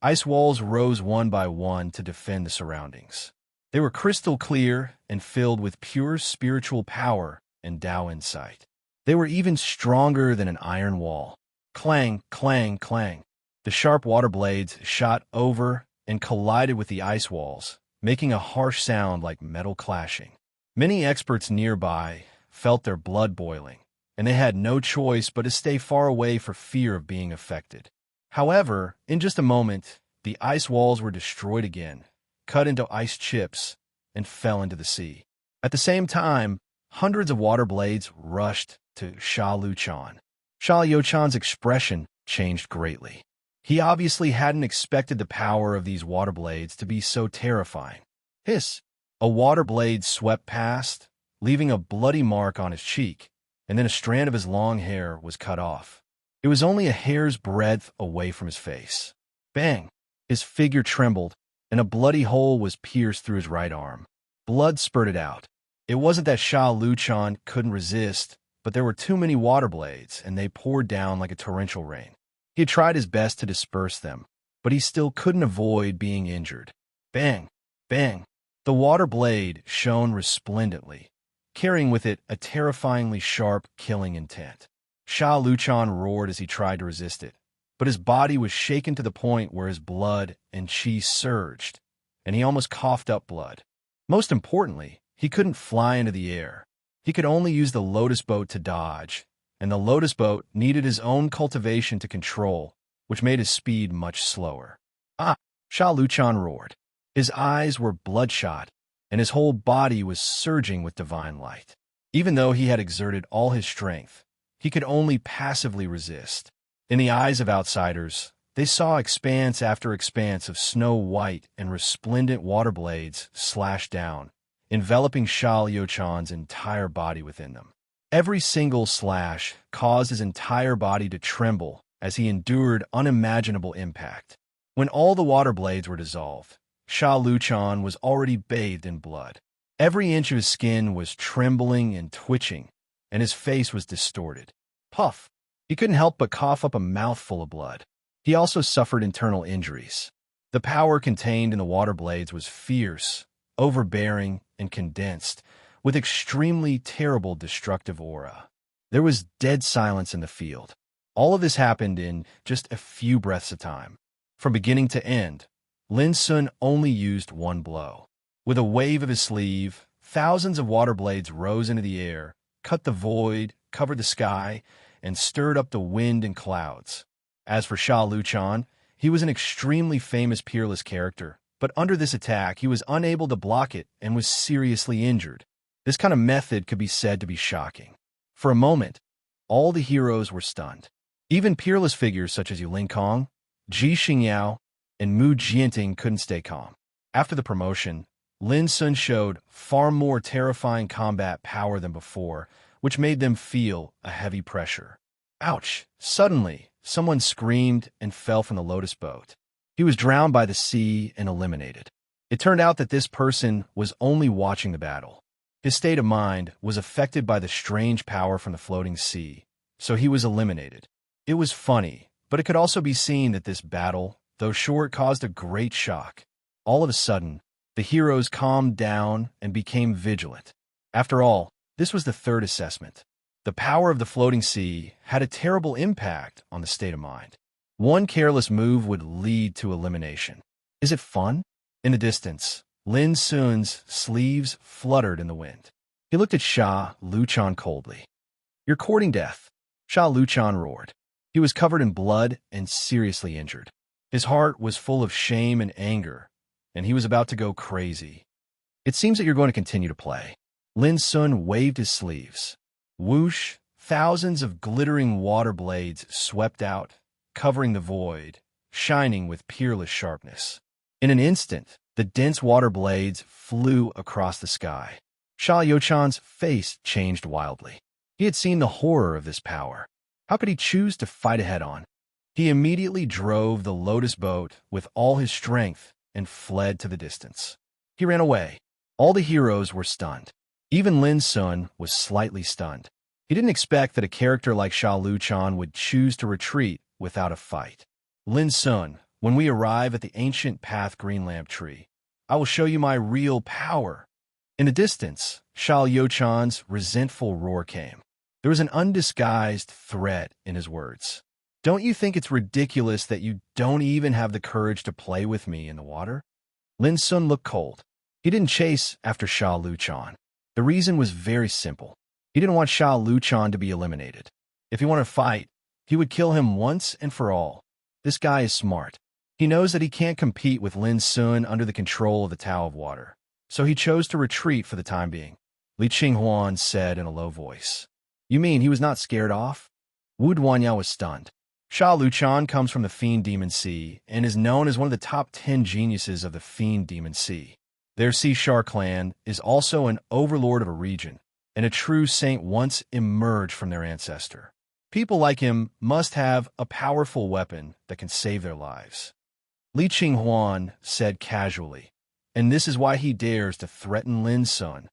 ice walls rose one by one to defend the surroundings. They were crystal clear and filled with pure spiritual power and Tao insight. They were even stronger than an iron wall. Clang, clang, clang. The sharp water blades shot over and collided with the ice walls, making a harsh sound like metal clashing. Many experts nearby felt their blood boiling, and they had no choice but to stay far away for fear of being affected. However, in just a moment, the ice walls were destroyed again, cut into ice chips, and fell into the sea. At the same time, hundreds of water blades rushed to Sha Luchan. Sha Yochan's expression changed greatly. He obviously hadn't expected the power of these water blades to be so terrifying. Hiss! A water blade swept past, leaving a bloody mark on his cheek, and then a strand of his long hair was cut off. It was only a hair's breadth away from his face. Bang! His figure trembled, and a bloody hole was pierced through his right arm. Blood spurted out. It wasn't that Sha Luchan couldn't resist, but there were too many water blades, and they poured down like a torrential rain. He had tried his best to disperse them, but he still couldn't avoid being injured. Bang! Bang! The water blade shone resplendently, carrying with it a terrifyingly sharp, killing intent. Sha Luchan roared as he tried to resist it, but his body was shaken to the point where his blood and qi surged, and he almost coughed up blood. Most importantly, he couldn't fly into the air. He could only use the lotus boat to dodge, and the lotus boat needed his own cultivation to control, which made his speed much slower. Ah! Sha Luchan roared. His eyes were bloodshot, and his whole body was surging with divine light. Even though he had exerted all his strength, he could only passively resist. In the eyes of outsiders, they saw expanse after expanse of snow-white and resplendent water blades slash down, enveloping Sha Liuchan's entire body within them. Every single slash caused his entire body to tremble as he endured unimaginable impact. When all the water blades were dissolved, Sha Luchan was already bathed in blood. Every inch of his skin was trembling and twitching, and his face was distorted. Puff! He couldn't help but cough up a mouthful of blood. He also suffered internal injuries. The power contained in the water blades was fierce, overbearing, and condensed, with extremely terrible destructive aura. There was dead silence in the field. All of this happened in just a few breaths of time. From beginning to end, Lin Sun only used one blow. With a wave of his sleeve, thousands of water blades rose into the air, cut the void, covered the sky, and stirred up the wind and clouds. As for Sha Luchan, he was an extremely famous peerless character, but under this attack he was unable to block it and was seriously injured. This kind of method could be said to be shocking. For a moment, all the heroes were stunned. Even peerless figures such as Yu Kong, Ji Xingyao, and Mu Jianting couldn't stay calm. After the promotion, Lin Sun showed far more terrifying combat power than before, which made them feel a heavy pressure. Ouch! Suddenly, someone screamed and fell from the lotus boat. He was drowned by the sea and eliminated. It turned out that this person was only watching the battle. His state of mind was affected by the strange power from the floating sea, so he was eliminated. It was funny, but it could also be seen that this battle, though short, caused a great shock. All of a sudden, the heroes calmed down and became vigilant. After all, this was the third assessment. The power of the floating sea had a terrible impact on the state of mind. One careless move would lead to elimination. Is it fun? In the distance, Lin Sun's sleeves fluttered in the wind. He looked at Sha Luchan coldly. "You're courting death," Sha Luchan roared. He was covered in blood and seriously injured. His heart was full of shame and anger, and he was about to go crazy. "It seems that you're going to continue to play." Lin Sun waved his sleeves. Whoosh! Thousands of glittering water blades swept out, covering the void, shining with peerless sharpness. In an instant, the dense water blades flew across the sky. Sha Yochan's face changed wildly. He had seen the horror of this power. How could he choose to fight it head-on? He immediately drove the lotus boat with all his strength and fled to the distance. He ran away. All the heroes were stunned. Even Lin Sun was slightly stunned. He didn't expect that a character like Sha Luchan would choose to retreat without a fight. "Lin Sun, when we arrive at the ancient path green lamp tree, I will show you my real power." In the distance, Sha Liuchan's resentful roar came. There was an undisguised threat in his words. Don't you think it's ridiculous that you don't even have the courage to play with me in the water? Lin Sun looked cold. He didn't chase after Sha Luchan. The reason was very simple. He didn't want Sha Luchan to be eliminated. If he wanted to fight, he would kill him once and for all. This guy is smart. He knows that he can't compete with Lin Sun under the control of the Tao of Water, so he chose to retreat for the time being. Li Qinghuan said in a low voice. You mean he was not scared off? Wu Duanyao was stunned. Sha Luchan comes from the Fiend Demon Sea and is known as one of the top 10 geniuses of the Fiend Demon Sea. Their Sea Shar clan is also an overlord of a region, and a true saint once emerged from their ancestor. People like him must have a powerful weapon that can save their lives. Li Qinghuan said casually, and this is why he dares to threaten Lin Sun.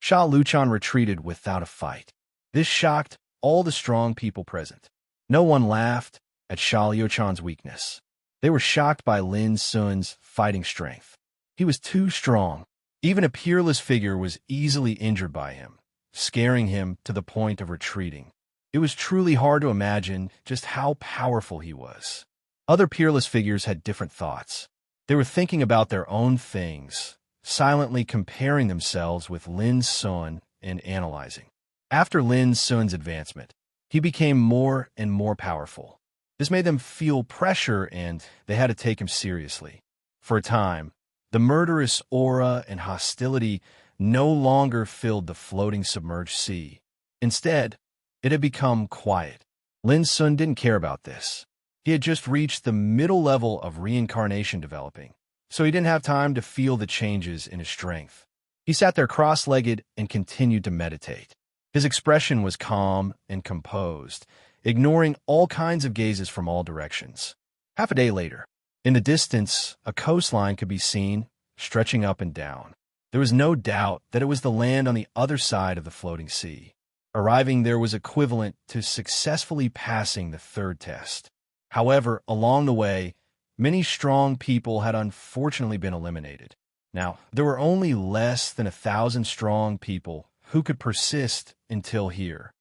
Sha Luchan retreated without a fight. This shocked all the strong people present. No one laughed at Sha Liuchan's weakness. They were shocked by Lin Sun's fighting strength. He was too strong. Even a peerless figure was easily injured by him, scaring him to the point of retreating. It was truly hard to imagine just how powerful he was. Other peerless figures had different thoughts. They were thinking about their own things, silently comparing themselves with Lin Sun and analyzing. After Lin Sun's advancement, he became more and more powerful. This made them feel pressure and they had to take him seriously. For a time, the murderous aura and hostility no longer filled the floating submerged sea. Instead, it had become quiet. Lin Sun didn't care about this. He had just reached the middle level of reincarnation developing, so he didn't have time to feel the changes in his strength. He sat there cross-legged and continued to meditate. His expression was calm and composed, ignoring all kinds of gazes from all directions. Half a day later, in the distance, a coastline could be seen, stretching up and down. There was no doubt that it was the land on the other side of the floating sea. Arriving there was equivalent to successfully passing the third test. However, along the way, many strong people had unfortunately been eliminated. Now, there were only less than 1,000 strong people who could persist until here.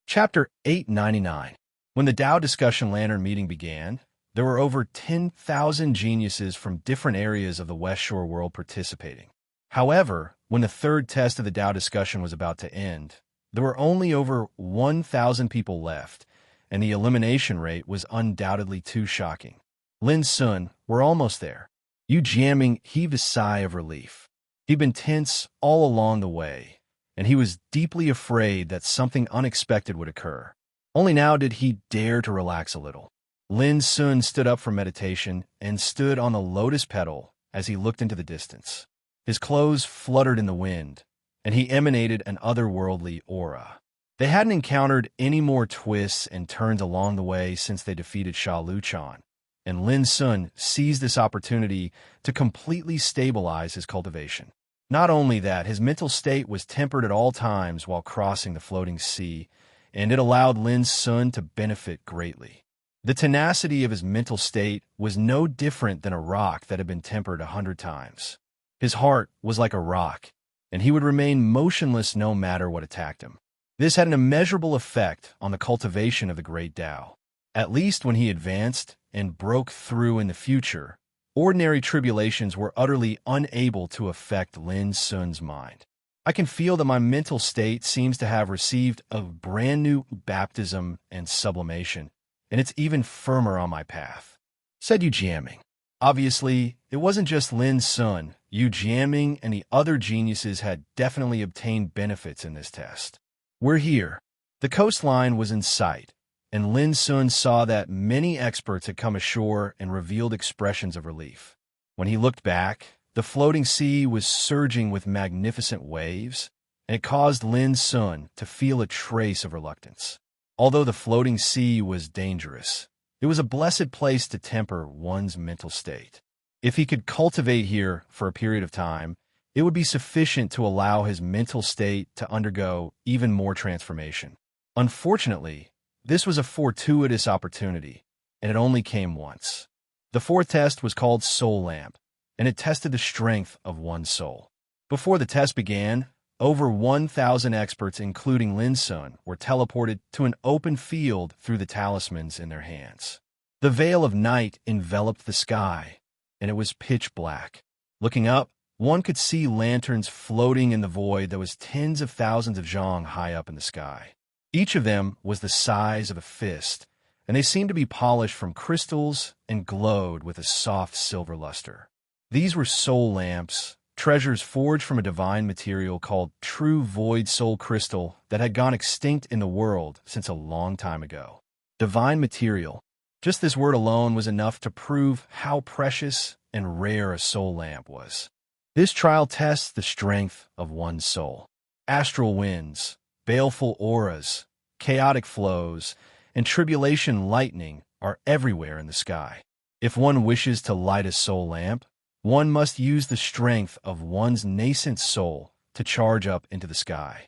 Chapter 899. When the Tao Discussion Lantern meeting began, there were over 10,000 geniuses from different areas of the West Shore world participating. However, when the third test of the Tao discussion was about to end, there were only over 1,000 people left, and the elimination rate was undoubtedly too shocking. Lin Sun, we're almost there. Yu Jiaming heaved a sigh of relief. He'd been tense all along the way, and he was deeply afraid that something unexpected would occur. Only now did he dare to relax a little. Lin Sun stood up from meditation and stood on the lotus petal as he looked into the distance. His clothes fluttered in the wind, and he emanated an otherworldly aura. They hadn't encountered any more twists and turns along the way since they defeated Sha Luchan, and Lin Sun seized this opportunity to completely stabilize his cultivation. Not only that, his mental state was tempered at all times while crossing the floating sea, and it allowed Lin Sun to benefit greatly. The tenacity of his mental state was no different than a rock that had been tempered 100 times. His heart was like a rock, and he would remain motionless no matter what attacked him. This had an immeasurable effect on the cultivation of the great Tao. At least when he advanced and broke through in the future, ordinary tribulations were utterly unable to affect Lin Sun's mind. I can feel that my mental state seems to have received a brand new baptism and sublimation, and it's even firmer on my path, said Yu Jiaming. Obviously, it wasn't just Lin Sun. Yu Jiaming and the other geniuses had definitely obtained benefits in this test. We're here. The coastline was in sight, and Lin Sun saw that many experts had come ashore and revealed expressions of relief. When he looked back, the floating sea was surging with magnificent waves, and it caused Lin Sun to feel a trace of reluctance. Although the floating sea was dangerous, it was a blessed place to temper one's mental state. If he could cultivate here for a period of time, it would be sufficient to allow his mental state to undergo even more transformation. Unfortunately, this was a fortuitous opportunity, and it only came once. The fourth test was called Soul Lamp, and it tested the strength of one's soul. Before the test began, over 1,000 experts, including Lin Sun, were teleported to an open field through the talismans in their hands. The veil of night enveloped the sky, and it was pitch black. Looking up, one could see lanterns floating in the void that was tens of thousands of zhong high up in the sky. Each of them was the size of a fist, and they seemed to be polished from crystals and glowed with a soft silver luster. These were soul lamps, treasures forged from a divine material called true void soul crystal that had gone extinct in the world since a long time ago. Divine material. Just this word alone was enough to prove how precious and rare a soul lamp was. This trial tests the strength of one's soul. Astral winds, baleful auras, chaotic flows, and tribulation lightning are everywhere in the sky. If one wishes to light a soul lamp, one must use the strength of one's nascent soul to charge up into the sky.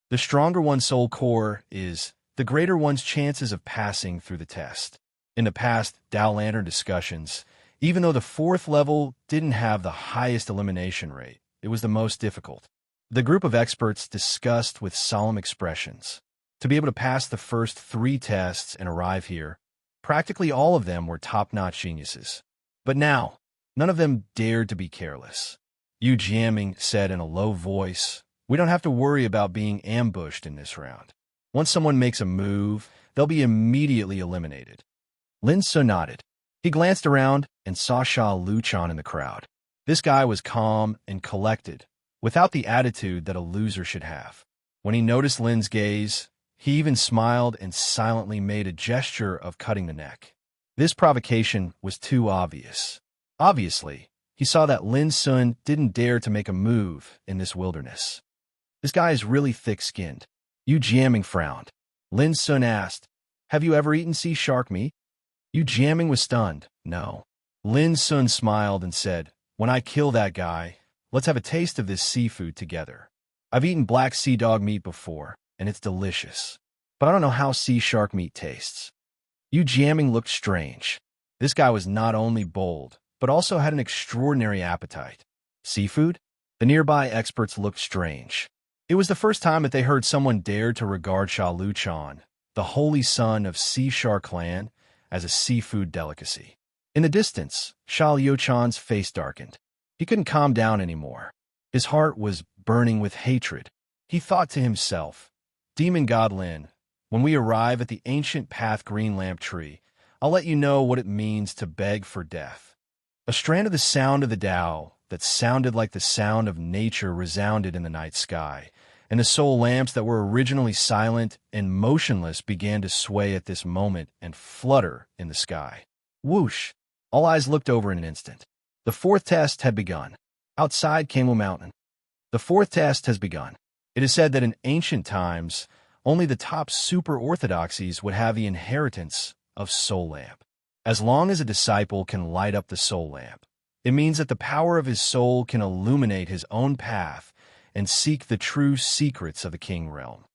The stronger one's soul core is, the greater one's chances of passing through the test. In the past Tao Lantern discussions, even though the fourth level didn't have the highest elimination rate, it was the most difficult. The group of experts discussed with solemn expressions. To be able to pass the first 3 tests and arrive here, practically all of them were top-notch geniuses. But now, none of them dared to be careless. Yu Jiaming said in a low voice, "We don't have to worry about being ambushed in this round. Once someone makes a move, they'll be immediately eliminated." Lin Sun nodded. He glanced around and saw Sha Luchan in the crowd. This guy was calm and collected, without the attitude that a loser should have. When he noticed Lin's gaze, he even smiled and silently made a gesture of cutting the neck. This provocation was too obvious. Obviously, he saw that Lin Sun didn't dare to make a move in this wilderness. This guy is really thick-skinned. Yu Jiaming frowned. Lin Sun asked, "Have you ever eaten sea shark meat?" Yu Jiaming was stunned. "No." Lin Sun smiled and said, "When I kill that guy, let's have a taste of this seafood together. I've eaten black sea dog meat before, and it's delicious. But I don't know how sea shark meat tastes." Yu Jiaming looked strange. This guy was not only bold, but also had an extraordinary appetite. Seafood? The nearby experts looked strange. It was the first time that they heard someone dare to regard Sha Luchan, the holy son of Sea Shark clan, as a seafood delicacy. In the distance, Sha Luchan's face darkened. He couldn't calm down anymore. His heart was burning with hatred. He thought to himself, "Demon God Lin, when we arrive at the ancient path green lamp tree, I'll let you know what it means to beg for death." A strand of the sound of the Tao that sounded like the sound of nature resounded in the night sky, and the soul lamps that were originally silent and motionless began to sway at this moment and flutter in the sky. Whoosh! All eyes looked over in an instant. The 4th test had begun. Outside Camel Mountain. The 4th test has begun. It is said that in ancient times, only the top super orthodoxies would have the inheritance of soul lamp. As long as a disciple can light up the soul lamp, it means that the power of his soul can illuminate his own path and seek the true secrets of the king realm.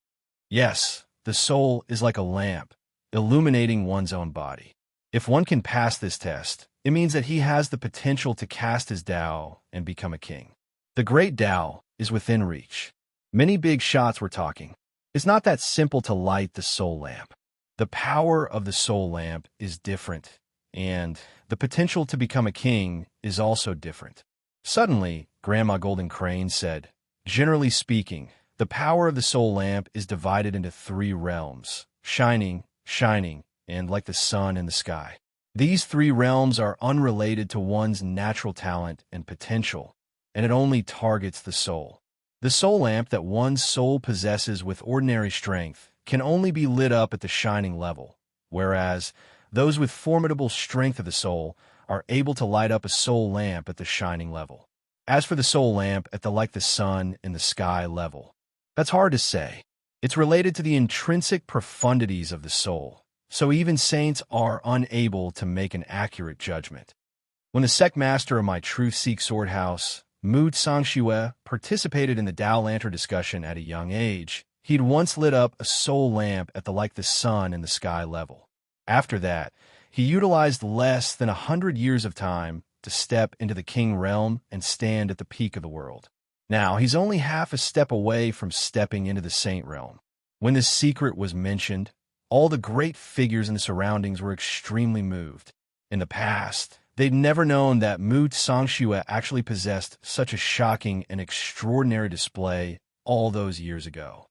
Yes, the soul is like a lamp, illuminating one's own body. If one can pass this test, it means that he has the potential to cast his Tao and become a king. The great Tao is within reach. Many big shots were talking. It's not that simple to light the soul lamp. The power of the soul lamp is different, and the potential to become a king is also different. Suddenly, Grandma Golden Crane said, "Generally speaking, the power of the soul lamp is divided into 3 realms, shining, and like the sun in the sky. These 3 realms are unrelated to one's natural talent and potential, and it only targets the soul. The soul lamp that one's soul possesses with ordinary strength can only be lit up at the shining level, whereas those with formidable strength of the soul are able to light up a soul lamp at the shining level. As for the soul lamp at the like the sun in the sky level, that's hard to say. It's related to the intrinsic profundities of the soul, so even saints are unable to make an accurate judgment. When the sect master of my Truth Seek Sword House, Mu Tsangxue, participated in the Tao Lantern discussion at a young age, he'd once lit up a soul lamp at the like the sun in the sky level. After that, he utilized less than 100 years of time to step into the king realm and stand at the peak of the world. Now, he's only half a step away from stepping into the saint realm. When this secret was mentioned, all the great figures in the surroundings were extremely moved. In the past, they'd never known that Mu Tsangxue actually possessed such a shocking and extraordinary display all those years ago.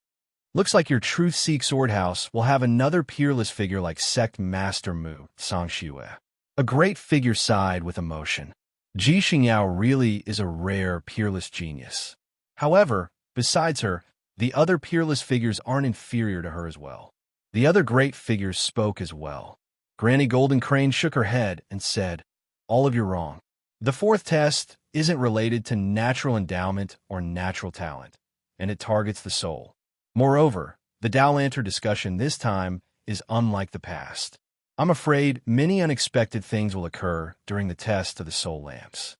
Looks like your Truth Seek Sword House will have another peerless figure like Sect Master Mu Tsangxue. A great figure sighed with emotion. Ji Xingyao really is a rare, peerless genius. However, besides her, the other peerless figures aren't inferior to her as well. The other great figures spoke as well. Granny Golden Crane shook her head and said, "All of you wrong. The fourth test isn't related to natural endowment or natural talent, and it targets the soul. Moreover, the Dao Lantern discussion this time is unlike the past. I'm afraid many unexpected things will occur during the test of the soul lamps."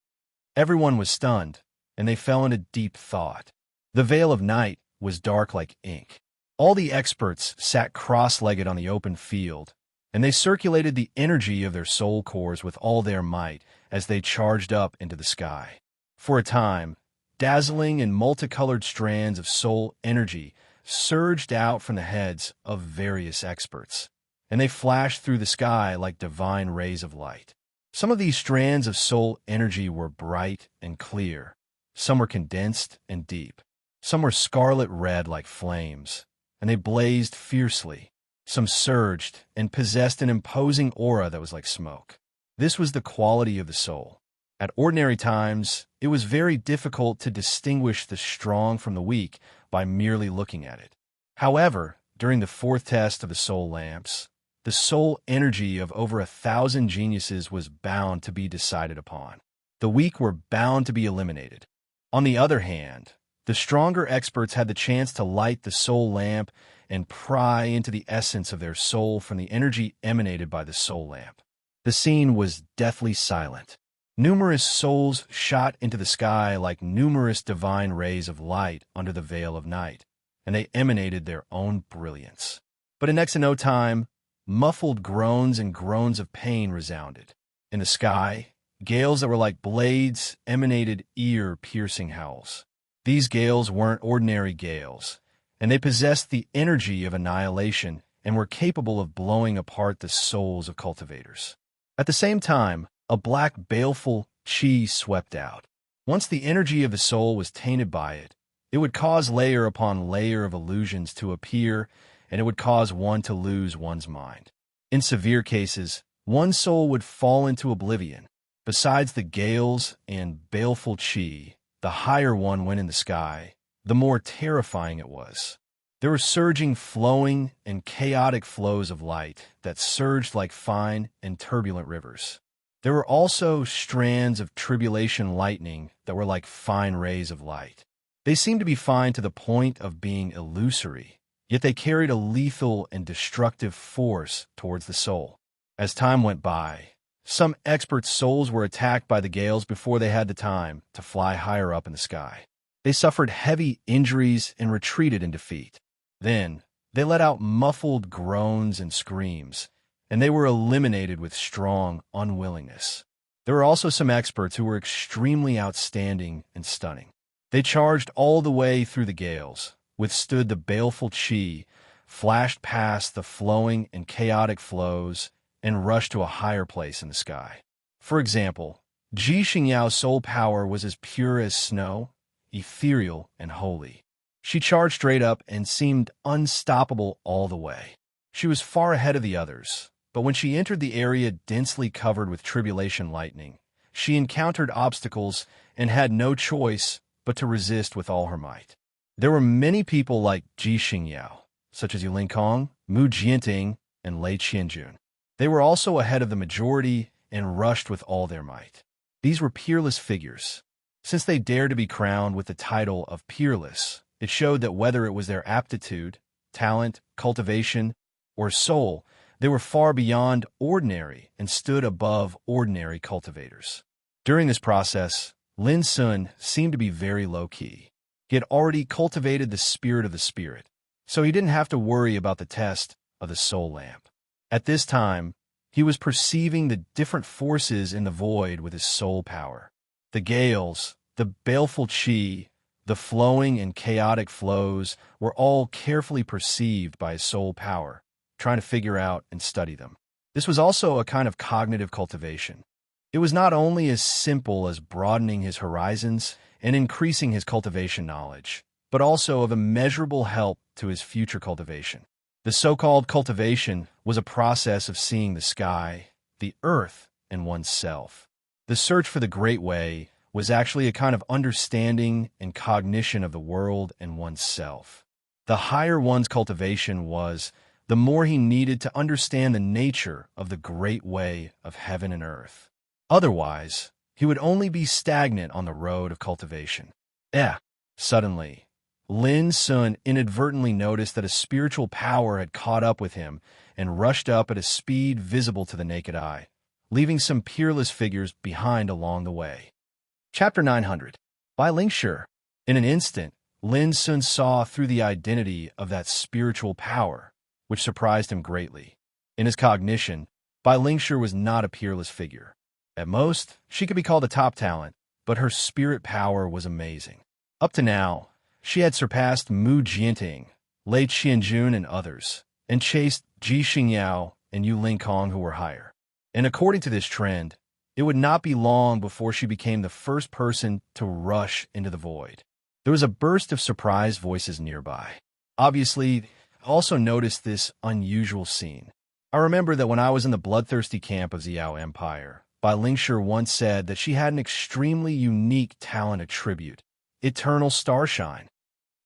Everyone was stunned, and they fell into deep thought. The veil of night was dark like ink. All the experts sat cross-legged on the open field, and they circulated the energy of their soul cores with all their might as they charged up into the sky. For a time, dazzling and multicolored strands of soul energy surged out from the heads of various experts, and they flashed through the sky like divine rays of light. Some of these strands of soul energy were bright and clear. Some were condensed and deep. Some were scarlet red like flames, and they blazed fiercely. Some surged and possessed an imposing aura that was like smoke. This was the quality of the soul. At ordinary times, it was very difficult to distinguish the strong from the weak by merely looking at it. However, during the fourth test of the soul lamps, the soul energy of over 1,000 geniuses was bound to be decided upon. The weak were bound to be eliminated. On the other hand, the stronger experts had the chance to light the soul lamp and pry into the essence of their soul from the energy emanated by the soul lamp. The scene was deathly silent. Numerous souls shot into the sky like numerous divine rays of light under the veil of night, and they emanated their own brilliance. But in next to no time, muffled groans and groans of pain resounded. In the sky, gales that were like blades emanated ear-piercing howls. These gales weren't ordinary gales, and they possessed the energy of annihilation and were capable of blowing apart the souls of cultivators. At the same time, a black, baleful chi swept out. Once the energy of the soul was tainted by it, it would cause layer upon layer of illusions to appear, and it would cause one to lose one's mind. In severe cases, one soul would fall into oblivion. Besides the gales and baleful chi, the higher one went in the sky, the more terrifying it was. There were surging, flowing, and chaotic flows of light that surged like fine and turbulent rivers. There were also strands of tribulation lightning that were like fine rays of light. They seemed to be fine to the point of being illusory, yet they carried a lethal and destructive force towards the soul. As time went by, some expert souls were attacked by the gales before they had the time to fly higher up in the sky. They suffered heavy injuries and retreated in defeat. Then, they let out muffled groans and screams, and they were eliminated with strong unwillingness. There were also some experts who were extremely outstanding and stunning. They charged all the way through the gales, withstood the baleful chi, flashed past the flowing and chaotic flows, and rushed to a higher place in the sky. For example, Ji Xingyao's soul power was as pure as snow, ethereal and holy. She charged straight up and seemed unstoppable all the way. She was far ahead of the others, but when she entered the area densely covered with tribulation lightning, she encountered obstacles and had no choice but to resist with all her might. There were many people like Ji Xingyao, such as Yulin Kong, Mu Jianting, and Lei Qianjun. They were also ahead of the majority and rushed with all their might. These were peerless figures. Since they dared to be crowned with the title of peerless, it showed that whether it was their aptitude, talent, cultivation, or soul, they were far beyond ordinary and stood above ordinary cultivators. During this process, Lin Sun seemed to be very low-key. He had already cultivated the spirit of the spirit, so he didn't have to worry about the test of the soul lamp. At this time, he was perceiving the different forces in the void with his soul power. The gales, the baleful chi, The flowing and chaotic flows were all carefully perceived by his soul power, trying to figure out and study them. This was also a kind of cognitive cultivation. It was not only as simple as broadening his horizons and increasing his cultivation knowledge, but also of immeasurable help to his future cultivation. The so-called cultivation was a process of seeing the sky, the earth, and oneself. The search for the Great Way was actually a kind of understanding and cognition of the world and oneself. The higher one's cultivation was, the more he needed to understand the nature of the Great Way of heaven and earth. Otherwise, he would only be stagnant on the road of cultivation. Suddenly, Lin Sun inadvertently noticed that a spiritual power had caught up with him and rushed up at a speed visible to the naked eye, leaving some peerless figures behind along the way. Chapter 900. By Ling Shi. In an instant, Lin Sun saw through the identity of that spiritual power, which surprised him greatly. In his cognition, Bai Lingshi was not a peerless figure. At most, she could be called a top talent, but her spirit power was amazing. Up to now, she had surpassed Mu Jianting, Lei Qianjun, and others, and chased Ji Xingyao and Yu Lingkong, who were higher. And according to this trend, it would not be long before she became the first person to rush into the void. There was a burst of surprised voices nearby. Obviously, I also noticed this unusual scene. I remember that when I was in the bloodthirsty camp of Xiao Empire, Bai Lingshi once said that she had an extremely unique talent attribute, eternal starshine.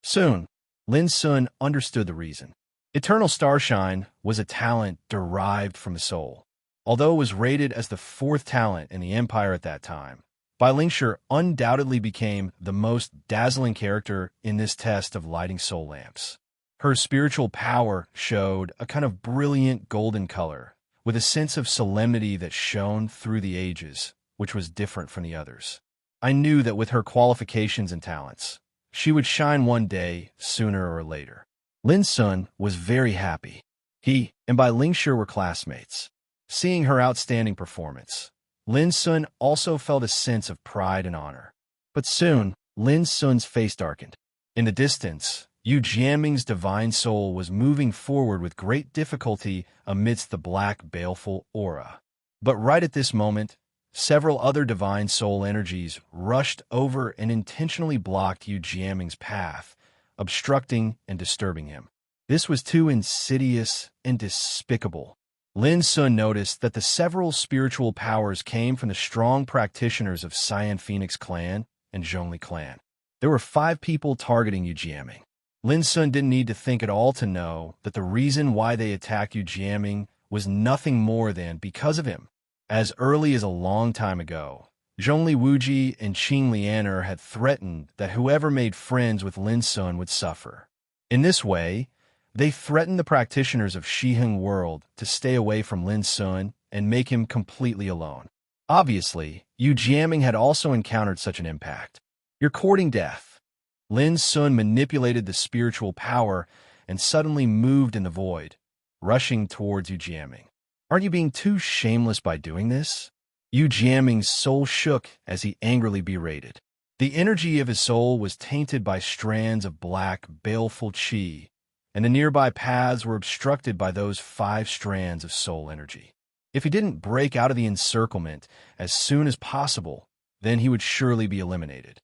Soon, Lin Sun understood the reason. Eternal starshine was a talent derived from the soul. Although it was rated as the fourth talent in the empire at that time, Bai Lingshi undoubtedly became the most dazzling character in this test of lighting soul lamps. Her spiritual power showed a kind of brilliant golden color, with a sense of solemnity that shone through the ages, which was different from the others. I knew that with her qualifications and talents, she would shine one day, sooner or later. Lin Sun was very happy. He and Bai Lingshi were classmates. Seeing her outstanding performance, Lin Sun also felt a sense of pride and honor. But soon, Lin Sun's face darkened. In the distance, Yu Jianming's divine soul was moving forward with great difficulty amidst the black, baleful aura. But right at this moment, several other divine soul energies rushed over and intentionally blocked Yu Jianming's path, obstructing and disturbing him. This was too insidious and despicable. Lin Sun noticed that the several spiritual powers came from the strong practitioners of Cyan Phoenix clan and Zhongli clan. There were 5 people targeting Yu Jianming. Lin Sun didn't need to think at all to know that the reason why they attacked Yu Jianming was nothing more than because of him. As early as a long time ago, Zhongli Wuji and Qing Lianer had threatened that whoever made friends with Lin Sun would suffer. In this way, they threatened the practitioners of Shiheng World to stay away from Lin Sun and make him completely alone. Obviously, Yu Jianming had also encountered such an impact. You're courting death. Lin Sun manipulated the spiritual power and suddenly moved in the void, rushing towards Yu Jianming. Aren't you being too shameless by doing this? Yu Jianming's soul shook as he angrily berated. The energy of his soul was tainted by strands of black, baleful qi, and the nearby paths were obstructed by those 5 strands of soul energy. If he didn't break out of the encirclement as soon as possible, then he would surely be eliminated.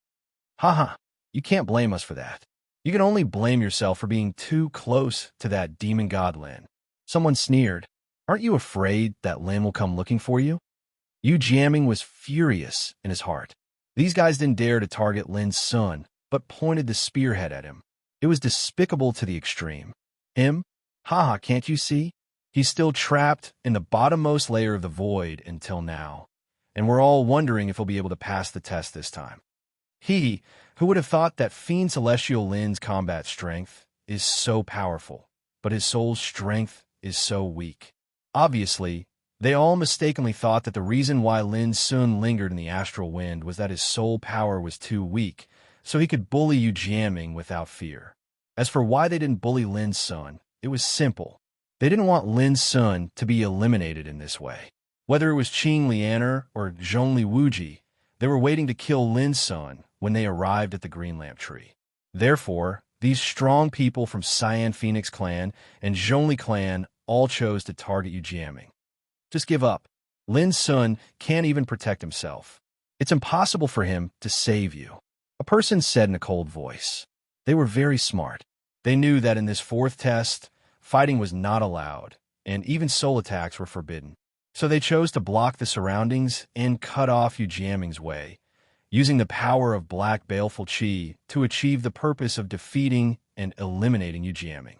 Haha, you can't blame us for that. You can only blame yourself for being too close to that demon god Lin. Someone sneered. Aren't you afraid that Lin will come looking for you? Yu Jianming was furious in his heart. These guys didn't dare to target Lin Sun, but pointed the spearhead at him. It was despicable to the extreme. Him? Haha, can't you see? He's still trapped in the bottommost layer of the void until now, and we're all wondering if he'll be able to pass the test this time. He, who would have thought that Fiend Celestial Lin's combat strength is so powerful, but his soul's strength is so weak. Obviously, they all mistakenly thought that the reason why Lin Sun lingered in the astral wind was that his soul power was too weak, so he could bully Yu Jianming without fear. As for why they didn't bully Lin Sun, it was simple. They didn't want Lin Sun to be eliminated in this way. Whether it was Qing Lianer or Zhongli Wuji, they were waiting to kill Lin Sun when they arrived at the green lamp tree. Therefore, these strong people from Cyan Phoenix clan and Zhongli clan all chose to target you jamming. Just give up. Lin Sun can't even protect himself. It's impossible for him to save you. A person said in a cold voice. They were very smart. They knew that in this fourth test, fighting was not allowed, and even soul attacks were forbidden. So they chose to block the surroundings and cut off Yu Jiaming's way, using the power of black baleful qi to achieve the purpose of defeating and eliminating Yu Jiaming.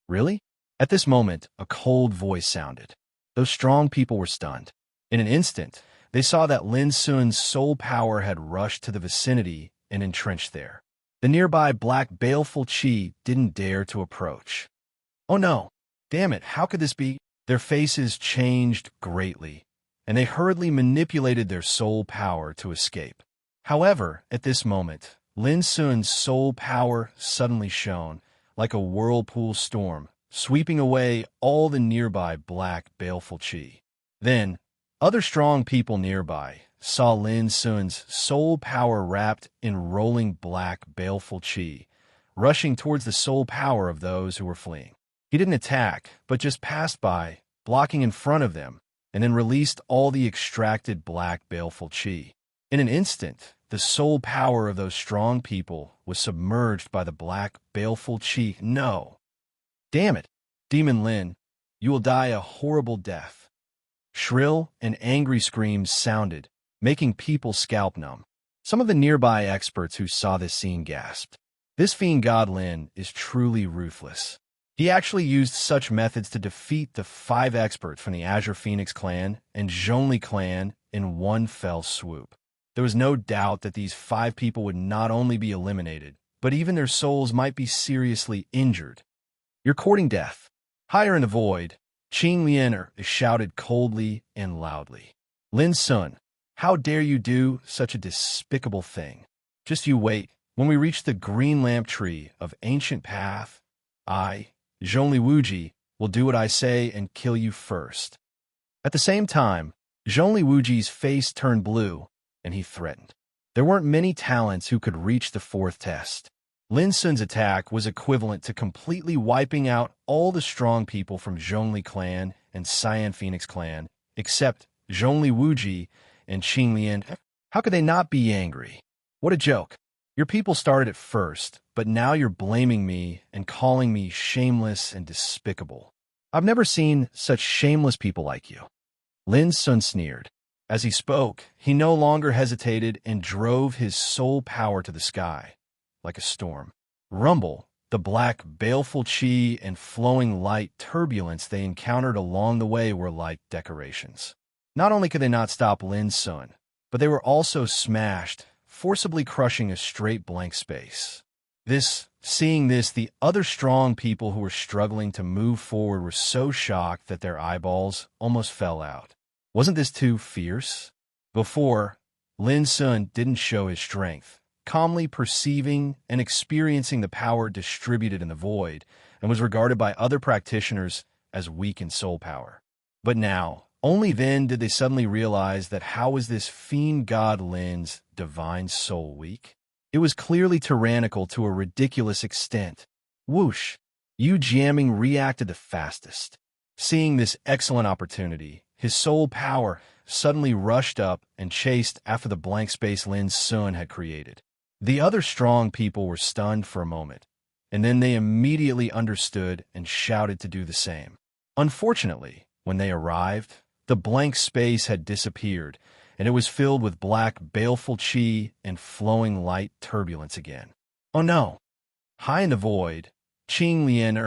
Really? At this moment, a cold voice sounded. Those strong people were stunned. In an instant, they saw that Lin Sun's soul power had rushed to the vicinity and entrenched there. The nearby black baleful qi didn't dare to approach. Oh no! Damn it, how could this be? Their faces changed greatly, and they hurriedly manipulated their soul power to escape. However, at this moment, Lin Sun's soul power suddenly shone, like a whirlpool storm, sweeping away all the nearby black baleful qi. Then, other strong people nearby saw Lin Sun's soul power wrapped in rolling black baleful qi, rushing towards the soul power of those who were fleeing. He didn't attack, but just passed by, blocking in front of them, and then released all the extracted black baleful qi. In an instant, the soul power of those strong people was submerged by the black baleful qi. No! Damn it! Demon Lin, you will die a horrible death. Shrill and angry screams sounded, making people scalp numb. Some of the nearby experts who saw this scene gasped. This fiend god Lin is truly ruthless. He actually used such methods to defeat the 5 experts from the Azure Phoenix clan and Zhongli clan in one fell swoop. There was no doubt that these 5 people would not only be eliminated, but even their souls might be seriously injured. You're courting death. Higher in the void, Qing Lianer shouted coldly and loudly. Lin Sun, how dare you do such a despicable thing? Just you wait. When we reach the green lamp tree of ancient path, I, Zhongli Wuji, will do what I say and kill you first. At the same time, Zhongli Wuji's face turned blue, and he threatened. There weren't many talents who could reach the 4th test. Lin Sun's attack was equivalent to completely wiping out all the strong people from Zhongli clan and Cyan Phoenix clan, except Zhongli Wuji and Qing Lian. How could they not be angry? What a joke. Your people started it first, but now you're blaming me and calling me shameless and despicable. I've never seen such shameless people like you. Lin Sun sneered. As he spoke, he no longer hesitated and drove his soul power to the sky, like a storm. Rumble, the black, baleful qi and flowing light turbulence they encountered along the way were like decorations. Not only could they not stop Lin Sun, but they were also smashed, forcibly crushing a straight blank space. Seeing this, the other strong people who were struggling to move forward were so shocked that their eyeballs almost fell out. Wasn't this too fierce? Before, Lin Sun didn't show his strength, calmly perceiving and experiencing the power distributed in the void, and was regarded by other practitioners as weak in soul power. But now, only then did they suddenly realize that how was this fiend god Lin's divine soul weak? It was clearly tyrannical to a ridiculous extent. Whoosh! Yu Jiaming reacted the fastest. Seeing this excellent opportunity, his soul power suddenly rushed up and chased after the blank space Lin Sun had created. The other strong people were stunned for a moment, and then they immediately understood and shouted to do the same. Unfortunately, when they arrived, the blank space had disappeared, and it was filled with black, baleful qi and flowing light turbulence again. Oh no! High in the void, Qing Lian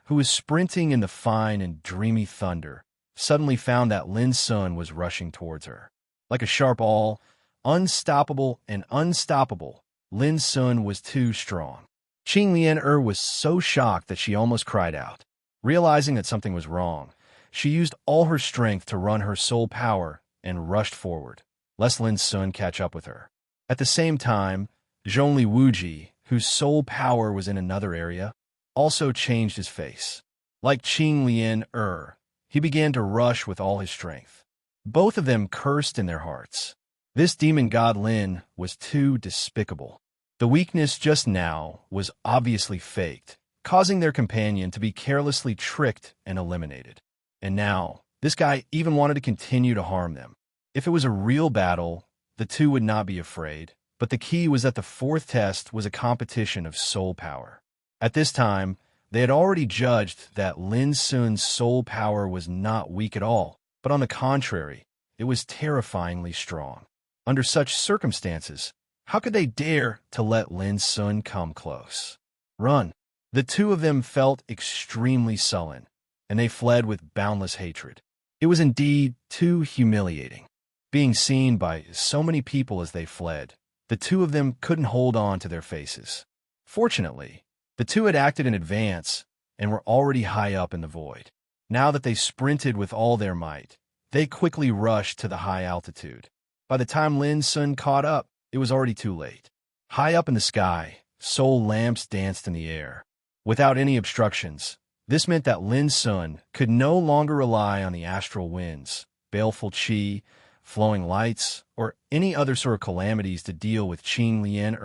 who was sprinting in the fine and dreamy thunder, suddenly found that Lin Sun was rushing towards her. Like a sharp awl, unstoppable and unstoppable, Lin Sun was too strong. Qing Lian was so shocked that she almost cried out. Realizing that something was wrong, she used all her strength to run her soul power and rushed forward, lest Lin Sun catch up with her. At the same time, Zhongli Wuji, whose soul power was in another area, also changed his face. Like Qing Lian he began to rush with all his strength. Both of them cursed in their hearts. This demon god Lin was too despicable. The weakness just now was obviously faked, causing their companion to be carelessly tricked and eliminated. And now, this guy even wanted to continue to harm them. If it was a real battle, the two would not be afraid, but the key was that the fourth test was a competition of soul power. At this time, they had already judged that Lin Sun's soul power was not weak at all, but on the contrary, it was terrifyingly strong. Under such circumstances, how could they dare to let Lin Sun come close? Run! The two of them felt extremely sullen, and they fled with boundless hatred. It was indeed too humiliating. Being seen by so many people as they fled, the two of them couldn't hold on to their faces. Fortunately, the two had acted in advance and were already high up in the void. Now that they sprinted with all their might, they quickly rushed to the high altitude. By the time Lin Sun caught up, it was already too late. High up in the sky, soul lamps danced in the air. Without any obstructions, this meant that Lin Sun could no longer rely on the astral winds, baleful qi, flowing lights, or any other sort of calamities to deal with Qing Lian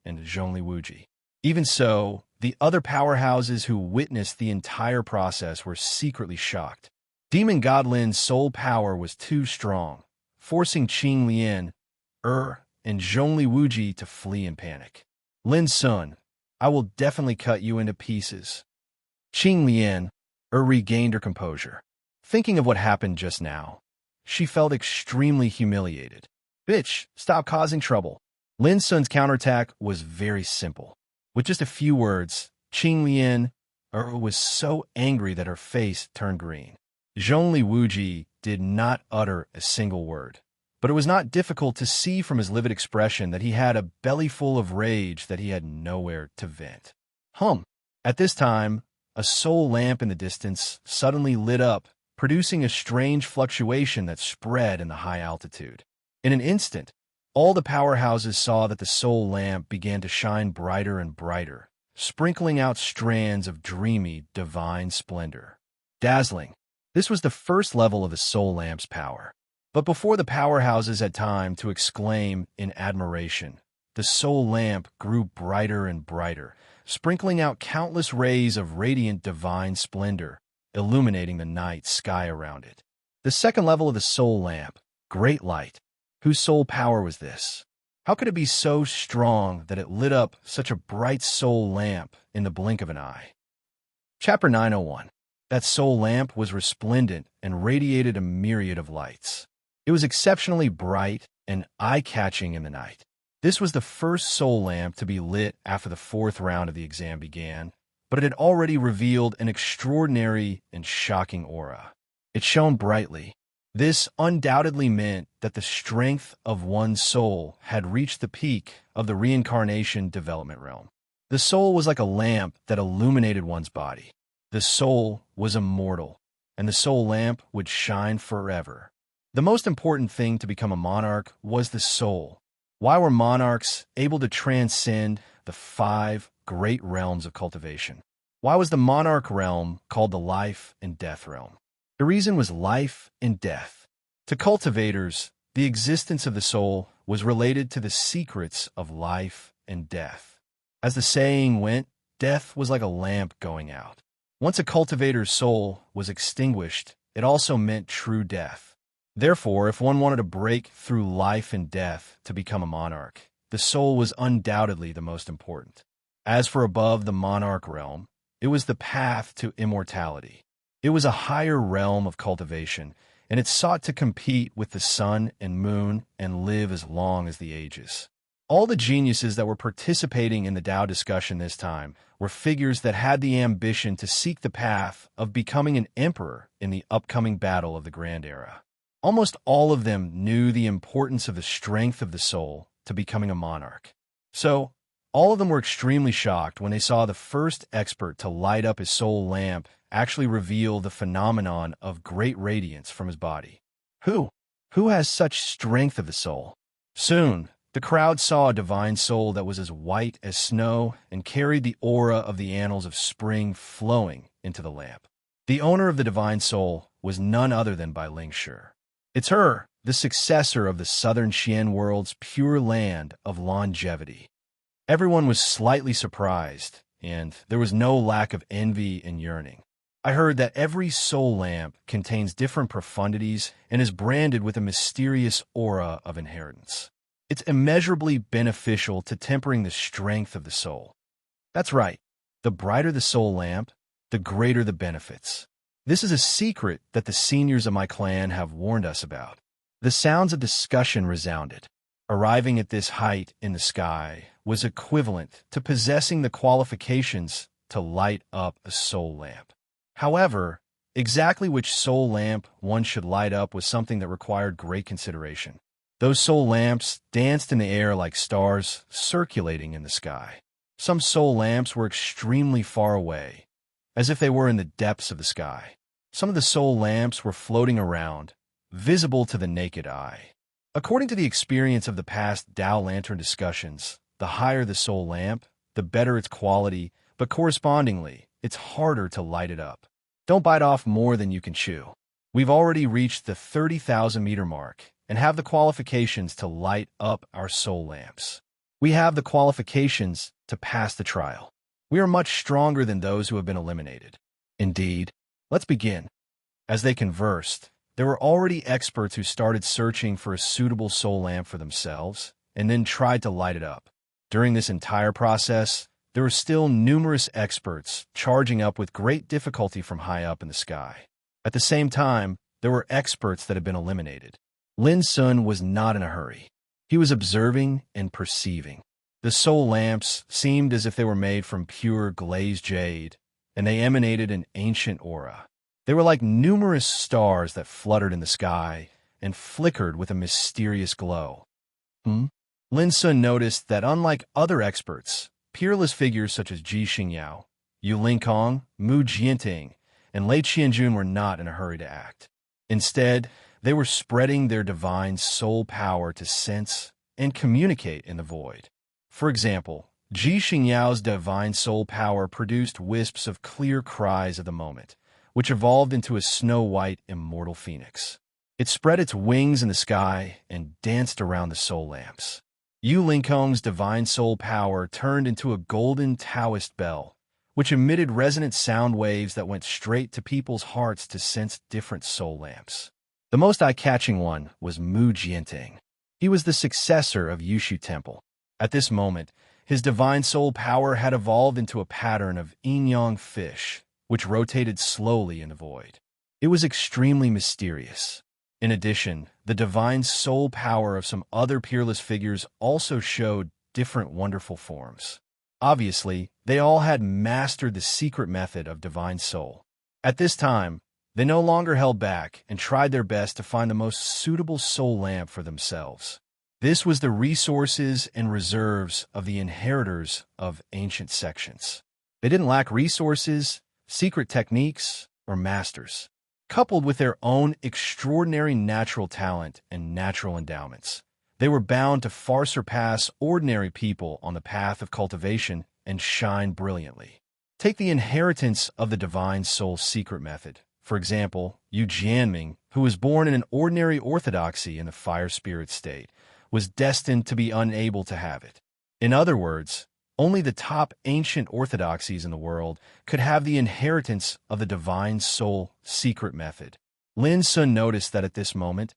and Zhongli Wuji. Even so, the other powerhouses who witnessed the entire process were secretly shocked. Demon God Lin's soul power was too strong, forcing Qing Lian, and Zhongli Wuji to flee in panic. Lin Sun, I will definitely cut you into pieces. Qing Lian, regained her composure. Thinking of what happened just now, she felt extremely humiliated. Bitch, stop causing trouble. Lin Sun's counterattack was very simple. With just a few words, Qing Lian was so angry that her face turned green. Zhongli Wuji did not utter a single word, but it was not difficult to see from his livid expression that he had a belly full of rage that he had nowhere to vent. At this time, a soul lamp in the distance suddenly lit up, producing a strange fluctuation that spread in the high altitude. In an instant, all the powerhouses saw that the soul lamp began to shine brighter and brighter, sprinkling out strands of dreamy, divine splendor. Dazzling. This was the first level of the soul lamp's power. But before the powerhouses had time to exclaim in admiration, the soul lamp grew brighter and brighter, sprinkling out countless rays of radiant divine splendor, illuminating the night sky around it. The second level of the soul lamp, Great Light. Whose soul power was this? How could it be so strong that it lit up such a bright soul lamp in the blink of an eye? Chapter 901. That soul lamp was resplendent and radiated a myriad of lights. It was exceptionally bright and eye-catching in the night. This was the first soul lamp to be lit after the fourth round of the exam began, but it had already revealed an extraordinary and shocking aura. It shone brightly. This undoubtedly meant that the strength of one's soul had reached the peak of the reincarnation development realm. The soul was like a lamp that illuminated one's body. The soul was immortal, and the soul lamp would shine forever. The most important thing to become a monarch was the soul. Why were monarchs able to transcend the 5 great realms of cultivation? Why was the monarch realm called the life and death realm? The reason was life and death. To cultivators, the existence of the soul was related to the secrets of life and death. As the saying went, death was like a lamp going out. Once a cultivator's soul was extinguished, it also meant true death. Therefore, if one wanted to break through life and death to become a monarch, the soul was undoubtedly the most important. As for above the monarch realm, it was the path to immortality. It was a higher realm of cultivation, and it sought to compete with the sun and moon and live as long as the ages. All the geniuses that were participating in the Tao discussion this time were figures that had the ambition to seek the path of becoming an emperor in the upcoming battle of the Grand Era. Almost all of them knew the importance of the strength of the soul to becoming a monarch. So, all of them were extremely shocked when they saw the first expert to light up his soul lamp actually reveal the phenomenon of great radiance from his body. Who has such strength of the soul? Soon, the crowd saw a divine soul that was as white as snow and carried the aura of the annals of spring flowing into the lamp. The owner of the divine soul was none other than Bai Ling Shi. It's her, the successor of the southern Xian world's pure land of longevity. Everyone was slightly surprised, and there was no lack of envy and yearning. I heard that every soul lamp contains different profundities and is branded with a mysterious aura of inheritance. It's immeasurably beneficial to tempering the strength of the soul. That's right. The brighter the soul lamp, the greater the benefits. This is a secret that the seniors of my clan have warned us about. The sounds of discussion resounded. Arriving at this height in the sky was equivalent to possessing the qualifications to light up a soul lamp. However, exactly which soul lamp one should light up was something that required great consideration. Those soul lamps danced in the air like stars circulating in the sky. Some soul lamps were extremely far away, as if they were in the depths of the sky. Some of the soul lamps were floating around, visible to the naked eye. According to the experience of the past Tao Lantern discussions, the higher the soul lamp, the better its quality, but correspondingly, it's harder to light it up. Don't bite off more than you can chew. We've already reached the 30,000-meter mark and have the qualifications to light up our soul lamps. We have the qualifications to pass the trial. We are much stronger than those who have been eliminated. Indeed, let's begin. As they conversed, there were already experts who started searching for a suitable soul lamp for themselves and then tried to light it up. During this entire process, there were still numerous experts charging up with great difficulty from high up in the sky. At the same time, there were experts that had been eliminated. Lin Sun was not in a hurry. He was observing and perceiving. The soul lamps seemed as if they were made from pure glazed jade, and they emanated an ancient aura. They were like numerous stars that fluttered in the sky and flickered with a mysterious glow. Lin Sun noticed that unlike other experts, peerless figures such as Ji Xingyao, Yu Lingkong, Mu Jianting, and Lei Qianjun were not in a hurry to act. Instead, they were spreading their divine soul power to sense and communicate in the void. For example, Ji Xingyao's divine soul power produced wisps of clear cries of the moment, which evolved into a snow-white immortal phoenix. It spread its wings in the sky and danced around the soul lamps. Yu Lingkong's divine soul power turned into a golden Taoist bell, which emitted resonant sound waves that went straight to people's hearts to sense different soul lamps. The most eye-catching one was Mu Jianting. He was the successor of Yushu Temple. At this moment, his divine soul power had evolved into a pattern of yin-yang fish, which rotated slowly in the void. It was extremely mysterious. In addition, the divine soul power of some other peerless figures also showed different wonderful forms. Obviously, they all had mastered the secret method of divine soul. At this time, they no longer held back and tried their best to find the most suitable soul lamp for themselves. This was the resources and reserves of the inheritors of ancient sections. They didn't lack resources, secret techniques, or masters. Coupled with their own extraordinary natural talent and natural endowments, they were bound to far surpass ordinary people on the path of cultivation and shine brilliantly. Take the inheritance of the divine soul secret method. For example, Yu Jianming, who was born in an ordinary orthodoxy in the fire spirit state, was destined to be unable to have it. In other words, only the top ancient orthodoxies in the world could have the inheritance of the divine soul secret method. Lin Sun noticed that at this moment,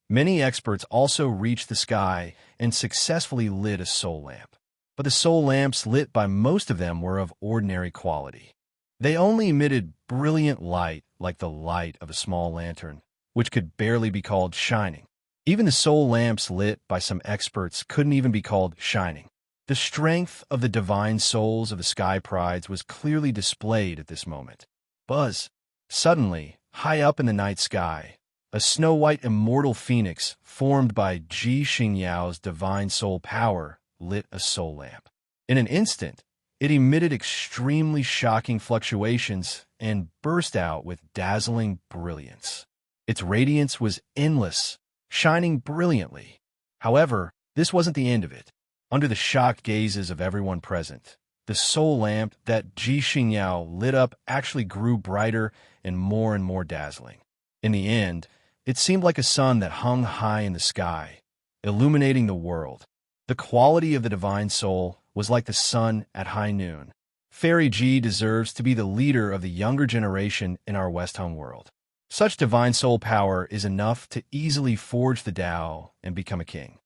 many experts also reached the sky and successfully lit a soul lamp. But the soul lamps lit by most of them were of ordinary quality. They only emitted brilliant light like the light of a small lantern, which could barely be called shining. Even the soul lamps lit by some experts couldn't even be called shining. The strength of the divine souls of the sky prides was clearly displayed at this moment. Buzz! Suddenly, high up in the night sky, a snow-white immortal phoenix formed by Ji Xingyao's divine soul power lit a soul lamp. In an instant, it emitted extremely shocking fluctuations and burst out with dazzling brilliance. Its radiance was endless, shining brilliantly. However, this wasn't the end of it. Under the shocked gazes of everyone present, the soul lamp that Ji Xingyao lit up actually grew brighter and more dazzling. In the end, It seemed like a sun that hung high in the sky, illuminating the world. The quality of the divine soul was like the sun at high noon. Fairy G deserves to be the leader of the younger generation in our West Home world. Such divine soul power is enough to easily forge the Tao and become a king.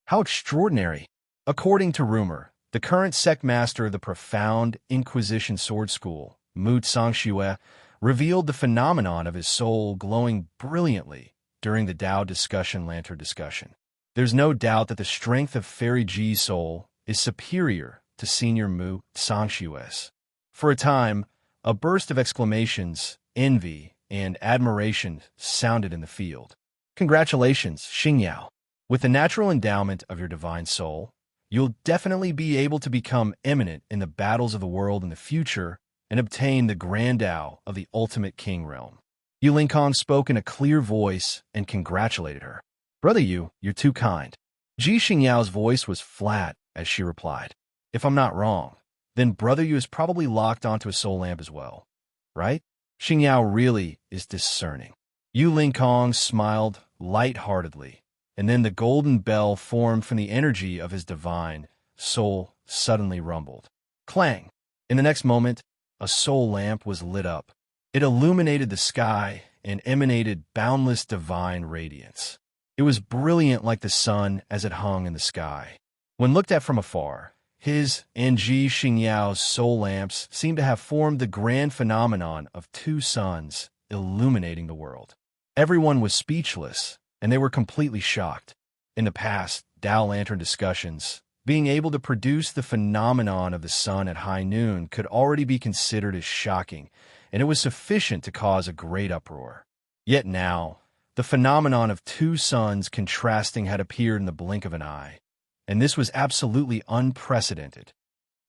How extraordinary! According to rumor, the current sect master of the profound Inquisition sword school, Mu Tsangxue, revealed the phenomenon of his soul glowing brilliantly during the Tao discussion lantern discussion. There's no doubt that the strength of Fairy G's soul is superior to Senior Mu Tsangxue's. For a time, a burst of exclamations, envy, and admiration sounded in the field. Congratulations, Xingyao. With the natural endowment of your divine soul, you'll definitely be able to become eminent in the battles of the world in the future and obtain the grand Tao of the ultimate king realm. Yu Linkong spoke in a clear voice and congratulated her. Brother Yu, you're too kind. Ji Xingyao's voice was flat as she replied. If I'm not wrong, then Brother Yu is probably locked onto a soul lamp as well, right? Xingyao really is discerning. Yu Linkong smiled light-heartedly, and then the golden bell formed from the energy of his divine soul suddenly rumbled. Clang! In the next moment, a soul lamp was lit up. It illuminated the sky and emanated boundless divine radiance. It was brilliant like the sun as it hung in the sky. When looked at from afar, his and Ji Xingyao's soul lamps seemed to have formed the grand phenomenon of two suns illuminating the world. Everyone was speechless, and they were completely shocked. In the past Tao Lantern discussions, being able to produce the phenomenon of the sun at high noon could already be considered as shocking, and it was sufficient to cause a great uproar. Yet now, the phenomenon of two suns contrasting had appeared in the blink of an eye, and this was absolutely unprecedented.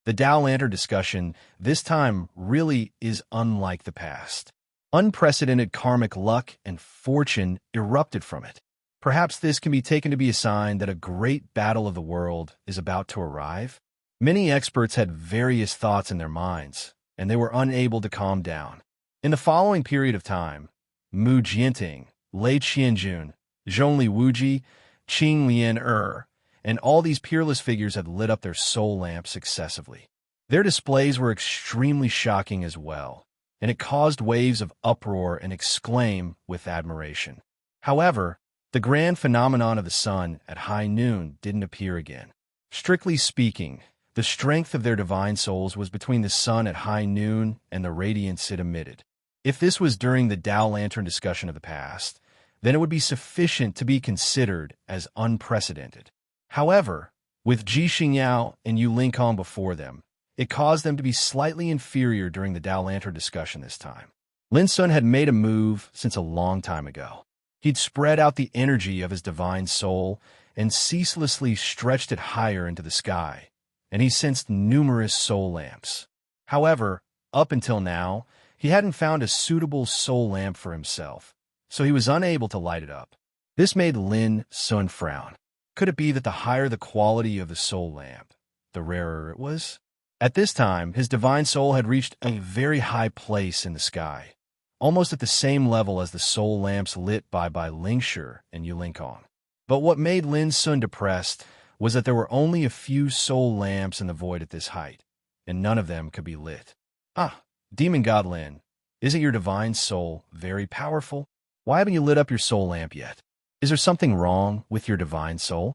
The Tao Lantern discussion this time really is unlike the past. Unprecedented karmic luck and fortune erupted from it. Perhaps this can be taken to be a sign that a great battle of the world is about to arrive. Many experts had various thoughts in their minds, and they were unable to calm down. In the following period of time, Mu Jianting, Lei Qianjun, Zhongli Wuji, Qing Lian and all these peerless figures had lit up their soul lamps successively. Their displays were extremely shocking as well, and it caused waves of uproar and exclaim with admiration. However, the grand phenomenon of the sun at high noon didn't appear again. Strictly speaking, the strength of their divine souls was between the sun at high noon and the radiance it emitted. If this was during the Tao Lantern discussion of the past, then it would be sufficient to be considered as unprecedented. However, with Ji Xingyao and Yu Linkong before them, it caused them to be slightly inferior during the Tao Lantern discussion this time. Lin Sun had made a move since a long time ago. He'd spread out the energy of his divine soul and ceaselessly stretched it higher into the sky, and he sensed numerous soul lamps. However, up until now, he hadn't found a suitable soul lamp for himself, so he was unable to light it up. This made Lin Sun frown. Could it be that the higher the quality of the soul lamp, the rarer it was? At this time, his divine soul had reached a very high place in the sky, almost at the same level as the soul lamps lit by Lingshi and Yu Linkong. But what made Lin Sun depressed was that there were only a few soul lamps in the void at this height, and none of them could be lit. Ah, Demon God Lin, isn't your divine soul very powerful? Why haven't you lit up your soul lamp yet? Is there something wrong with your divine soul?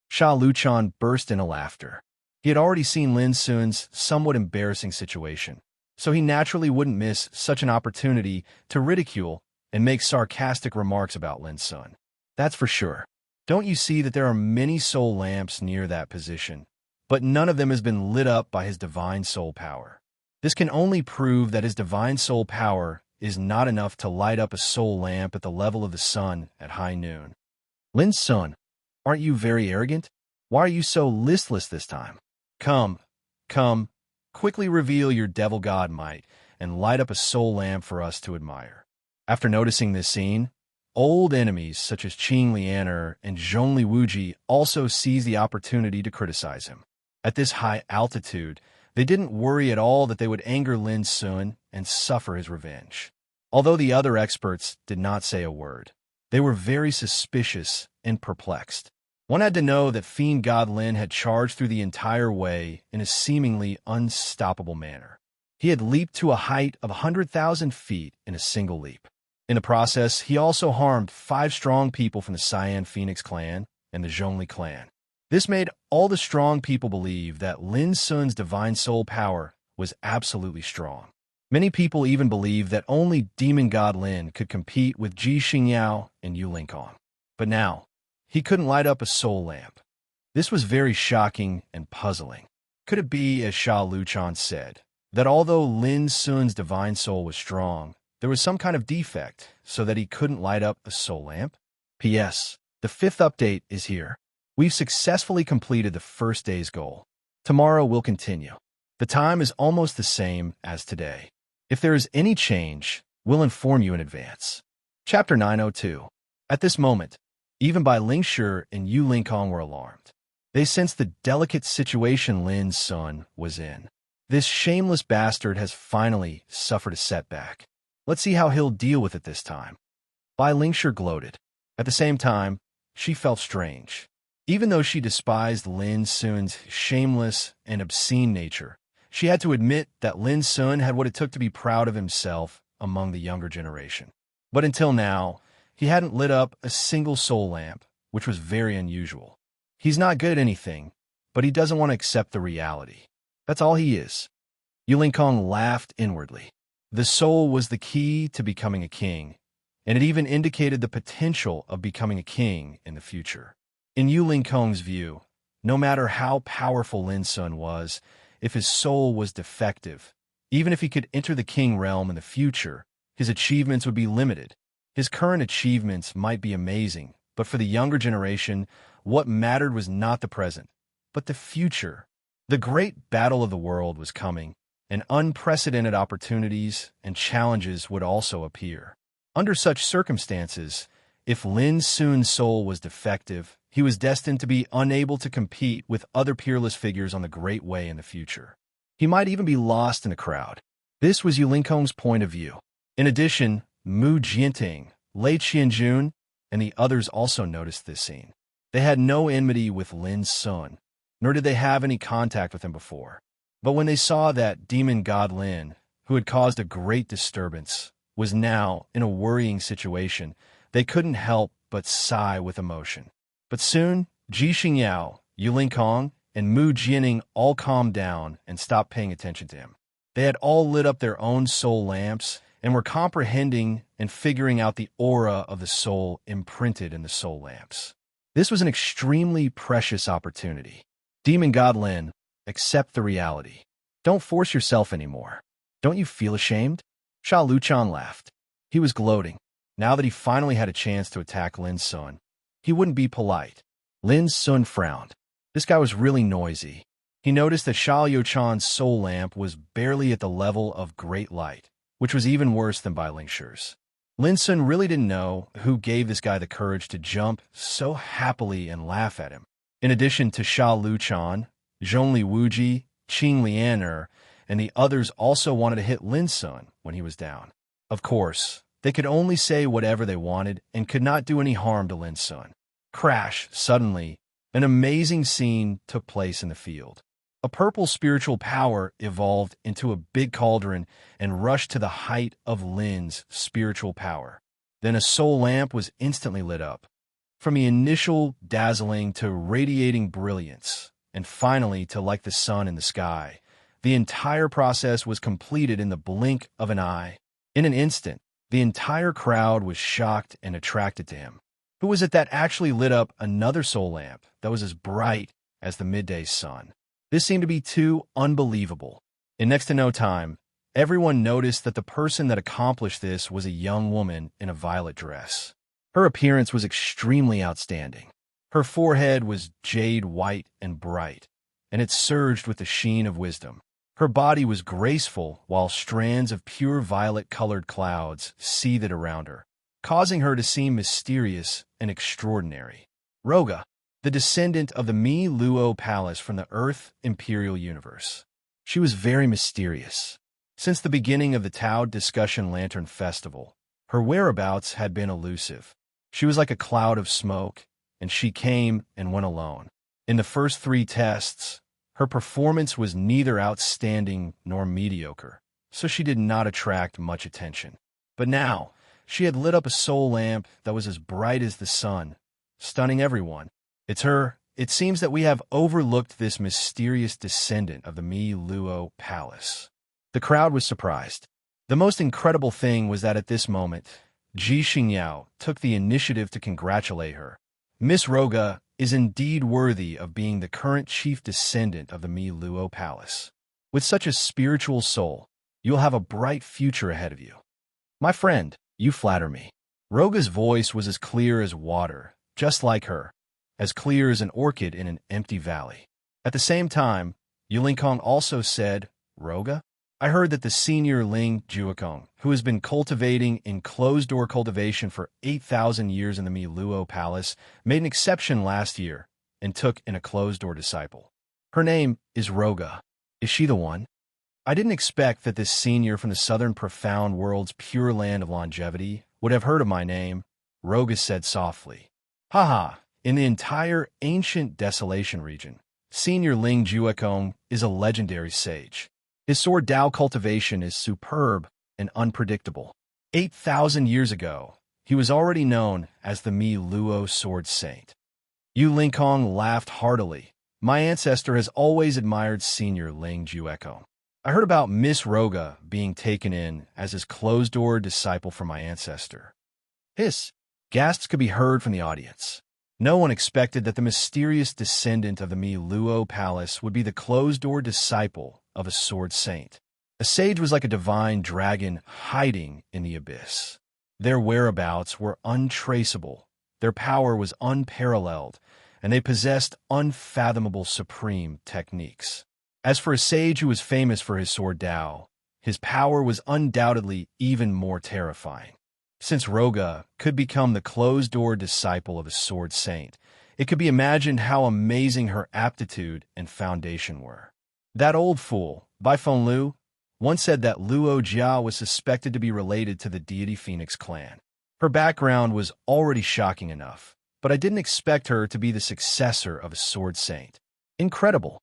Sha Luchan burst into laughter. He had already seen Lin Sun's somewhat embarrassing situation, so he naturally wouldn't miss such an opportunity to ridicule and make sarcastic remarks about Lin Sun. That's for sure. Don't you see that there are many soul lamps near that position, but none of them has been lit up by his divine soul power? This can only prove that his divine soul power is not enough to light up a soul lamp at the level of the sun at high noon. Lin Sun, aren't you very arrogant? Why are you so listless this time? Come, quickly reveal your devil god might and light up a soul lamp for us to admire. After noticing this scene, old enemies such as Qing Lianer and Zhongli Wuji also seized the opportunity to criticize him. At this high altitude, they didn't worry at all that they would anger Lin Sun and suffer his revenge. Although the other experts did not say a word, They were very suspicious and perplexed. One had to know that fiend god Lin had charged through the entire way in a seemingly unstoppable manner. He had leaped to a height of 100,000 feet in a single leap. In the process, he also harmed 5 strong people from the Cyan Phoenix clan and the Zhongli clan. This made all the strong people believe that Lin Sun's divine soul power was absolutely strong. Many people even believed that only demon god Lin could compete with Ji Xingyao and Yu Linkong. But now, he couldn't light up a soul lamp. This was very shocking and puzzling. Could it be, as Sha Luchan said, that although Lin Sun's divine soul was strong, there was some kind of defect so that he couldn't light up a soul lamp? P.S. The 5th update is here. We've successfully completed the first day's goal. Tomorrow we'll continue. The time is almost the same as today. If there is any change, we'll inform you in advance. Chapter 902. At this moment, even Bai Lingshi and Yu Linkong were alarmed. They sensed the delicate situation Lin Sun was in. This shameless bastard has finally suffered a setback. Let's see how he'll deal with it this time. Bai Lingshi gloated. At the same time, she felt strange. Even though she despised Lin Sun's shameless and obscene nature, she had to admit that Lin Sun had what it took to be proud of himself among the younger generation. But until now, he hadn't lit up a single soul lamp, which was very unusual. He's not good at anything, but he doesn't want to accept the reality. That's all he is. Yu Linkong laughed inwardly. The soul was the key to becoming a king, and it even indicated the potential of becoming a king in the future. In Yu Linkong's view, no matter how powerful Lin Sun was, if his soul was defective, even if he could enter the king realm in the future, his achievements would be limited. His current achievements might be amazing, but for the younger generation, what mattered was not the present, but the future. The great battle of the world was coming, and unprecedented opportunities and challenges would also appear. Under such circumstances, if Lin Sun's soul was defective, he was destined to be unable to compete with other peerless figures on the Great Way in the future. He might even be lost in the crowd. This was Yu Linkong's point of view. In addition, Mu Jianting, Lei Qianjun, and the others also noticed this scene. They had no enmity with Lin Sun, nor did they have any contact with him before. But when they saw that demon god Lin, who had caused a great disturbance, was now in a worrying situation, they couldn't help but sigh with emotion. But soon, Ji Xingyao, Yu Linkong, and Mu Jianing all calmed down and stopped paying attention to him. They had all lit up their own soul lamps and were comprehending and figuring out the aura of the soul imprinted in the soul lamps. This was an extremely precious opportunity. Demon God Lin, accept the reality. Don't force yourself anymore. Don't you feel ashamed? Sha Luchan laughed. He was gloating. Now that he finally had a chance to attack Lin Sun, he wouldn't be polite. Lin Sun frowned. This guy was really noisy. He noticed that Sha Youchan's soul lamp was barely at the level of great light, which was even worse than Bai Lingshi's. Lin Sun really didn't know who gave this guy the courage to jump so happily and laugh at him. In addition to Sha Luchan, Zhongli Wuji, Qing Lianer, and the others also wanted to hit Lin Sun when he was down. Of course, they could only say whatever they wanted and could not do any harm to Lin Sun. Crash, suddenly, an amazing scene took place in the field. A purple spiritual power evolved into a big cauldron and rushed to the height of Lin's spiritual power. Then a soul lamp was instantly lit up. From the initial dazzling to radiating brilliance, and finally to like the sun in the sky, the entire process was completed in the blink of an eye. In an instant, the entire crowd was shocked and attracted to him. Who was it that actually lit up another soul lamp that was as bright as the midday sun? This seemed to be too unbelievable. In next to no time, everyone noticed that the person that accomplished this was a young woman in a violet dress. Her appearance was extremely outstanding. Her forehead was jade white and bright, and it surged with the sheen of wisdom. Her body was graceful, while strands of pure violet-colored clouds seethed around her, causing her to seem mysterious and extraordinary. Roga, the descendant of the Mi Luo Palace from the Earth Imperial Universe. She was very mysterious. Since the beginning of the Tao Discussion Lantern Festival, her whereabouts had been elusive. She was like a cloud of smoke, and she came and went alone. In the first 3 tests, her performance was neither outstanding nor mediocre, so she did not attract much attention. But now, she had lit up a soul lamp that was as bright as the sun, stunning everyone. It's her. It seems that we have overlooked this mysterious descendant of the Mi Luo Palace. The crowd was surprised. The most incredible thing was that at this moment, Ji Xingyao took the initiative to congratulate her. Miss Roga is indeed worthy of being the current chief descendant of the Mi Luo Palace. With such a spiritual soul, you'll have a bright future ahead of you. My friend, you flatter me. Roga's voice was as clear as water, just like her, as clear as an orchid in an empty valley. At the same time, Yulinkong also said, Roga? I heard that the senior Ling Juekong, who has been cultivating in closed-door cultivation for 8,000 years in the Mi Luo Palace, made an exception last year and took in a closed-door disciple. Her name is Roga. Is she the one? I didn't expect that this senior from the southern profound world's pure land of longevity would have heard of my name, Roga said softly. Haha, in the entire ancient desolation region, Senior Ling Juekong is a legendary sage. His sword Dao cultivation is superb and unpredictable. 8,000 years ago, he was already known as the Mi Luo Sword Saint. Yu Linkong laughed heartily. My ancestor has always admired Senior Ling Juekong. I heard about Miss Roga being taken in as his closed-door disciple from my ancestor. Hiss! Gasps could be heard from the audience. No one expected that the mysterious descendant of the Mi Luo Palace would be the closed-door disciple of a sword saint. A sage was like a divine dragon hiding in the abyss. Their whereabouts were untraceable, their power was unparalleled, and they possessed unfathomable supreme techniques. As for a sage who was famous for his sword Dao, his power was undoubtedly even more terrifying. Since Roga could become the closed-door disciple of a sword saint, it could be imagined how amazing her aptitude and foundation were. That old fool, Bai Feng Lu, once said that Luo Jia was suspected to be related to the deity Phoenix clan. Her background was already shocking enough, but I didn't expect her to be the successor of a sword saint. Incredible.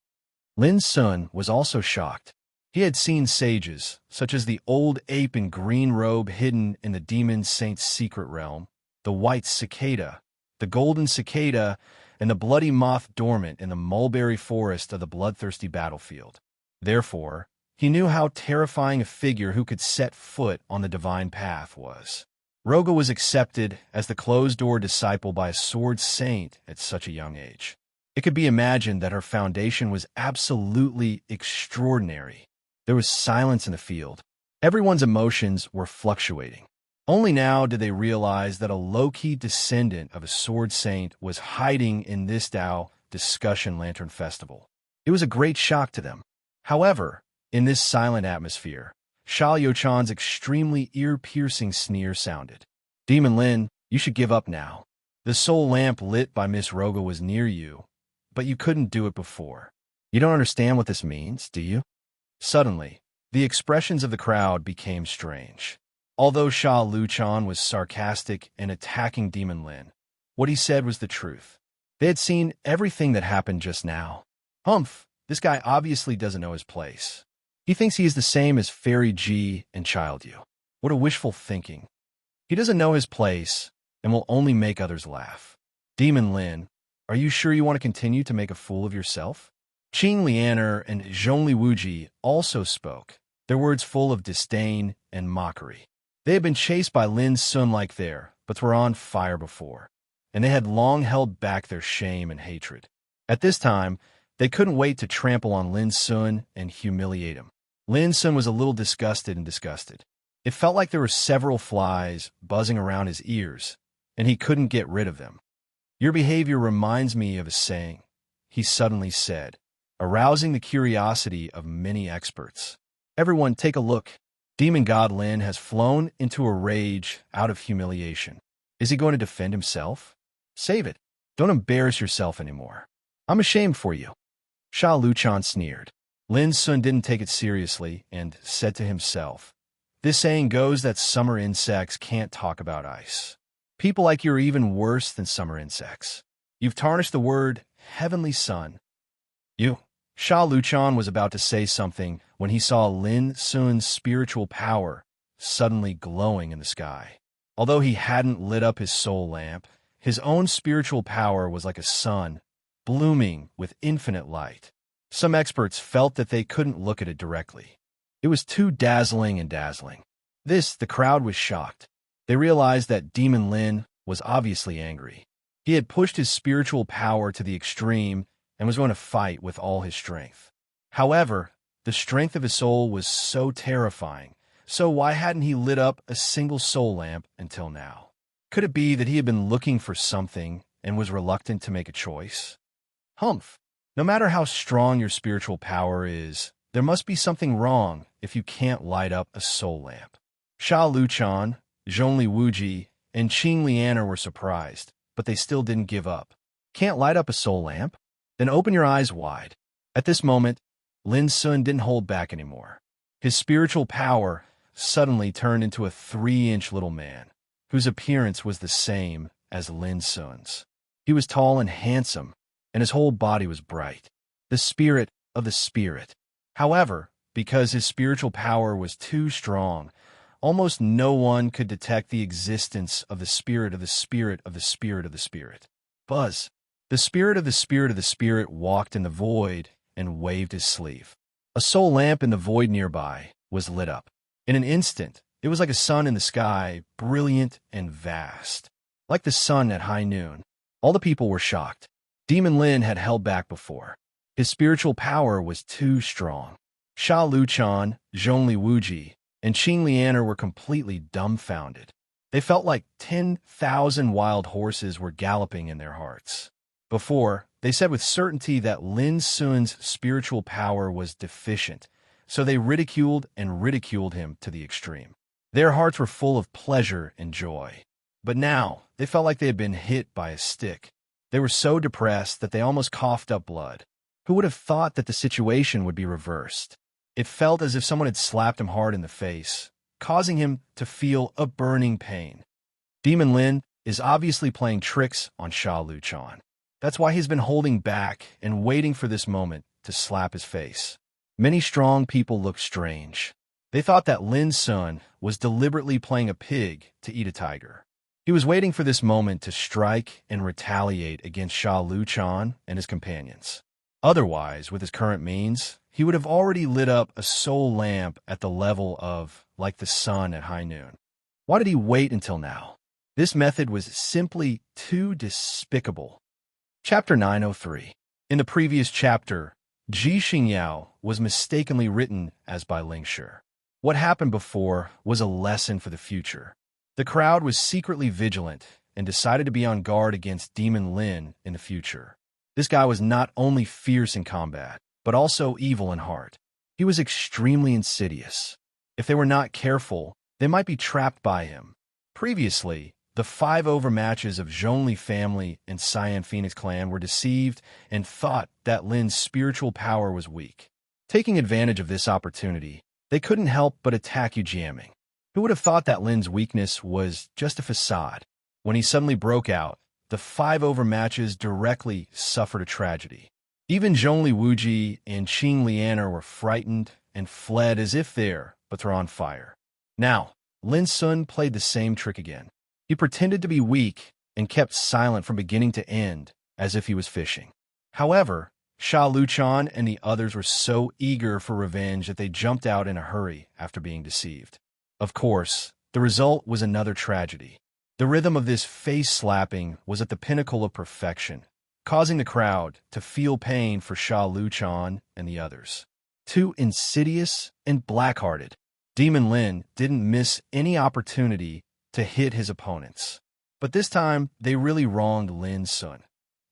Lin Sun was also shocked. He had seen sages, such as the old ape in green robe hidden in the demon saint's secret realm, the white cicada, the golden cicada, and the bloody moth dormant in the mulberry forest of the bloodthirsty battlefield. Therefore, he knew how terrifying a figure who could set foot on the divine path was. Roga was accepted as the closed-door disciple by a sword saint at such a young age. It could be imagined that her foundation was absolutely extraordinary. There was silence in the field. Everyone's emotions were fluctuating. Only now did they realize that a low-key descendant of a sword saint was hiding in this Dao discussion lantern festival. It was a great shock to them. However, in this silent atmosphere, Sha Yochan's extremely ear-piercing sneer sounded. Demon Lin, you should give up now. The soul lamp lit by Miss Roga was near you, but you couldn't do it before. You don't understand what this means, do you? Suddenly, the expressions of the crowd became strange. Although Sha Luchan was sarcastic and attacking Demon Lin, what he said was the truth. They had seen everything that happened just now. Humph, this guy obviously doesn't know his place. He thinks he is the same as Fairy G and Child Yu. What a wishful thinking. He doesn't know his place and will only make others laugh. Demon Lin, are you sure you want to continue to make a fool of yourself? Qing Lianer and Zhongli Wuji also spoke, their words full of disdain and mockery. They had been chased by Lin Sun like there, but were on fire before, and they had long held back their shame and hatred. At this time, they couldn't wait to trample on Lin Sun and humiliate him. Lin Sun was a little disgusted. It felt like there were several flies buzzing around his ears, and he couldn't get rid of them. Your behavior reminds me of a saying, he suddenly said, arousing the curiosity of many experts. Everyone take a look. Demon God Lin has flown into a rage out of humiliation. Is he going to defend himself? Save it. Don't embarrass yourself anymore. I'm ashamed for you. Sha Luchan sneered. Lin Sun didn't take it seriously and said to himself, this saying goes that summer insects can't talk about ice. People like you are even worse than summer insects. You've tarnished the word heavenly sun. You. Sha Luchan was about to say something when he saw Lin Sun's spiritual power suddenly glowing in the sky. Although he hadn't lit up his soul lamp, his own spiritual power was like a sun, blooming with infinite light. Some experts felt that they couldn't look at it directly. It was too dazzling and dazzling. The crowd was shocked. They realized that Demon Lin was obviously angry. He had pushed his spiritual power to the extreme and was going to fight with all his strength. However, the strength of his soul was so terrifying, so why hadn't he lit up a single soul lamp until now? Could it be that he had been looking for something and was reluctant to make a choice? Humph! No matter how strong your spiritual power is, there must be something wrong if you can't light up a soul lamp. Sha Luchan, Zhongli Wuji, and Qing Lianer were surprised, but they still didn't give up. Can't light up a soul lamp? Then open your eyes wide. At this moment, Lin Sun didn't hold back anymore. His spiritual power suddenly turned into a 3-inch little man, whose appearance was the same as Lin Sun's. He was tall and handsome, and his whole body was bright. The spirit of the spirit. However, because his spiritual power was too strong, almost no one could detect the existence of the spirit of the spirit of the spirit of the spirit. Buzz. The spirit of the spirit of the spirit walked in the void and waved his sleeve. A soul lamp in the void nearby was lit up. In an instant, it was like a sun in the sky, brilliant and vast. Like the sun at high noon. All the people were shocked. Demon Lin had held back before. His spiritual power was too strong. Sha Luchan, Zhongli Wuji, and Qing Lianer were completely dumbfounded. They felt like 10,000 wild horses were galloping in their hearts. Before, they said with certainty that Lin Sun's spiritual power was deficient, so they ridiculed him to the extreme. Their hearts were full of pleasure and joy. But now, they felt like they had been hit by a stick. They were so depressed that they almost coughed up blood. Who would have thought that the situation would be reversed? It felt as if someone had slapped him hard in the face, causing him to feel a burning pain. Demon Lin is obviously playing tricks on Sha Luchan. That's why he's been holding back and waiting for this moment to slap his face. Many strong people looked strange. They thought that Lin Sun was deliberately playing a pig to eat a tiger. He was waiting for this moment to strike and retaliate against Sha Luchan and his companions. Otherwise, with his current means, he would have already lit up a soul lamp at the level of, like the sun at high noon. Why did he wait until now? This method was simply too despicable. Chapter 903. In the previous chapter, Ji Xingyao was mistakenly written as by Ling Shi. What happened before was a lesson for the future. The crowd was secretly vigilant and decided to be on guard against Demon Lin in the future. This guy was not only fierce in combat, but also evil in heart. He was extremely insidious. If they were not careful, they might be trapped by him. Previously, the 5 overmatches of Zhongli family and Cyan Phoenix clan were deceived and thought that Lin's spiritual power was weak. Taking advantage of this opportunity, they couldn't help but attack Yu Jiaming. Who would have thought that Lin's weakness was just a facade? When he suddenly broke out, the 5 overmatches directly suffered a tragedy. Even Zhongli Wuji and Qing Lianer were frightened and fled as if but they're on fire. Now, Lin Sun played the same trick again. He pretended to be weak and kept silent from beginning to end, as if he was fishing. However, Sha Luchan and the others were so eager for revenge that they jumped out in a hurry after being deceived. Of course, the result was another tragedy. The rhythm of this face-slapping was at the pinnacle of perfection, causing the crowd to feel pain for Sha Luchan and the others. Too insidious and black-hearted, Demon Lin didn't miss any opportunity to hit his opponents. But this time, they really wronged Lin Sun.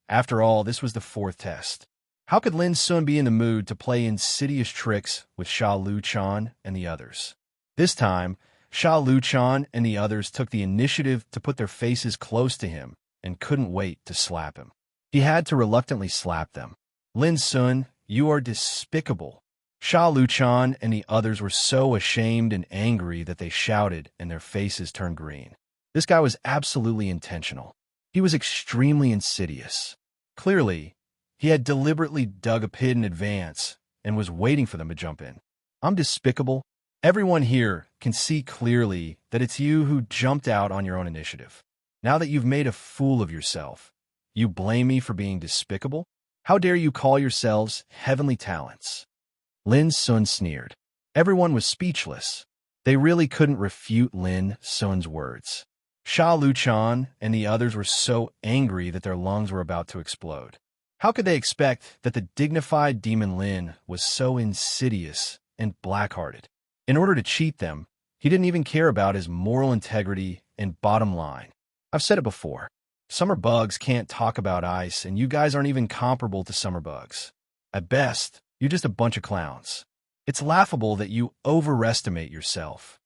After all, this was the 4th test. How could Lin Sun be in the mood to play insidious tricks with Sha Luchan and the others? This time, Sha Luchan and the others took the initiative to put their faces close to him and couldn't wait to slap him. He had to reluctantly slap them. Lin Sun, you are despicable. Sha Luchan and the others were so ashamed and angry that they shouted and their faces turned green. This guy was absolutely intentional. He was extremely insidious. Clearly, he had deliberately dug a pit in advance and was waiting for them to jump in. I'm despicable. Everyone here can see clearly that it's you who jumped out on your own initiative. Now that you've made a fool of yourself, you blame me for being despicable? How dare you call yourselves heavenly talents? Lin Sun sneered. Everyone was speechless. They really couldn't refute Lin Sun's words. Sha Luchan and the others were so angry that their lungs were about to explode. How could they expect that the dignified demon Lin was so insidious and black-hearted? In order to cheat them, he didn't even care about his moral integrity and bottom line. I've said it before. Summer bugs can't talk about ice, and you guys aren't even comparable to summer bugs. At best, you're just a bunch of clowns. It's laughable that you overestimate yourself.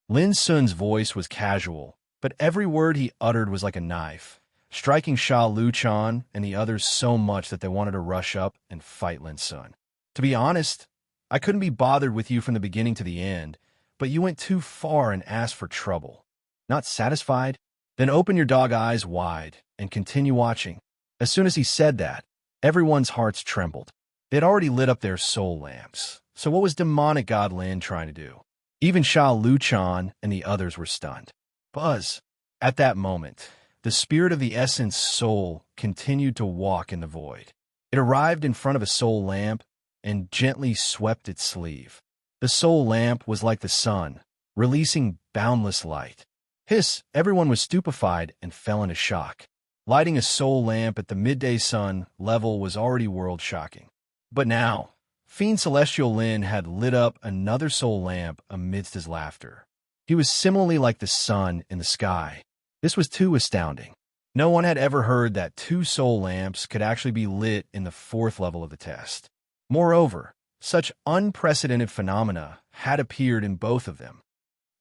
Lin Sun's voice was casual, but every word he uttered was like a knife, striking Sha Luchan and the others so much that they wanted to rush up and fight Lin Sun. To be honest, I couldn't be bothered with you from the beginning to the end, but you went too far and asked for trouble. Not satisfied? Then open your dog eyes wide and continue watching. As soon as he said that, everyone's hearts trembled. They'd already lit up their soul lamps. So what was demonic God Lin trying to do? Even Sha Luchan and the others were stunned. Buzz. At that moment, the spirit of the essence soul continued to walk in the void. It arrived in front of a soul lamp and gently swept its sleeve. The soul lamp was like the sun, releasing boundless light. Hiss! Everyone was stupefied and fell into shock. Lighting a soul lamp at the midday sun level was already world-shocking. But now, Fiend Celestial Lin had lit up another soul lamp amidst his laughter. He was similarly like the sun in the sky. This was too astounding. No one had ever heard that two soul lamps could actually be lit in the fourth level of the test. Moreover, such unprecedented phenomena had appeared in both of them.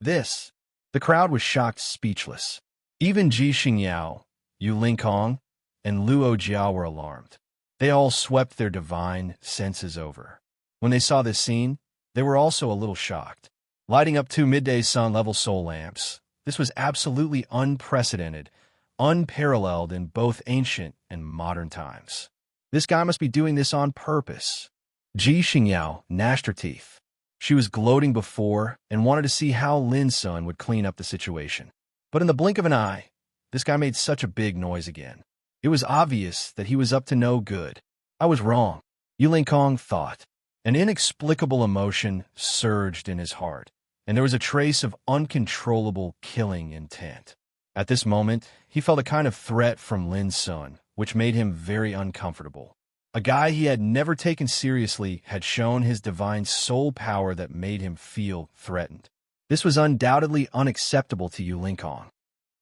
The crowd was shocked speechless. Even Ji Xingyao, Yu Linkong, and Luo Jia were alarmed. They all swept their divine senses over. When they saw this scene, they were also a little shocked. Lighting up two midday sun-level soul lamps, this was absolutely unprecedented, unparalleled in both ancient and modern times. This guy must be doing this on purpose. Ji Xingyao gnashed her teeth. She was gloating before and wanted to see how Lin Sun would clean up the situation. But in the blink of an eye, this guy made such a big noise again. It was obvious that he was up to no good. I was wrong, Yu Linkong thought. An inexplicable emotion surged in his heart, and there was a trace of uncontrollable killing intent. At this moment, he felt a kind of threat from Lin Sun, which made him very uncomfortable. A guy he had never taken seriously had shown his divine soul power that made him feel threatened. This was undoubtedly unacceptable to Yu Linkong.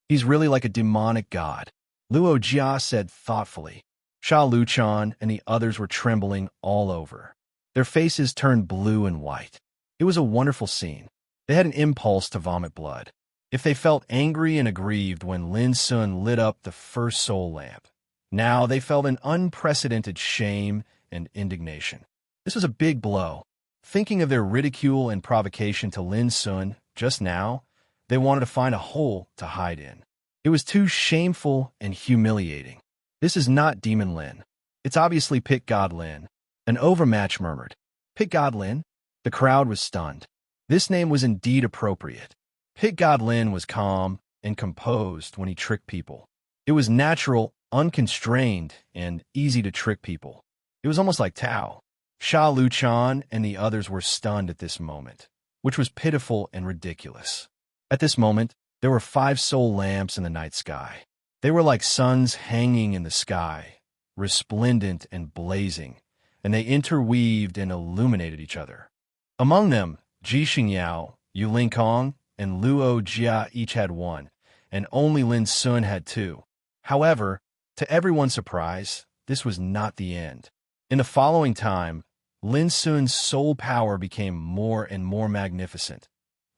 He's really like a demonic god, Luo Jia said thoughtfully. Sha Luchan and the others were trembling all over. Their faces turned blue and white. It was a wonderful scene. They had an impulse to vomit blood. If they felt angry and aggrieved when Lin Sun lit up the first soul lamp, now they felt an unprecedented shame and indignation. This was a big blow. Thinking of their ridicule and provocation to Lin Sun just now, they wanted to find a hole to hide in. It was too shameful and humiliating. This is not Demon Lin. It's obviously Pit God Lin. An overmatch murmured. Pit God Lin? The crowd was stunned. This name was indeed appropriate. Pit God Lin was calm and composed when he tricked people. It was natural, unconstrained, and easy to trick people. It was almost like Tao. Sha Luchan and the others were stunned at this moment, which was pitiful and ridiculous. At this moment, there were 5 soul lamps in the night sky. They were like suns hanging in the sky, resplendent and blazing, and they interweaved and illuminated each other. Among them, Ji Xingyao, Yu Linkong, and Luo Jia each had 1, and only Lin Sun had 2. However, to everyone's surprise, this was not the end. In the following time, Lin Sun's soul power became more and more magnificent,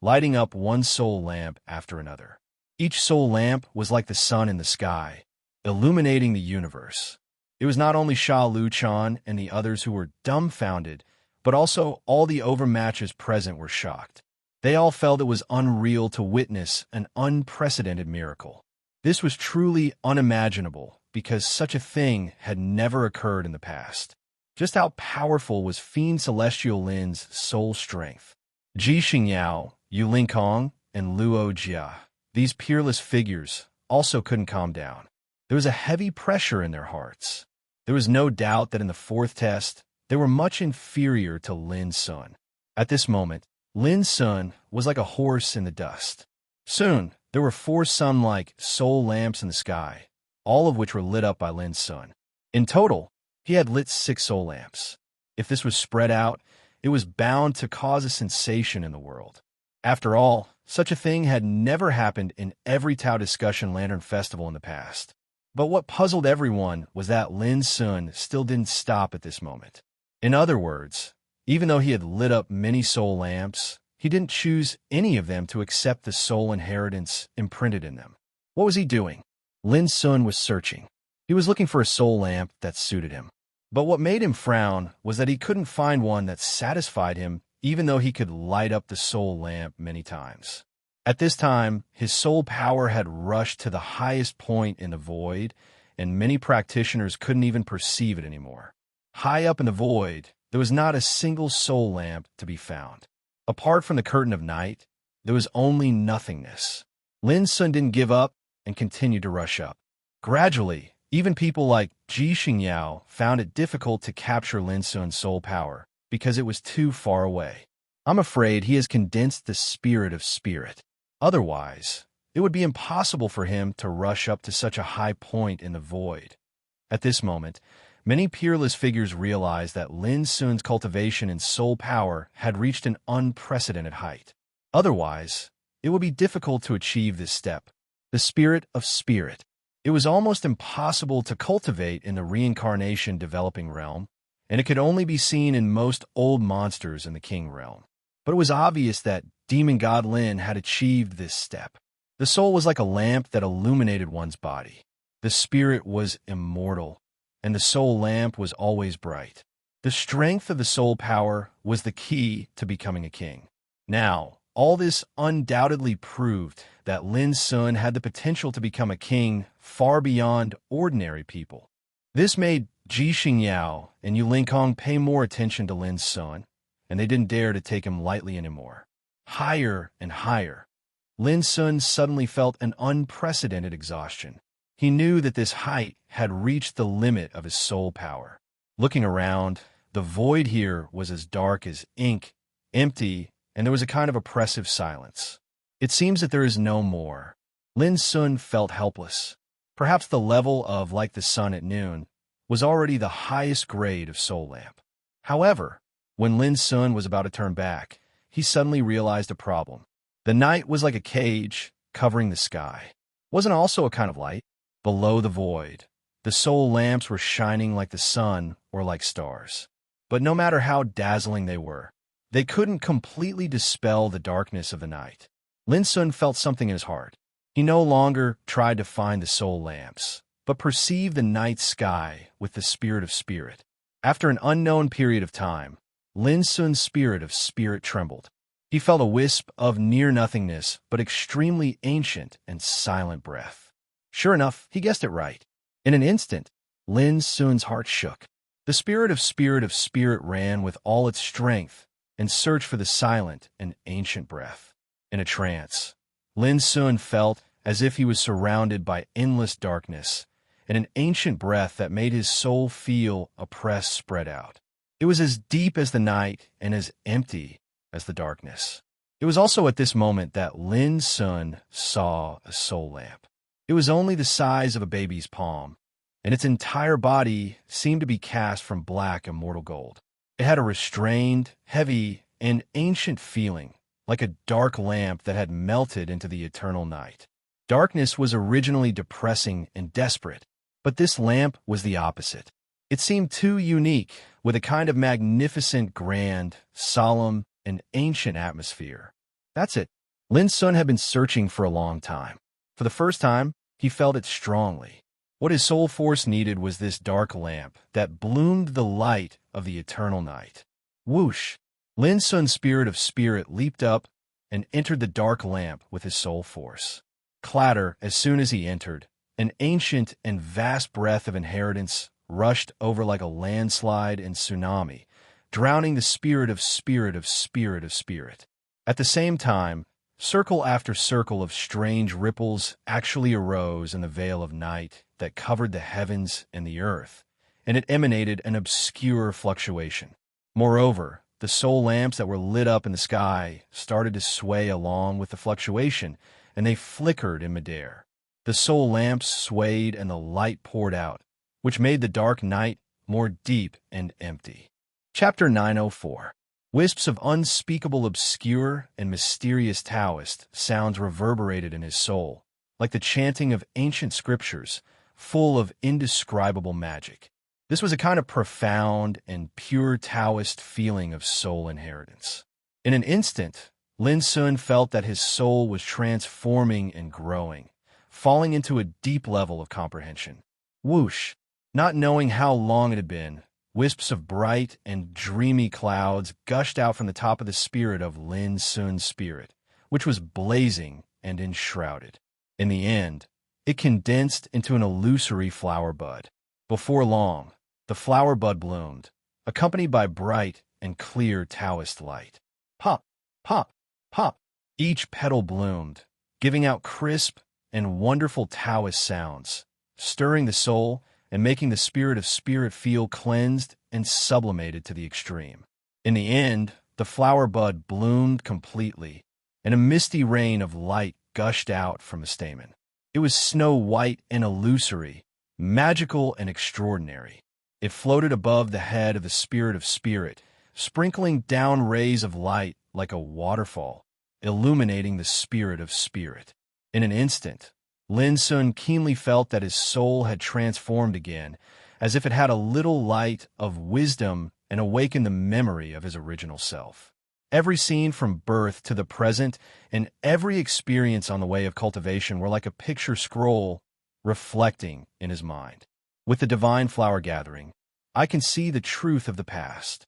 lighting up one soul lamp after another. Each soul lamp was like the sun in the sky, illuminating the universe. It was not only Sha Luchan and the others who were dumbfounded, but also all the overmatches present were shocked. They all felt it was unreal to witness an unprecedented miracle. This was truly unimaginable because such a thing had never occurred in the past. Just how powerful was Fiend Celestial Lin's soul strength? Ji Xingyao, Yu Linkong, and Luo Jia, these peerless figures, also couldn't calm down. There was a heavy pressure in their hearts. There was no doubt that in the fourth test, they were much inferior to Lin Sun. At this moment, Lin Sun was like a horse in the dust. Soon, there were 4 sun-like soul lamps in the sky, all of which were lit up by Lin Sun. In total, he had lit 6 soul lamps. If this was spread out, it was bound to cause a sensation in the world. After all, such a thing had never happened in every Tao Discussion Lantern Festival in the past. But what puzzled everyone was that Lin Sun still didn't stop at this moment. In other words, even though he had lit up many soul lamps, he didn't choose any of them to accept the soul inheritance imprinted in them. What was he doing? Lin Sun was searching. He was looking for a soul lamp that suited him. But what made him frown was that he couldn't find one that satisfied him, even though he could light up the soul lamp many times. At this time, his soul power had rushed to the highest point in the void, and many practitioners couldn't even perceive it anymore. High up in the void, there was not a single soul lamp to be found. Apart from the curtain of night, there was only nothingness. Lin Sun didn't give up and continued to rush up. Gradually, even people like Ji Xingyao found it difficult to capture Lin Sun's soul power because it was too far away. I'm afraid he has condensed the spirit of spirit. Otherwise, it would be impossible for him to rush up to such a high point in the void. At this moment, many peerless figures realized that Lin Sun's cultivation and soul power had reached an unprecedented height. Otherwise, it would be difficult to achieve this step, the spirit of spirit. It was almost impossible to cultivate in the reincarnation developing realm, and it could only be seen in most old monsters in the king realm. But it was obvious that Demon God Lin had achieved this step. The soul was like a lamp that illuminated one's body. The spirit was immortal, and the soul lamp was always bright. The strength of the soul power was the key to becoming a king. Now, all this undoubtedly proved that Lin Sun had the potential to become a king far beyond ordinary people. This made Ji Xingyao and Yu Linkong pay more attention to Lin Sun, and they didn't dare to take him lightly anymore. Higher and higher. Lin Sun suddenly felt an unprecedented exhaustion. He knew that this height had reached the limit of his soul power. Looking around, the void here was as dark as ink, empty, and there was a kind of oppressive silence. It seems that there is no more. Lin Sun felt helpless. Perhaps the level of like the sun at noon was already the highest grade of soul lamp. However, when Lin Sun was about to turn back, he suddenly realized a problem. The night was like a cage covering the sky. Wasn't also a kind of light. Below the void, the soul lamps were shining like the sun or like stars. But no matter how dazzling they were, they couldn't completely dispel the darkness of the night. Lin Sun felt something in his heart. He no longer tried to find the soul lamps, but perceived the night sky with the spirit of spirit. After an unknown period of time, Lin Sun's spirit of spirit trembled. He felt a wisp of near-nothingness, but extremely ancient and silent breath. Sure enough, he guessed it right. In an instant, Lin Sun's heart shook. The spirit of spirit ran with all its strength and searched for the silent and ancient breath. In a trance, Lin Sun felt as if he was surrounded by endless darkness and an ancient breath that made his soul feel oppressed spread out. It was as deep as the night and as empty as the darkness. It was also at this moment that Lin Sun saw a soul lamp. It was only the size of a baby's palm, and its entire body seemed to be cast from black immortal gold. It had a restrained, heavy, and ancient feeling, like a dark lamp that had melted into the eternal night. Darkness was originally depressing and desperate, but this lamp was the opposite. It seemed too unique, with a kind of magnificent, grand, solemn, and ancient atmosphere. That's it. Lin Sun had been searching for a long time. For the first time, he felt it strongly. What his soul force needed was this dark lamp that bloomed the light of the eternal night. Whoosh! Lin Sun's spirit of spirit leaped up and entered the dark lamp with his soul force. Clatter, as soon as he entered, an ancient and vast breath of inheritance rushed over like a landslide and tsunami, drowning the spirit of spirit of spirit of spirit. At the same time, circle after circle of strange ripples actually arose in the veil of night that covered the heavens and the earth, and it emanated an obscure fluctuation. Moreover, the soul lamps that were lit up in the sky started to sway along with the fluctuation, and they flickered in midair. The soul lamps swayed and the light poured out, which made the dark night more deep and empty. Chapter 904. Wisps of unspeakable obscure and mysterious Taoist sounds reverberated in his soul, like the chanting of ancient scriptures, full of indescribable magic. This was a kind of profound and pure Taoist feeling of soul inheritance. In an instant, Lin Sun felt that his soul was transforming and growing, falling into a deep level of comprehension. Whoosh! Not knowing how long it had been, wisps of bright and dreamy clouds gushed out from the top of the spirit of Lin Sun's spirit, which was blazing and enshrouded. In the end, it condensed into an illusory flower bud. Before long, the flower bud bloomed, accompanied by bright and clear Taoist light. Pop, pop, pop. Each petal bloomed, giving out crisp and wonderful Taoist sounds, stirring the soul and making the spirit of spirit feel cleansed and sublimated to the extreme. In the end, the flower bud bloomed completely, and a misty rain of light gushed out from the stamen. It was snow-white and illusory, magical and extraordinary. It floated above the head of the spirit of spirit, sprinkling down rays of light like a waterfall, illuminating the spirit of spirit. In an instant, Lin Sun keenly felt that his soul had transformed again, as if it had a little light of wisdom and awakened the memory of his original self. Every scene from birth to the present and every experience on the way of cultivation were like a picture scroll reflecting in his mind. With the divine flower gathering, I can see the truth of the past.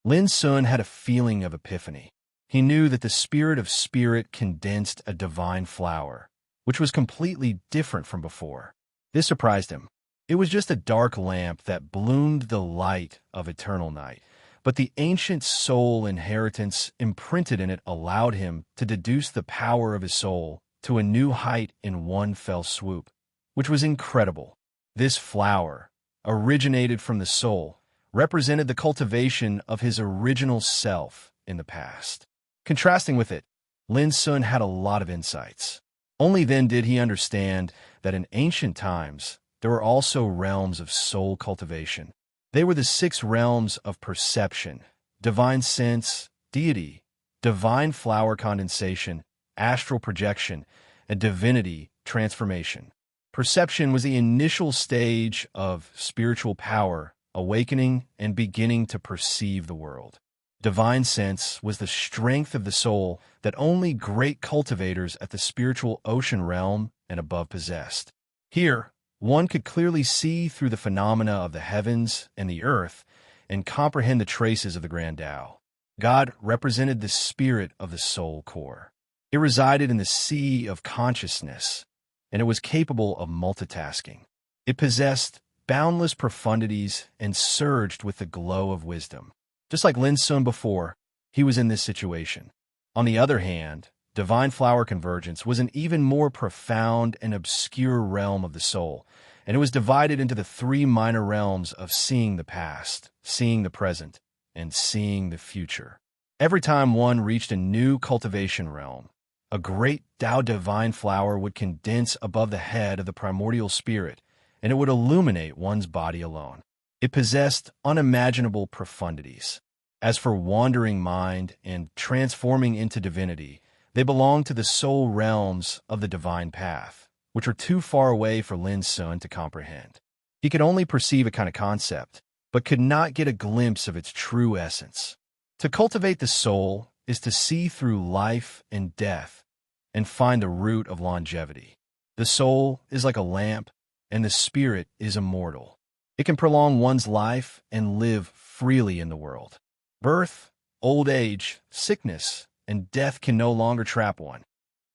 Lin Sun had a feeling of epiphany. He knew that the spirit of spirit condensed a divine flower, which was completely different from before. This surprised him. It was just a dark lamp that bloomed the light of eternal night, but the ancient soul inheritance imprinted in it allowed him to deduce the power of his soul to a new height in one fell swoop, which was incredible. This flower, originated from the soul, represented the cultivation of his original self in the past. Contrasting with it, Lin Sun had a lot of insights. Only then did he understand that in ancient times, there were also realms of soul cultivation. They were the 6 realms of perception, divine sense, deity, divine flower condensation, astral projection, and divinity transformation. Perception was the initial stage of spiritual power, awakening and beginning to perceive the world. Divine sense was the strength of the soul that only great cultivators at the spiritual ocean realm and above possessed. Here, one could clearly see through the phenomena of the heavens and the earth and comprehend the traces of the grand Tao. God represented the spirit of the soul core. It resided in the sea of consciousness, and it was capable of multitasking. It possessed boundless profundities and surged with the glow of wisdom. Just like Lin Sun before, he was in this situation. On the other hand, divine flower convergence was an even more profound and obscure realm of the soul, and it was divided into the 3 minor realms of seeing the past, seeing the present, and seeing the future. Every time one reached a new cultivation realm, a great Tao divine flower would condense above the head of the primordial spirit, and it would illuminate one's body alone. It possessed unimaginable profundities. As for wandering mind and transforming into divinity, they belonged to the soul realms of the divine path, which were too far away for Lin Sun to comprehend. He could only perceive a kind of concept, but could not get a glimpse of its true essence. To cultivate the soul is to see through life and death and find the root of longevity. The soul is like a lamp, and the spirit is immortal. It can prolong one's life and live freely in the world. Birth, old age, sickness, and death can no longer trap one.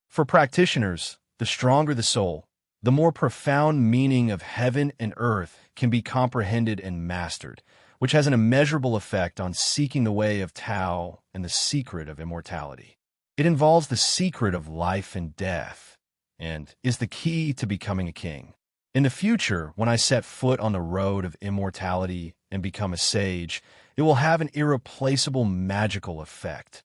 For practitioners, the stronger the soul, the more profound meaning of heaven and earth can be comprehended and mastered, which has an immeasurable effect on seeking the way of Tao and the secret of immortality. It involves the secret of life and death, and is the key to becoming a king. In the future, when I set foot on the road of immortality and become a sage, it will have an irreplaceable magical effect.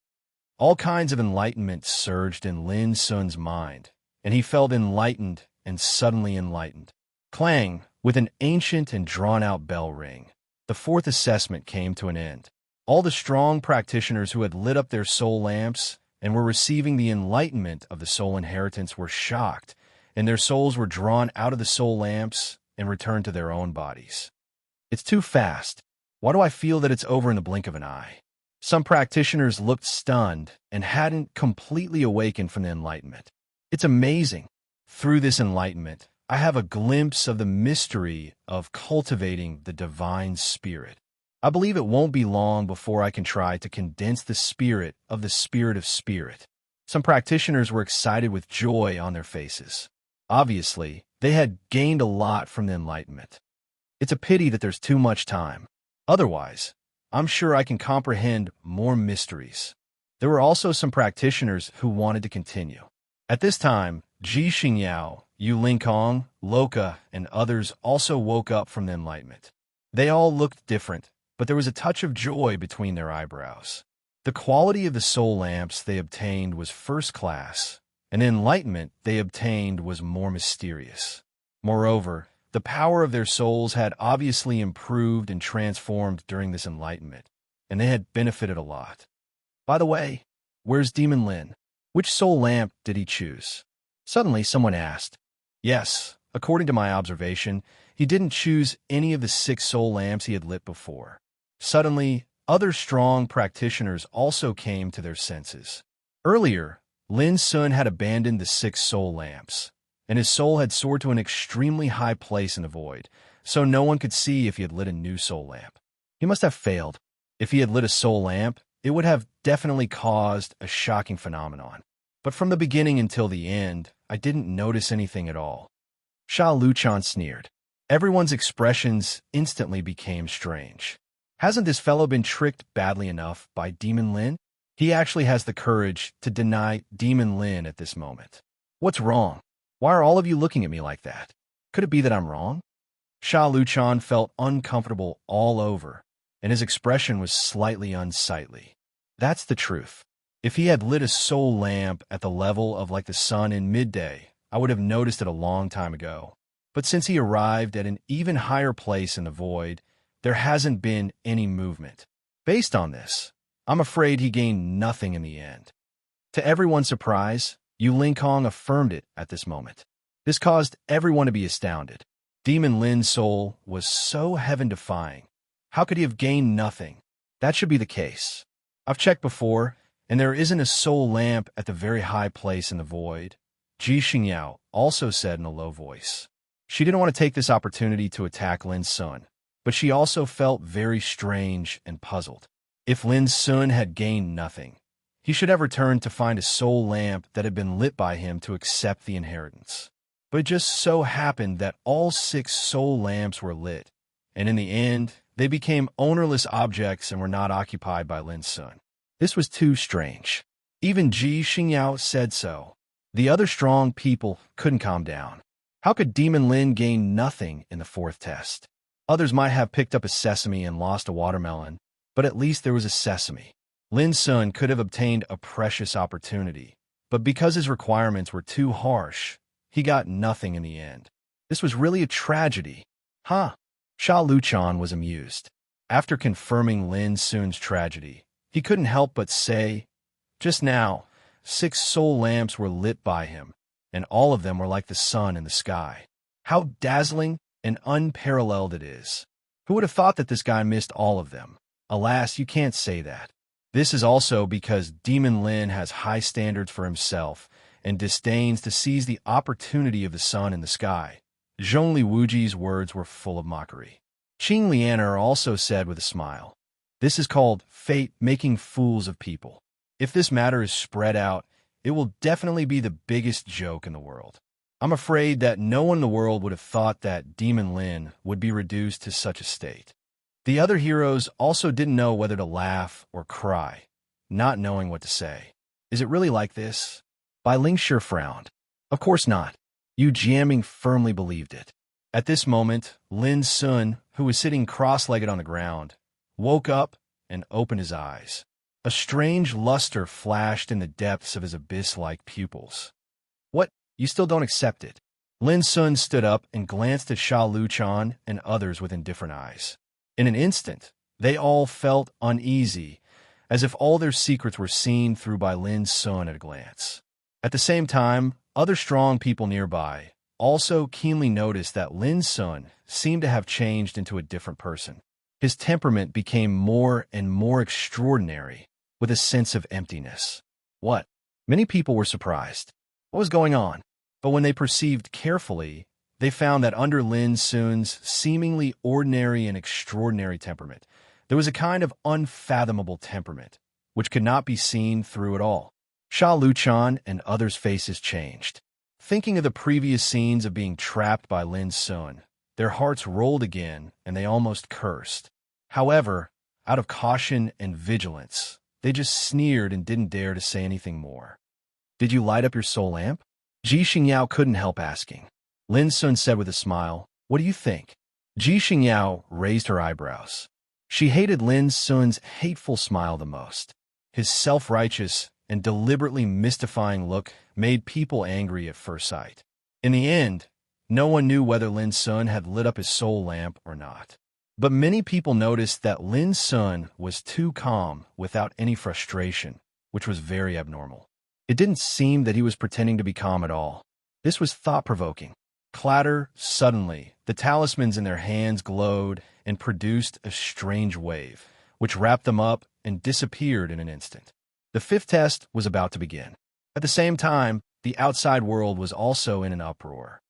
All kinds of enlightenment surged in Lin Sun's mind, and he felt enlightened and suddenly enlightened. Clang, with an ancient and drawn-out bell ring, the fourth assessment came to an end. All the strong practitioners who had lit up their soul lamps and were receiving the enlightenment of the soul inheritance were shocked, and their souls were drawn out of the soul lamps and returned to their own bodies. It's too fast. Why do I feel that it's over in the blink of an eye? Some practitioners looked stunned and hadn't completely awakened from the enlightenment. It's amazing. Through this enlightenment, I have a glimpse of the mystery of cultivating the divine spirit. I believe it won't be long before I can try to condense the spirit of spirit. Some practitioners were excited with joy on their faces. Obviously, they had gained a lot from the enlightenment. It's a pity that there's too much time. Otherwise, I'm sure I can comprehend more mysteries. There were also some practitioners who wanted to continue. At this time, Ji Xingyao, Yu Linkong, Loka, and others also woke up from the enlightenment. They all looked different, but there was a touch of joy between their eyebrows. The quality of the soul lamps they obtained was first class, and the enlightenment they obtained was more mysterious. Moreover, the power of their souls had obviously improved and transformed during this enlightenment, and they had benefited a lot. By the way, where's Demon Lin? Which soul lamp did he choose? Suddenly, someone asked. Yes, according to my observation, he didn't choose any of the 6 soul lamps he had lit before. Suddenly, other strong practitioners also came to their senses. Earlier, Lin Sun had abandoned the 6 soul lamps, and his soul had soared to an extremely high place in the void, so no one could see if he had lit a new soul lamp. He must have failed. If he had lit a soul lamp, it would have definitely caused a shocking phenomenon. But from the beginning until the end, I didn't notice anything at all. Sha Luchan sneered. Everyone's expressions instantly became strange. Hasn't this fellow been tricked badly enough by Demon Lin? He actually has the courage to deny Demon Lin at this moment. What's wrong? Why are all of you looking at me like that? Could it be that I'm wrong? Sha Luchan felt uncomfortable all over, and his expression was slightly unsightly. That's the truth. If he had lit a soul lamp at the level of like the sun in midday, I would have noticed it a long time ago. But since he arrived at an even higher place in the void, there hasn't been any movement. Based on this, I'm afraid he gained nothing in the end. To everyone's surprise, Yu Linkong affirmed it at this moment. This caused everyone to be astounded. Demon Lin's soul was so heaven-defying. How could he have gained nothing? That should be the case. I've checked before, and there isn't a soul lamp at the very high place in the void. Ji Xingyao also said in a low voice. She didn't want to take this opportunity to attack Lin Sun, but she also felt very strange and puzzled. If Lin Sun had gained nothing, he should have returned to find a soul lamp that had been lit by him to accept the inheritance. But it just so happened that all 6 soul lamps were lit, and in the end, they became ownerless objects and were not occupied by Lin Sun. This was too strange. Even Ji Xingyao said so. The other strong people couldn't calm down. How could Demon Lin gain nothing in the 4th test? Others might have picked up a sesame and lost a watermelon, but at least there was a sesame. Lin Sun could have obtained a precious opportunity, but because his requirements were too harsh, he got nothing in the end. This was really a tragedy. Huh? Sha Luchan was amused. After confirming Lin Sun's tragedy, he couldn't help but say, just now, 6 soul lamps were lit by him, and all of them were like the sun in the sky. How dazzling and unparalleled it is. Who would have thought that this guy missed all of them? Alas, you can't say that. This is also because Demon Lin has high standards for himself and disdains to seize the opportunity of the sun in the sky. Zhongli Wuji's words were full of mockery. Qing Lianer also said with a smile, "This is called fate making fools of people." If this matter is spread out, it will definitely be the biggest joke in the world. I'm afraid that no one in the world would have thought that Demon Lin would be reduced to such a state. The other heroes also didn't know whether to laugh or cry, not knowing what to say. Is it really like this? Bai Lingshi frowned. Of course not. Yu Jiaming firmly believed it. At this moment, Lin Sun, who was sitting cross-legged on the ground, woke up and opened his eyes. A strange luster flashed in the depths of his abyss-like pupils. What? You still don't accept it? Lin Sun stood up and glanced at Sha Luchan and others with indifferent eyes. In an instant, they all felt uneasy, as if all their secrets were seen through by Lin Sun at a glance. At the same time, other strong people nearby also keenly noticed that Lin Sun seemed to have changed into a different person. His temperament became more and more extraordinary, with a sense of emptiness. What? Many people were surprised. What was going on? But when they perceived carefully, they found that under Lin Sun's seemingly ordinary and extraordinary temperament, there was a kind of unfathomable temperament, which could not be seen through at all. Sha Luchan and others' faces changed. Thinking of the previous scenes of being trapped by Lin Sun, their hearts rolled again and they almost cursed. However, out of caution and vigilance, they just sneered and didn't dare to say anything more. Did you light up your soul lamp? Ji Xingyao couldn't help asking. Lin Sun said with a smile, what do you think? Ji Xingyao raised her eyebrows. She hated Lin Sun's hateful smile the most. His self-righteous and deliberately mystifying look made people angry at first sight. In the end, no one knew whether Lin Sun had lit up his soul lamp or not. But many people noticed that Lin Sun was too calm without any frustration, which was very abnormal. It didn't seem that he was pretending to be calm at all. This was thought-provoking. Clatter, suddenly, the talismans in their hands glowed and produced a strange wave, which wrapped them up and disappeared in an instant. The fifth test was about to begin. At the same time, the outside world was also in an uproar.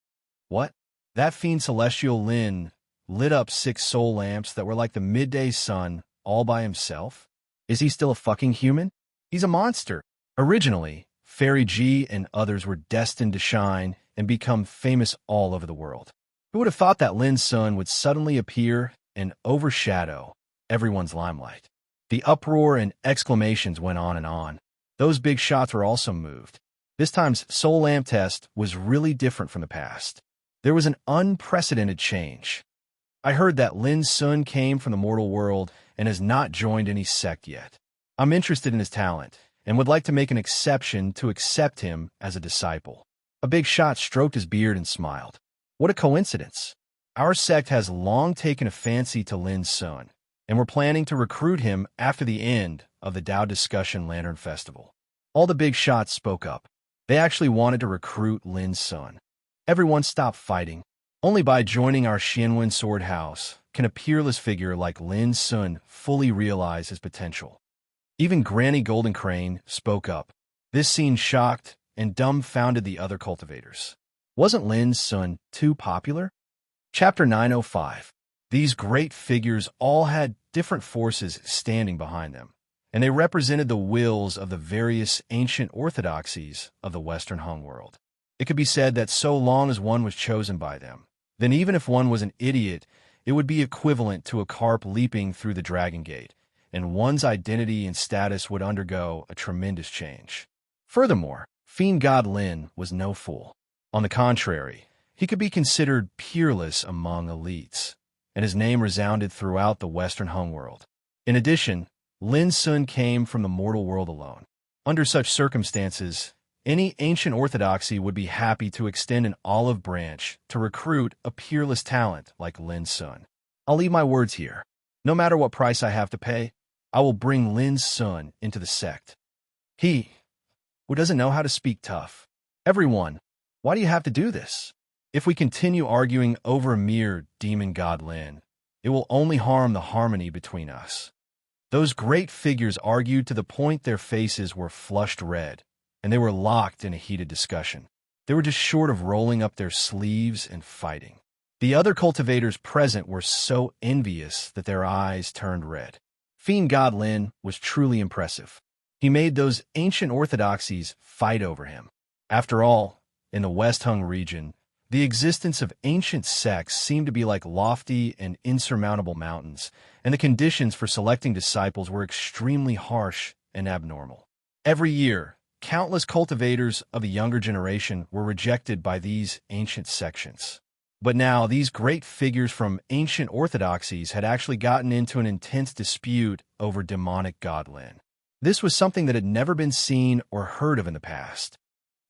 What? That fiend Celestial Lin lit up 6 soul lamps that were like the midday sun all by himself? Is he still a fucking human? He's a monster. Originally, Fairy G and others were destined to shine and become famous all over the world. Who would have thought that Lin Sun would suddenly appear and overshadow everyone's limelight? The uproar and exclamations went on and on. Those big shots were also moved. This time's soul lamp test was really different from the past. There was an unprecedented change. I heard that Lin Sun came from the mortal world and has not joined any sect yet. I'm interested in his talent and would like to make an exception to accept him as a disciple. A big shot stroked his beard and smiled. What a coincidence. Our sect has long taken a fancy to Lin Sun, and we're planning to recruit him after the end of the Tao Discussion Lantern Festival. All the big shots spoke up. They actually wanted to recruit Lin Sun. Everyone stopped fighting. Only by joining our Xianwen Sword House can a peerless figure like Lin Sun fully realize his potential. Even Granny Golden Crane spoke up. This scene shocked and dumbfounded the other cultivators. Wasn't Lin Sun too popular? Chapter 905. These great figures all had different forces standing behind them, and they represented the wills of the various ancient orthodoxies of the Western Hung world. It could be said that so long as one was chosen by them, then even if one was an idiot, it would be equivalent to a carp leaping through the Dragon Gate, and one's identity and status would undergo a tremendous change. Furthermore, Fiend God Lin was no fool. On the contrary, he could be considered peerless among elites, and his name resounded throughout the Western Hung world. In addition, Lin Sun came from the mortal world alone. Under such circumstances, any ancient orthodoxy would be happy to extend an olive branch to recruit a peerless talent like Lin Sun. I'll leave my words here. No matter what price I have to pay, I will bring Lin Sun into the sect. He, who doesn't know how to speak tough. Everyone, why do you have to do this? If we continue arguing over a mere demon god Lin, it will only harm the harmony between us. Those great figures argued to the point their faces were flushed red, and they were locked in a heated discussion. They were just short of rolling up their sleeves and fighting. The other cultivators present were so envious that their eyes turned red. Fiend God Lin was truly impressive. He made those ancient orthodoxies fight over him. After all, in the West Hung region, the existence of ancient sects seemed to be like lofty and insurmountable mountains, and the conditions for selecting disciples were extremely harsh and abnormal. Every year, countless cultivators of the younger generation were rejected by these ancient sections. But now, these great figures from ancient orthodoxies had actually gotten into an intense dispute over demonic god Lin. This was something that had never been seen or heard of in the past.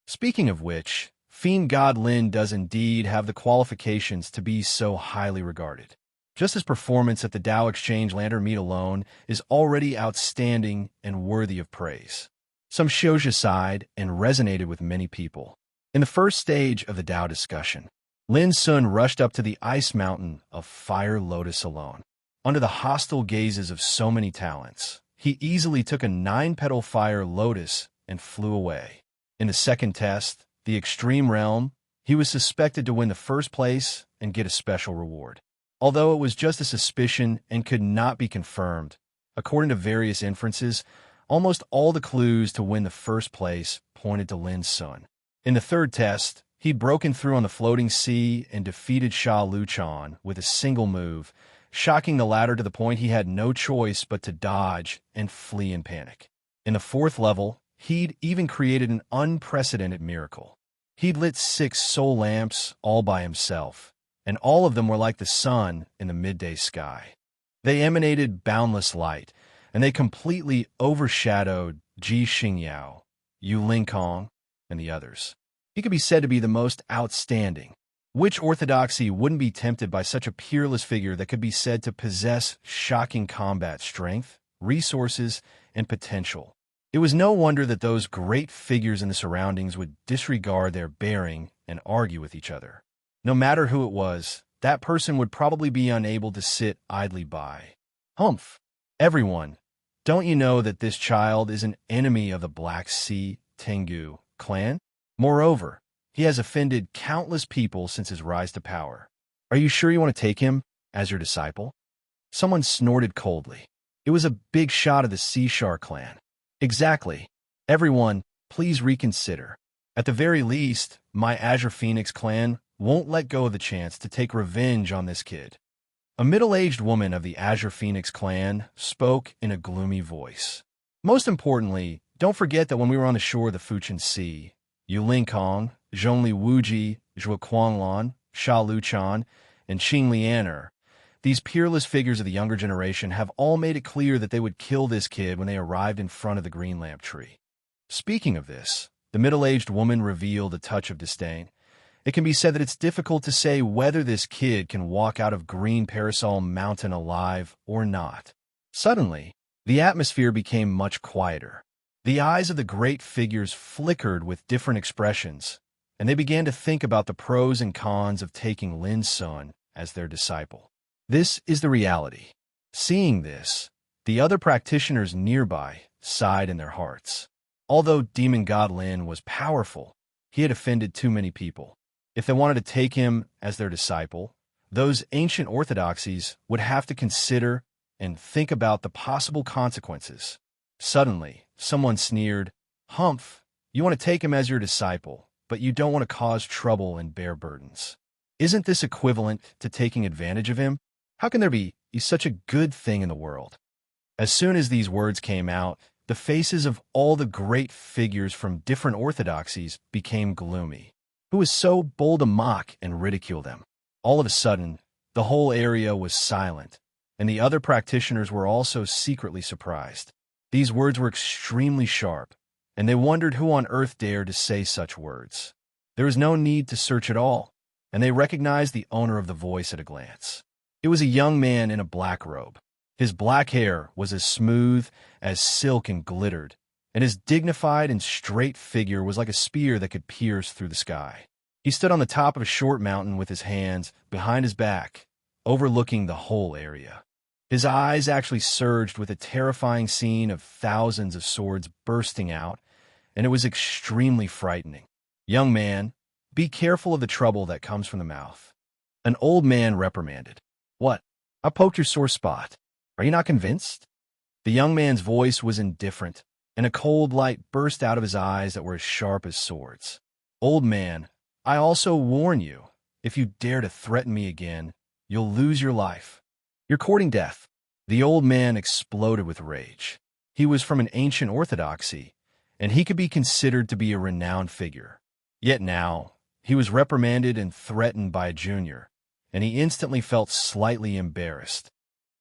Speaking of which, fiend god Lin does indeed have the qualifications to be so highly regarded. Just his performance at the Tao Exchange Lantern Meet alone is already outstanding and worthy of praise. Some shows aside and resonated with many people. In the first stage of the Tao discussion, Lin Sun rushed up to the ice mountain of Fire Lotus alone. Under the hostile gazes of so many talents, he easily took a 9-petal Fire Lotus and flew away. In the second test, the Extreme Realm, he was suspected to win the first place and get a special reward. Although it was just a suspicion and could not be confirmed, according to various inferences, almost all the clues to win the first place pointed to Lin Sun. In the third test, he'd broken through on the floating sea and defeated Sha Luchan with a single move, shocking the latter to the point he had no choice but to dodge and flee in panic. In the fourth level, he'd even created an unprecedented miracle. He'd lit 6 soul lamps all by himself, and all of them were like the sun in the midday sky. They emanated boundless light, and they completely overshadowed Ji Xingyao, Yu Lingkong, and the others. He could be said to be the most outstanding. Which orthodoxy wouldn't be tempted by such a peerless figure that could be said to possess shocking combat strength, resources, and potential? It was no wonder that those great figures in the surroundings would disregard their bearing and argue with each other. No matter who it was, that person would probably be unable to sit idly by. Humph! Everyone, don't you know that this child is an enemy of the Black Sea Tengu clan? Moreover, he has offended countless people since his rise to power. Are you sure you want to take him as your disciple? Someone snorted coldly. It was a big shot of the Seashar clan. Exactly. Everyone, please reconsider. At the very least, my Azure Phoenix clan won't let go of the chance to take revenge on this kid. A middle-aged woman of the Azure Phoenix clan spoke in a gloomy voice. Most importantly, don't forget that when we were on the shore of the Fuchin Sea, Yu Lingkong, Zhongli Wuji, Zhuo Quanglan, Sha Luchan, and Xing Lianer, these peerless figures of the younger generation have all made it clear that they would kill this kid when they arrived in front of the green lamp tree. Speaking of this, the middle-aged woman revealed a touch of disdain. It can be said that it's difficult to say whether this kid can walk out of Green Parasol Mountain alive or not. Suddenly, the atmosphere became much quieter. The eyes of the great figures flickered with different expressions, and they began to think about the pros and cons of taking Lin Sun as their disciple. This is the reality. Seeing this, the other practitioners nearby sighed in their hearts. Although Demon God Lin was powerful, he had offended too many people. If they wanted to take him as their disciple, those ancient orthodoxies would have to consider and think about the possible consequences. Suddenly, someone sneered, "Humph, you want to take him as your disciple, but you don't want to cause trouble and bear burdens. Isn't this equivalent to taking advantage of him? How can there be such a good thing in the world?" As soon as these words came out, the faces of all the great figures from different orthodoxies became gloomy. Who was so bold to mock and ridicule them? All of a sudden, the whole area was silent, and the other practitioners were also secretly surprised. These words were extremely sharp, and they wondered who on earth dared to say such words. There was no need to search at all, and they recognized the owner of the voice at a glance. It was a young man in a black robe. His black hair was as smooth as silk and glittered, and his dignified and straight figure was like a spear that could pierce through the sky. He stood on the top of a short mountain with his hands behind his back, overlooking the whole area. His eyes actually surged with a terrifying scene of thousands of swords bursting out, and it was extremely frightening. "Young man, be careful of the trouble that comes from the mouth." An old man reprimanded. "What? I poked your sore spot. Are you not convinced?" The young man's voice was indifferent, and a cold light burst out of his eyes that were as sharp as swords. "Old man, I also warn you, if you dare to threaten me again, you'll lose your life. You're courting death." The old man exploded with rage. He was from an ancient orthodoxy, and he could be considered to be a renowned figure. Yet now, he was reprimanded and threatened by a junior, and he instantly felt slightly embarrassed.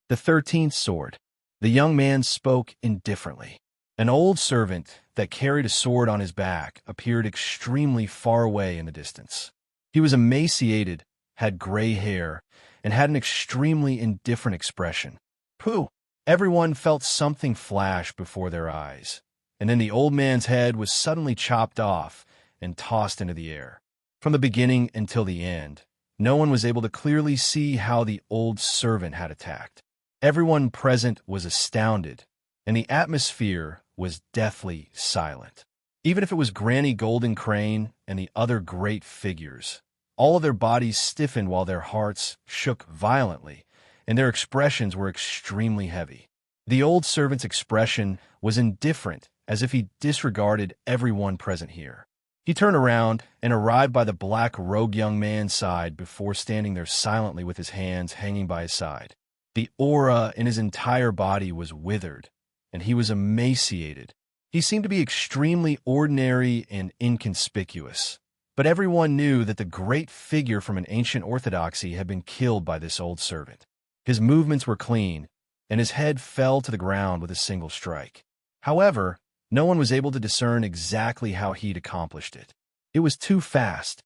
The 13th sword. The young man spoke indifferently. An old servant that carried a sword on his back appeared extremely far away in the distance. He was emaciated, had gray hair, and had an extremely indifferent expression. Pooh! Everyone felt something flash before their eyes, and then the old man's head was suddenly chopped off and tossed into the air. From the beginning until the end, no one was able to clearly see how the old servant had attacked. Everyone present was astounded, and the atmosphere was deathly silent. Even if it was Granny Golden Crane and the other great figures, all of their bodies stiffened while their hearts shook violently, and their expressions were extremely heavy. The old servant's expression was indifferent, as if he disregarded everyone present here. He turned around and arrived by the black-robed young man's side before standing there silently with his hands hanging by his side. The aura in his entire body was withered, and he was emaciated. He seemed to be extremely ordinary and inconspicuous, but everyone knew that the great figure from an ancient orthodoxy had been killed by this old servant. His movements were clean, and his head fell to the ground with a single strike. However, no one was able to discern exactly how he'd accomplished it. It was too fast.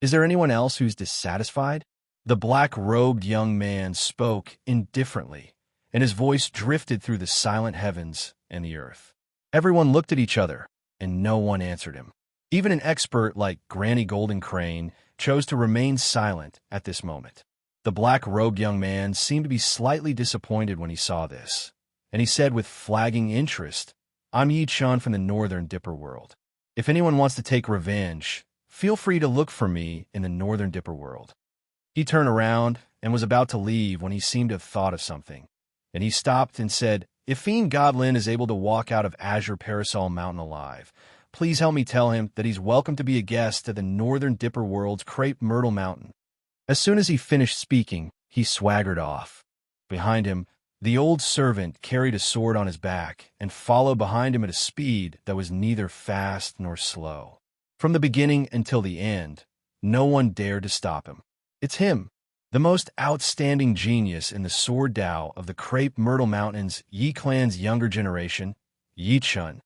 "Is there anyone else who's dissatisfied?" The black-robed young man spoke indifferently, and his voice drifted through the silent heavens and the earth. Everyone looked at each other, and no one answered him. Even an expert like Granny Golden Crane chose to remain silent at this moment. The black-robed young man seemed to be slightly disappointed when he saw this, and he said with flagging interest, "I'm Yi Chun from the Northern Dipper world. If anyone wants to take revenge, feel free to look for me in the Northern Dipper world." He turned around and was about to leave when he seemed to have thought of something, and he stopped and said, "If Fiend Godlin is able to walk out of Azure Parasol Mountain alive, please help me tell him that he's welcome to be a guest at the Northern Dipper world's Crepe Myrtle Mountain." As soon as he finished speaking, he swaggered off. Behind him, the old servant carried a sword on his back and followed behind him at a speed that was neither fast nor slow. From the beginning until the end, no one dared to stop him. It's him, the most outstanding genius in the sword Tao of the Crepe Myrtle Mountains Yi clan's younger generation, Yi Chun.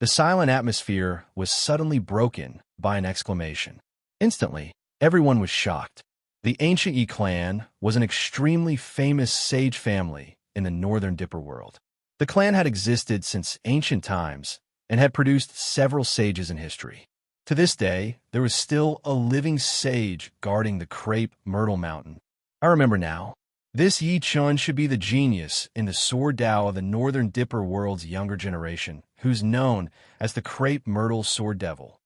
The silent atmosphere was suddenly broken by an exclamation. Instantly, everyone was shocked. The ancient Yi clan was an extremely famous sage family in the Northern Dipper world. The clan had existed since ancient times and had produced several sages in history. To this day, there was still a living sage guarding the Crepe Myrtle Mountain. I remember now. This Yi Chun should be the genius in the sword Tao of the Northern Dipper world's younger generation, who's known as the Crepe Myrtle Sword Devil.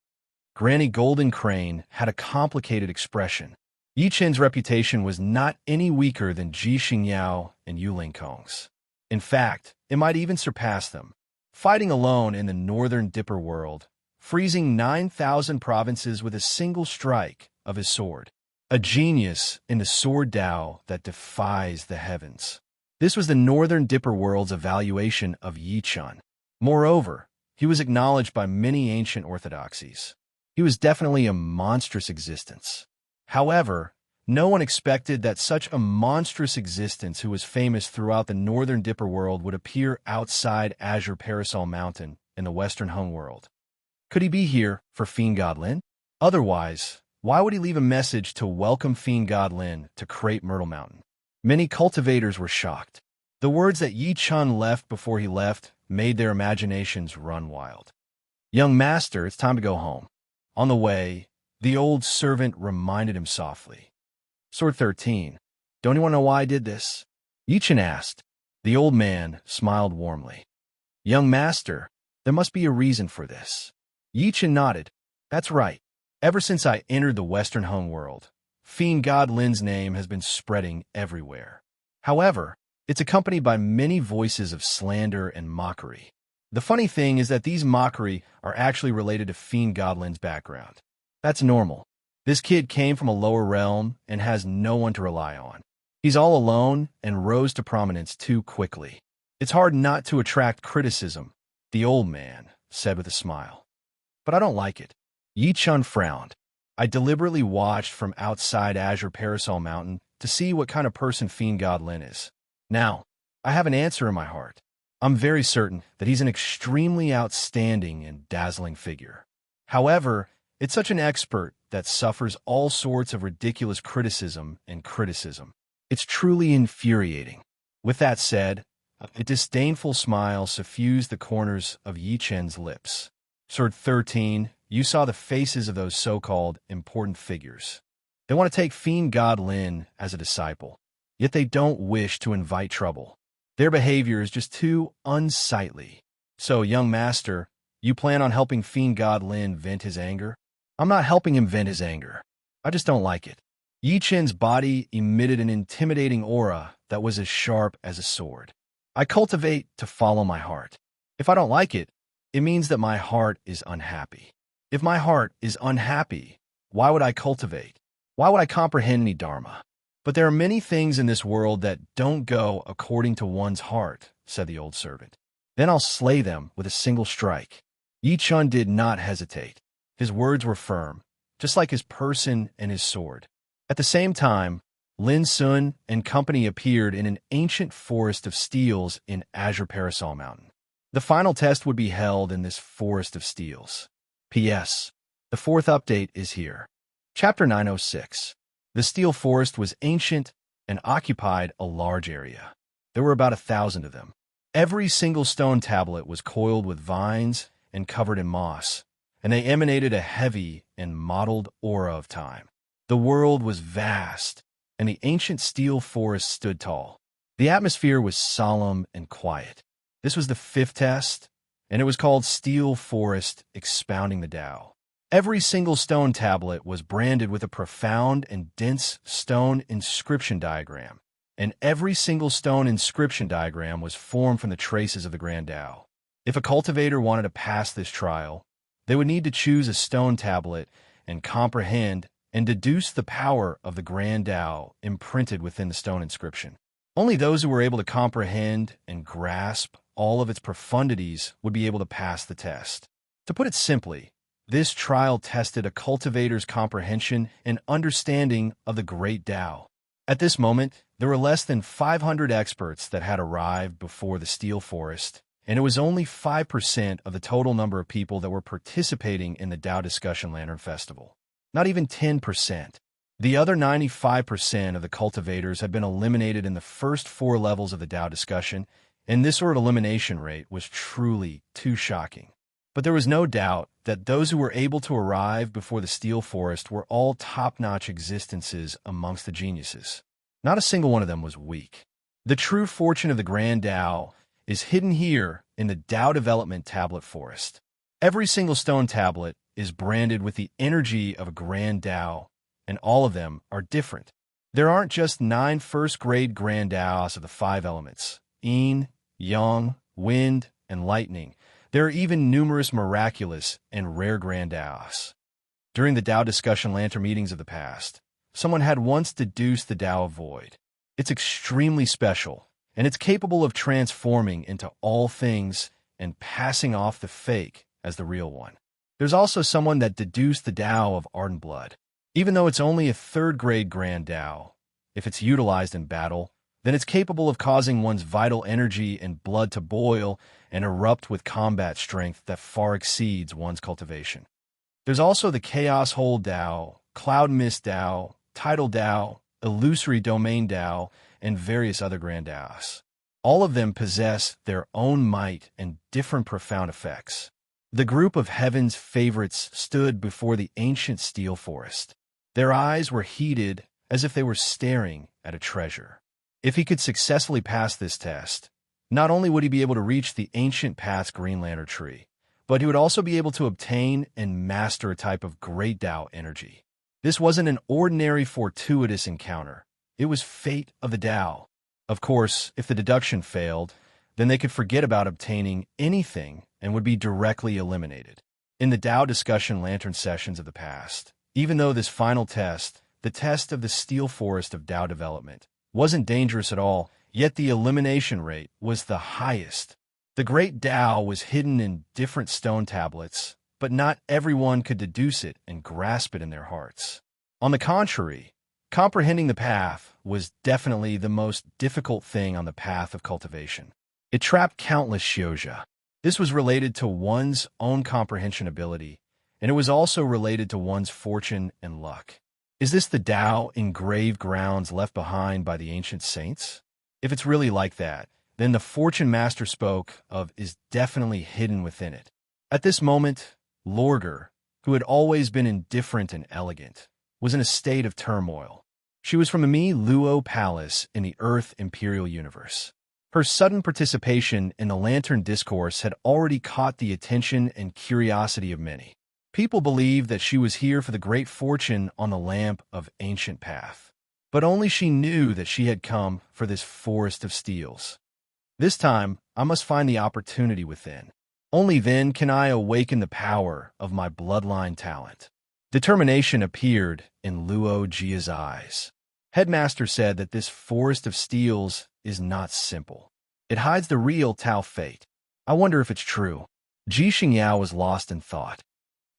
Granny Golden Crane had a complicated expression. Yi Chen's reputation was not any weaker than Ji Xingyao and Yuling Kong's. In fact, it might even surpass them. Fighting alone in the Northern Dipper world, freezing 9,000 provinces with a single strike of his sword. A genius in the sword Tao that defies the heavens. This was the Northern Dipper world's evaluation of Yi Chun. Moreover, he was acknowledged by many ancient orthodoxies. He was definitely a monstrous existence. However, no one expected that such a monstrous existence who was famous throughout the Northern Dipper world would appear outside Azure Parasol Mountain in the Western Hung world. Could he be here for Fiend Godlin? Otherwise, why would he leave a message to welcome Fiend Godlin to Crepe Myrtle Mountain? Many cultivators were shocked. The words that Yi Chun left before he left made their imaginations run wild. "Young master, it's time to go home." On the way, the old servant reminded him softly. Sword 13. "Don't you want to know why I did this?" Yi Chun asked. The old man smiled warmly. "Young master, there must be a reason for this." Yi Chun nodded. "That's right. Ever since I entered the Western Hung world, Fiend Godlin's name has been spreading everywhere. However, it's accompanied by many voices of slander and mockery. The funny thing is that these mockery are actually related to Fiend Godlin's background. That's normal. This kid came from a lower realm and has no one to rely on. He's all alone and rose to prominence too quickly. It's hard not to attract criticism, the old man said with a smile. But I don't like it. Yi Chun frowned. I deliberately watched from outside Azure Parasol Mountain to see what kind of person Fiend God Lin is. Now, I have an answer in my heart. I'm very certain that he's an extremely outstanding and dazzling figure. However, it's such an expert that suffers all sorts of ridiculous criticism and criticism. It's truly infuriating. With that said, a disdainful smile suffused the corners of Yi Chen's lips. Sword 13, you saw the faces of those so-called important figures. They want to take Fiend God Lin as a disciple, yet they don't wish to invite trouble. Their behavior is just too unsightly. So, young master, you plan on helping Fiend God Lin vent his anger? I'm not helping him vent his anger. I just don't like it. Yi Chen's body emitted an intimidating aura that was as sharp as a sword. I cultivate to follow my heart. If I don't like it, it means that my heart is unhappy. If my heart is unhappy, why would I cultivate? Why would I comprehend any dharma? But there are many things in this world that don't go according to one's heart, said the old servant. Then I'll slay them with a single strike. Yi Chun did not hesitate. His words were firm, just like his person and his sword. At the same time, Lin Sun and company appeared in an ancient forest of steels in Azure Parasol Mountain. The final test would be held in this forest of steels. P.S. The fourth update is here. Chapter 906. The steel forest was ancient and occupied a large area. There were about 1,000 of them. Every single stone tablet was coiled with vines and covered in moss, and they emanated a heavy and mottled aura of time. The world was vast, and the ancient steel forest stood tall. The atmosphere was solemn and quiet. This was the fifth test, and it was called Steel Forest Expounding the Tao. Every single stone tablet was branded with a profound and dense stone inscription diagram, and every single stone inscription diagram was formed from the traces of the Grand Tao. If a cultivator wanted to pass this trial, they would need to choose a stone tablet and comprehend and deduce the power of the Grand Tao imprinted within the stone inscription. Only those who were able to comprehend and grasp all of its profundities would be able to pass the test. To put it simply, this trial tested a cultivator's comprehension and understanding of the Great Tao. At this moment, there were less than 500 experts that had arrived before the Steel Forest, and it was only 5% of the total number of people that were participating in the Tao Discussion Lantern Festival. Not even 10%. The other 95% of the cultivators had been eliminated in the first 4 levels of the Tao Discussion, and this sort of elimination rate was truly too shocking. But there was no doubt that those who were able to arrive before the Steel Forest were all top-notch existences amongst the geniuses. Not a single one of them was weak. The true fortune of the Grand Tao is hidden here in the Tao Development Tablet Forest. Every single stone tablet is branded with the energy of a Grand Tao, and all of them are different. There aren't just 9 first-grade Grand Taos of the 5 elements, Yin, Yang, Wind, and Lightning. There are even numerous miraculous and rare Grand Taos. During the Tao Discussion Lantern meetings of the past, someone had once deduced the Tao of Void. It's extremely special, and it's capable of transforming into all things and passing off the fake as the real one. There's also someone that deduced the Tao of Ardent Blood. Even though it's only a 3rd-grade Grand Tao, if it's utilized in battle, then it's capable of causing one's vital energy and blood to boil and erupt with combat strength that far exceeds one's cultivation. There's also the Chaos Hole Tao, Cloud Mist Tao, Tidal Tao, Illusory Domain Tao, and various other Grand Taos. All of them possess their own might and different profound effects. The group of heaven's favorites stood before the ancient steel forest. Their eyes were heated as if they were staring at a treasure. If he could successfully pass this test, not only would he be able to reach the ancient path's Green Lantern tree, but he would also be able to obtain and master a type of Great Tao energy. This wasn't an ordinary fortuitous encounter. It was fate of the Tao. Of course, if the deduction failed, then they could forget about obtaining anything and would be directly eliminated. In the Tao discussion lantern sessions of the past, even though this final test, the test of the steel forest of Tao development, wasn't dangerous at all, yet the elimination rate was the highest. The great Tao was hidden in different stone tablets, but not everyone could deduce it and grasp it in their hearts. On the contrary, comprehending the path was definitely the most difficult thing on the path of cultivation. It trapped countless shioja. This was related to one's own comprehension ability, and it was also related to one's fortune and luck. Is this the Tao in grave grounds left behind by the ancient saints? If it's really like that, then the fortune master spoke of is definitely hidden within it. At this moment, Lorger, who had always been indifferent and elegant, was in a state of turmoil. She was from the Mi Luo Palace in the Earth Imperial Universe. Her sudden participation in the Lantern Discourse had already caught the attention and curiosity of many. People believed that she was here for the great fortune on the lamp of ancient path. But only she knew that she had come for this forest of steels. This time, I must find the opportunity within. Only then can I awaken the power of my bloodline talent. Determination appeared in Luo Jia's eyes. Headmaster said that this forest of steels is not simple. It hides the real Tao fate. I wonder if it's true. Ji Xingyao was lost in thought.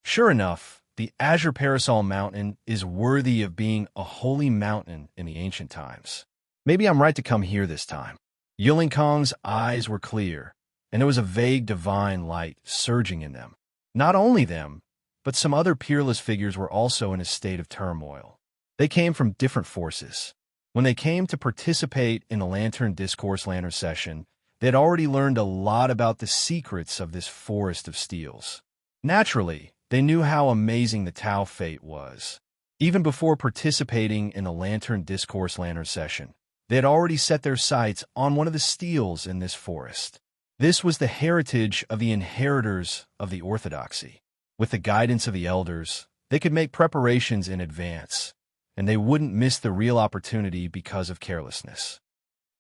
Sure enough, the Azure Parasol Mountain is worthy of being a holy mountain in the ancient times. Maybe I'm right to come here this time. Yuling Kong's eyes were clear, and there was a vague divine light surging in them. Not only them, but some other peerless figures were also in a state of turmoil. They came from different forces. When they came to participate in the Lantern Discourse Lantern session, they had already learned a lot about the secrets of this forest of steels. Naturally, they knew how amazing the Tao fate was. Even before participating in the Lantern Discourse Lantern session, they had already set their sights on one of the steels in this forest. This was the heritage of the inheritors of the orthodoxy. With the guidance of the elders, they could make preparations in advance, and they wouldn't miss the real opportunity because of carelessness.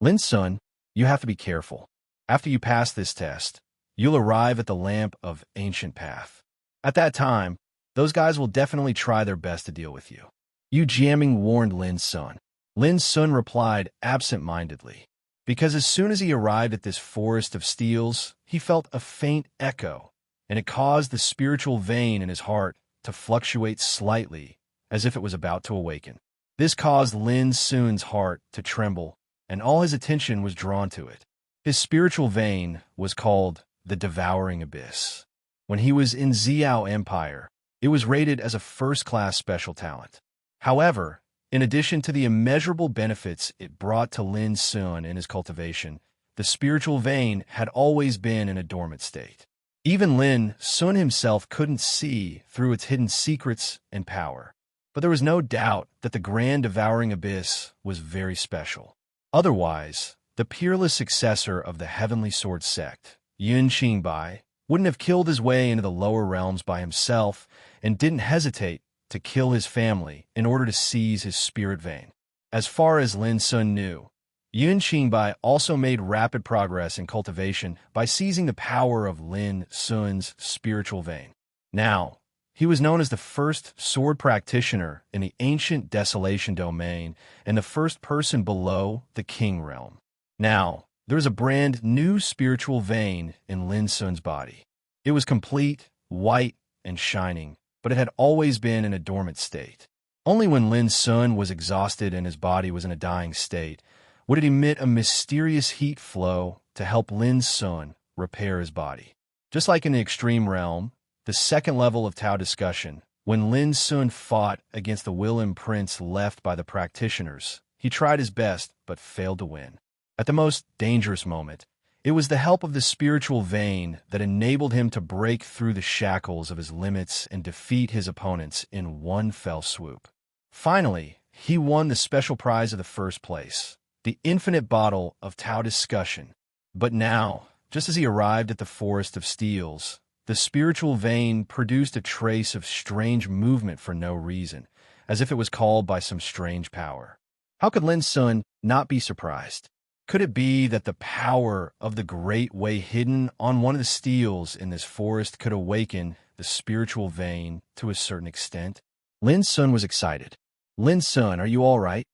Lin Sun, you have to be careful. After you pass this test, you'll arrive at the lamp of ancient path. At that time, those guys will definitely try their best to deal with you. Yu Jiaming warned Lin Sun. Lin Sun replied absent-mindedly, because as soon as he arrived at this forest of steels, he felt a faint echo, and it caused the spiritual vein in his heart to fluctuate slightly, as if it was about to awaken. This caused Lin Sun's heart to tremble, and all his attention was drawn to it. His spiritual vein was called the Devouring Abyss. When he was in Xiao Empire, it was rated as a first-class special talent. However, in addition to the immeasurable benefits it brought to Lin Sun in his cultivation, the spiritual vein had always been in a dormant state. Even Lin Sun himself couldn't see through its hidden secrets and power. But there was no doubt that the Grand Devouring Abyss was very special. Otherwise, the peerless successor of the Heavenly Sword sect, Yun Qingbai, wouldn't have killed his way into the lower realms by himself and didn't hesitate to kill his family in order to seize his spirit vein. As far as Lin Sun knew, Yun Qingbai also made rapid progress in cultivation by seizing the power of Lin Sun's spiritual vein. Now, he was known as the first sword practitioner in the ancient desolation domain and the first person below the king realm. Now, there was a brand new spiritual vein in Lin Sun's body. It was complete, white, and shining, but it had always been in a dormant state. Only when Lin Sun was exhausted and his body was in a dying state would it emit a mysterious heat flow to help Lin Sun repair his body. Just like in the extreme realm, the second level of Tao discussion, when Lin Sun fought against the will imprints left by the practitioners, he tried his best but failed to win. At the most dangerous moment, it was the help of the spiritual vein that enabled him to break through the shackles of his limits and defeat his opponents in one fell swoop. Finally, he won the special prize of the first place, the infinite bottle of Tao discussion. But now, just as he arrived at the forest of steels, the spiritual vein produced a trace of strange movement for no reason, as if it was called by some strange power. How could Lin Sun not be surprised? Could it be that the power of the great way hidden on one of the steels in this forest could awaken the spiritual vein to a certain extent? Lin Sun was excited. Lin Sun, are you all right?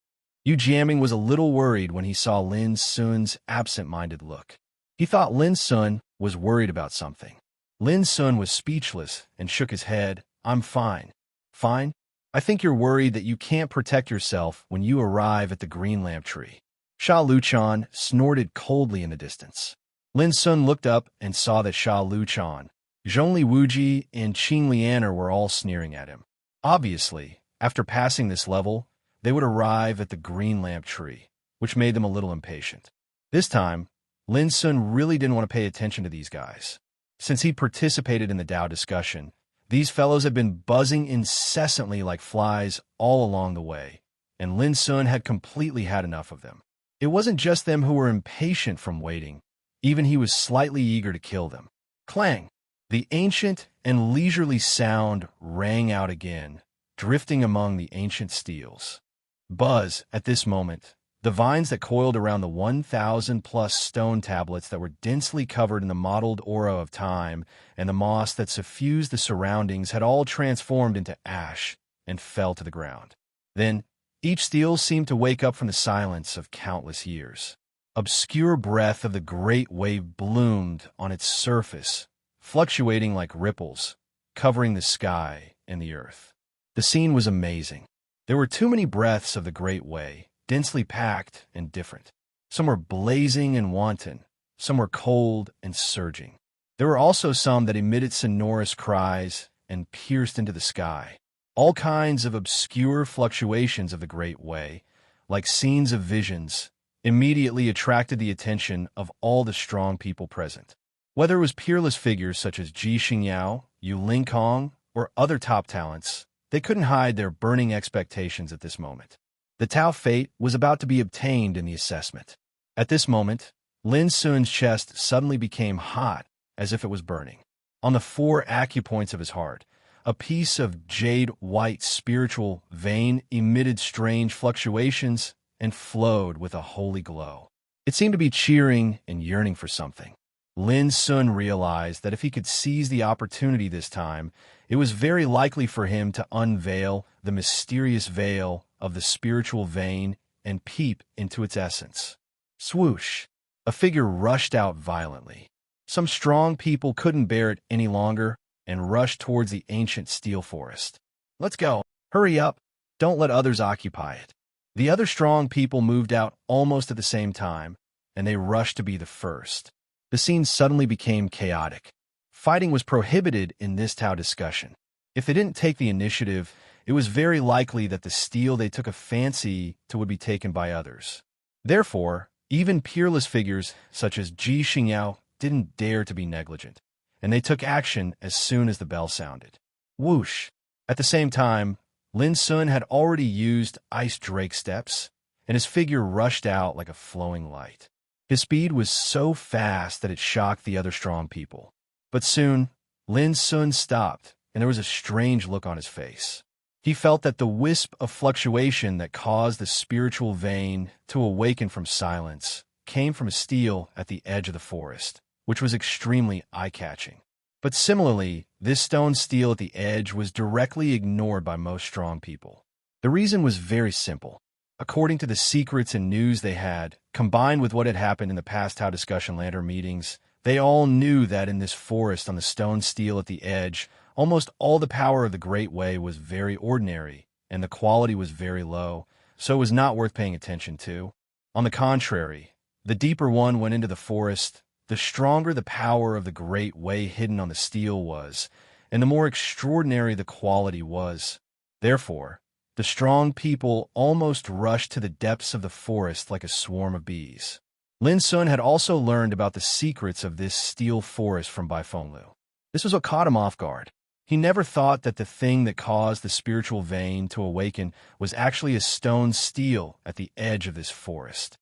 Yu Jiaming was a little worried when he saw Lin Sun's absent-minded look. He thought Lin Sun was worried about something. Lin Sun was speechless and shook his head. I'm fine. Fine? I think you're worried that you can't protect yourself when you arrive at the green lamp tree. Sha Luchan snorted coldly in the distance. Lin Sun looked up and saw that Sha Luchan, Zhongli Wuji, and Qing Lianer were all sneering at him. Obviously, after passing this level, they would arrive at the green lamp tree, which made them a little impatient. This time, Lin Sun really didn't want to pay attention to these guys. Since he participated in the Dao discussion, these fellows had been buzzing incessantly like flies all along the way, and Lin Sun had completely had enough of them. It wasn't just them who were impatient from waiting, even he was slightly eager to kill them. Clang! The ancient and leisurely sound rang out again, drifting among the ancient steels. Buzz, at this moment, the vines that coiled around the 1,000-plus stone tablets that were densely covered in the mottled aura of time and the moss that suffused the surroundings had all transformed into ash and fell to the ground. Then, each steel seemed to wake up from the silence of countless years. Obscure breath of the great wave bloomed on its surface, fluctuating like ripples, covering the sky and the earth. The scene was amazing. There were too many breaths of the great way, densely packed and different. Some were blazing and wanton, some were cold and surging. There were also some that emitted sonorous cries and pierced into the sky. All kinds of obscure fluctuations of the great way, like scenes of visions, immediately attracted the attention of all the strong people present. Whether it was peerless figures such as Ji Xingyao, Yu Lingkong, or other top talents, they couldn't hide their burning expectations at this moment. The Tao fate was about to be obtained in the assessment. At this moment, Lin Sun's chest suddenly became hot, as if it was burning. On the 4 acupoints of his heart, a piece of jade-white spiritual vein emitted strange fluctuations and flowed with a holy glow. It seemed to be cheering and yearning for something. Lin Sun realized that if he could seize the opportunity this time, it was very likely for him to unveil the mysterious veil of the spiritual vein and peep into its essence. Swoosh! A figure rushed out violently. Some strong people couldn't bear it any longer and rushed towards the ancient steel forest. Let's go. Hurry up. Don't let others occupy it. The other strong people moved out almost at the same time, and they rushed to be the first. The scene suddenly became chaotic. Fighting was prohibited in this Tao discussion. If they didn't take the initiative, it was very likely that the steel they took a fancy to would be taken by others. Therefore, even peerless figures such as Ji Xingyao didn't dare to be negligent, and they took action as soon as the bell sounded. Whoosh! At the same time, Lin Sun had already used Ice Drake steps, and his figure rushed out like a flowing light. His speed was so fast that it shocked the other strong people. But soon, Lin Sun stopped, and there was a strange look on his face. He felt that the wisp of fluctuation that caused the spiritual vein to awaken from silence came from a steel at the edge of the forest, which was extremely eye-catching. But similarly, this stone steel at the edge was directly ignored by most strong people. The reason was very simple. According to the secrets and news they had, combined with what had happened in the past Tao Discussion Lantern meetings, they all knew that in this forest on the stone steel at the edge, almost all the power of the Great Way was very ordinary, and the quality was very low, so it was not worth paying attention to. On the contrary, the deeper one went into the forest, the stronger the power of the Great Way hidden on the steel was, and the more extraordinary the quality was. Therefore, the strong people almost rushed to the depths of the forest like a swarm of bees. Lin Sun had also learned about the secrets of this steel forest from Bai Fenglu. This was what caught him off guard. He never thought that the thing that caused the spiritual vein to awaken was actually a stone steel at the edge of this forest.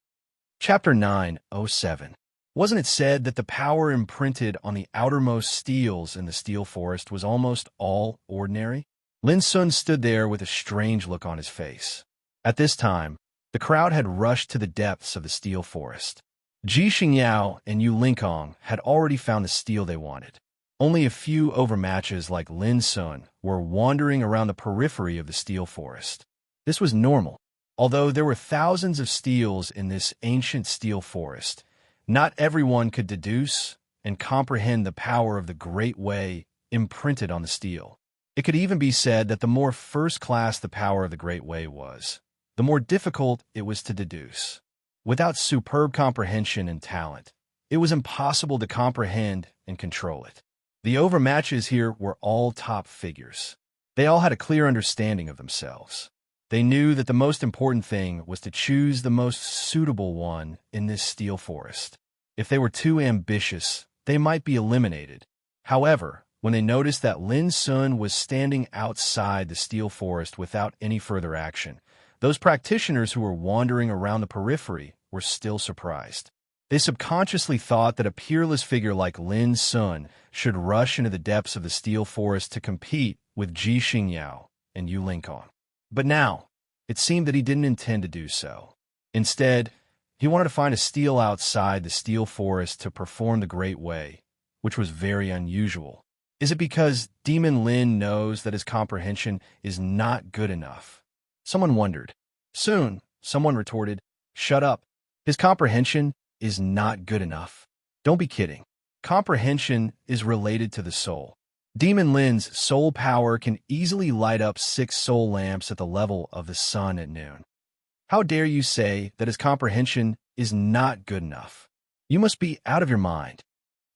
Chapter 9:07. Wasn't it said that the power imprinted on the outermost steels in the steel forest was almost all ordinary? Lin Sun stood there with a strange look on his face. At this time, The crowd had rushed to the depths of the steel forest. Ji Xingyao and Yu Linkong had already found the steel they wanted. Only a few overmatches like Lin Sun were wandering around the periphery of the steel forest. This was normal. Although there were thousands of steels in this ancient steel forest, not everyone could deduce and comprehend the power of the Great Way imprinted on the steel. It could even be said that the more first-class the power of the Great Way was, the more difficult it was to deduce. Without superb comprehension and talent, it was impossible to comprehend and control it. The overmatches here were all top figures. They all had a clear understanding of themselves. They knew that the most important thing was to choose the most suitable one in this steel forest. If they were too ambitious, they might be eliminated. However, when they noticed that Lin Sun was standing outside the steel forest without any further action, those practitioners who were wandering around the periphery were still surprised. They subconsciously thought that a peerless figure like Lin Sun should rush into the depths of the steel forest to compete with Ji Xingyao and Yu Linkong. But now, it seemed that he didn't intend to do so. Instead, he wanted to find a steel outside the steel forest to perform the Great Way, which was very unusual. Is it because Demon Lin knows that his comprehension is not good enough? Someone wondered. Soon, someone retorted, "Shut up. His comprehension is not good enough." Don't be kidding. Comprehension is related to the soul. Demon Lin's soul power can easily light up 6 soul lamps at the level of the sun at noon. How dare you say that his comprehension is not good enough? You must be out of your mind.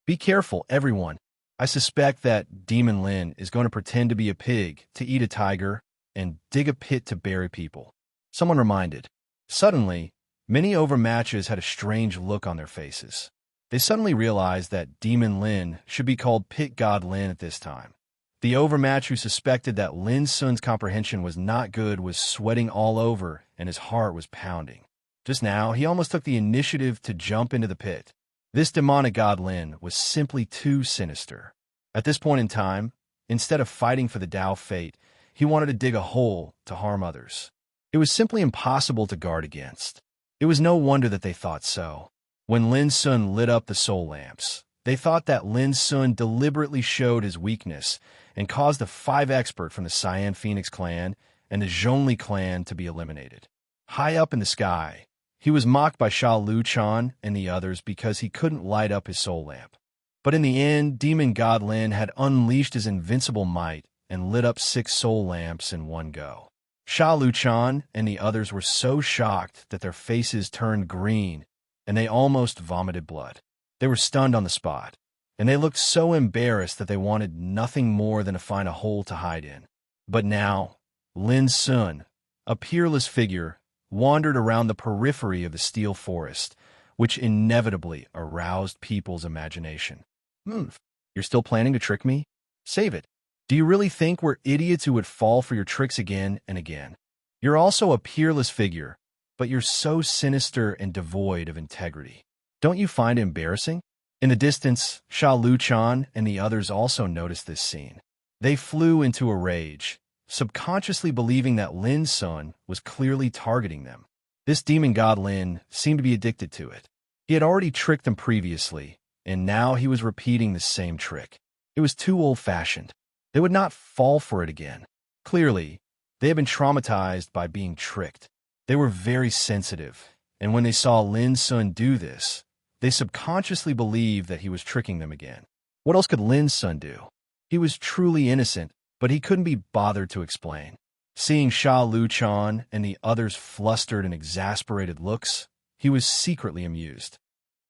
Be careful, everyone. I suspect that Demon Lin is going to pretend to be a pig, to eat a tiger, and dig a pit to bury people. Someone reminded. Suddenly, many overmatches had a strange look on their faces. They suddenly realized that Demon Lin should be called Pit God Lin at this time. The overmatch who suspected that Lin Sun's comprehension was not good was sweating all over and his heart was pounding. Just now, he almost took the initiative to jump into the pit. This demonic God Lin was simply too sinister. At this point in time, instead of fighting for the Dao fate, he wanted to dig a hole to harm others. It was simply impossible to guard against. It was no wonder that they thought so. When Lin Sun lit up the soul lamps, they thought that Lin Sun deliberately showed his weakness and caused the 5 expert from the Cyan Phoenix clan and the Zhongli clan to be eliminated. High up in the sky, he was mocked by Sha Luchan and the others because he couldn't light up his soul lamp. But in the end, Demon God Lin had unleashed his invincible might and lit up 6 soul lamps in one go. Sha Luchan and the others were so shocked that their faces turned green and they almost vomited blood. They were stunned on the spot, and they looked so embarrassed that they wanted nothing more than to find a hole to hide in. But now, Lin Sun, a peerless figure, wandered around the periphery of the steel forest, which inevitably aroused people's imagination. You're still planning to trick me? Save it. Do you really think we're idiots who would fall for your tricks again and again? You're also a peerless figure, but you're so sinister and devoid of integrity. Don't you find it embarrassing? In the distance, Sha Luchan and the others also noticed this scene. They flew into a rage, subconsciously believing that Lin Sun was clearly targeting them. This demon god Lin seemed to be addicted to it. He had already tricked them previously, and now he was repeating the same trick. It was too old-fashioned. They would not fall for it again. Clearly, they had been traumatized by being tricked. They were very sensitive, and when they saw Lin Sun do this, they subconsciously believed that he was tricking them again. What else could Lin Sun do? He was truly innocent, but he couldn't be bothered to explain. Seeing Sha Luchan and the others' flustered and exasperated looks, he was secretly amused.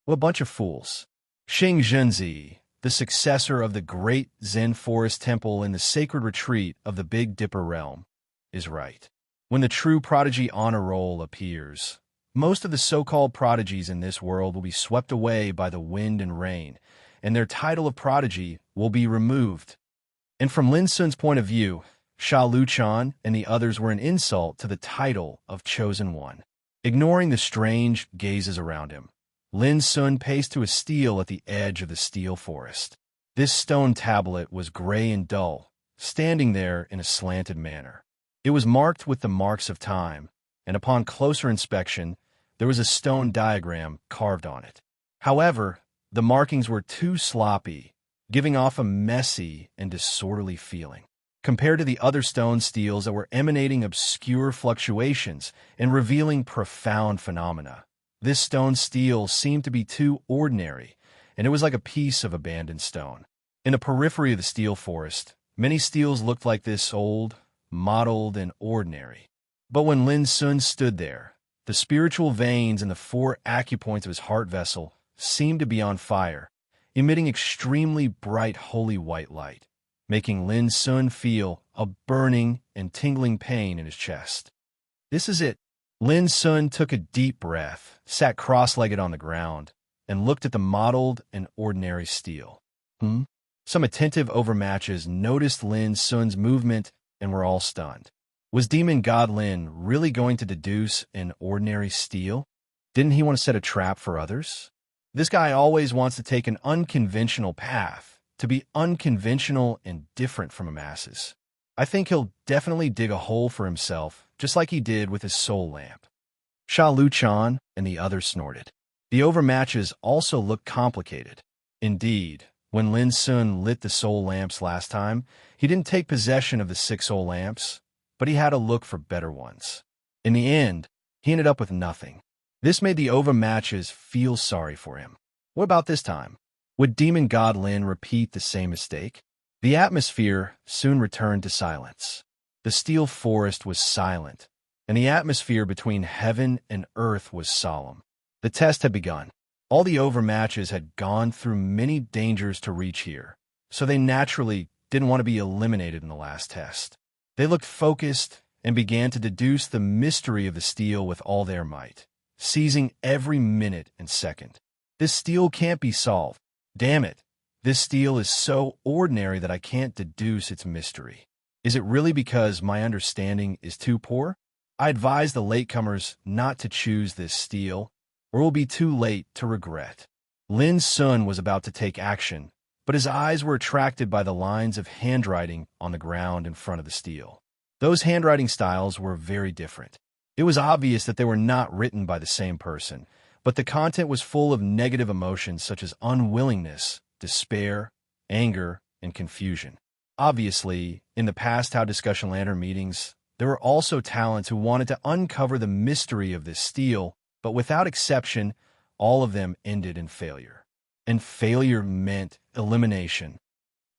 What a bunch of fools. Xing Zhenzi, the successor of the great Zen forest temple in the sacred retreat of the Big Dipper realm, is right. When the true prodigy honor roll appears, most of the so-called prodigies in this world will be swept away by the wind and rain, and their title of prodigy will be removed. And from Lin Sun's point of view, Sha Luchan and the others were an insult to the title of Chosen One. Ignoring the strange gazes around him, Lin Sun paced to a stele at the edge of the steel forest. This stone tablet was gray and dull, standing there in a slanted manner. It was marked with the marks of time, and upon closer inspection, there was a stone diagram carved on it. However, the markings were too sloppy, giving off a messy and disorderly feeling, compared to the other stone steels that were emanating obscure fluctuations and revealing profound phenomena. This stone steel seemed to be too ordinary, and it was like a piece of abandoned stone. In the periphery of the steel forest, many steels looked like this, old, mottled, and ordinary. But when Lin Sun stood there, the spiritual veins in the 4 acupoints of his heart vessel seemed to be on fire, emitting extremely bright holy white light, making Lin Sun feel a burning and tingling pain in his chest. This is it. Lin Sun took a deep breath, sat cross-legged on the ground, and looked at the mottled and ordinary steel. Some attentive overmatches noticed Lin Sun's movement and were all stunned. Was Demon God Lin really going to deduce an ordinary steel? Didn't he want to set a trap for others? This guy always wants to take an unconventional path, to be unconventional and different from the masses. I think he'll definitely dig a hole for himself, just like he did with his soul lamp. Sha Luchan and the others snorted. The overmatches also looked complicated. Indeed, when Lin Sun lit the soul lamps last time, he didn't take possession of the 6 soul lamps, but he had to look for better ones. In the end, he ended up with nothing. This made the overmatches feel sorry for him. What about this time? Would Demon God Lin repeat the same mistake? The atmosphere soon returned to silence. The steel forest was silent, and the atmosphere between heaven and earth was solemn. The test had begun. All the overmatches had gone through many dangers to reach here, so they naturally didn't want to be eliminated in the last test. They looked focused and began to deduce the mystery of the steel with all their might, seizing every minute and second. This steel can't be solved. Damn it. This steel is so ordinary that I can't deduce its mystery. Is it really because my understanding is too poor? I advise the latecomers not to choose this steel, or it will be too late to regret. Lin Sun was about to take action, but his eyes were attracted by the lines of handwriting on the ground in front of the steel. Those handwriting styles were very different. It was obvious that they were not written by the same person, but the content was full of negative emotions such as unwillingness, despair, anger, and confusion. Obviously, in the past How Discussion Lantern meetings, there were also talents who wanted to uncover the mystery of this steel, but without exception, all of them ended in failure. And failure meant elimination.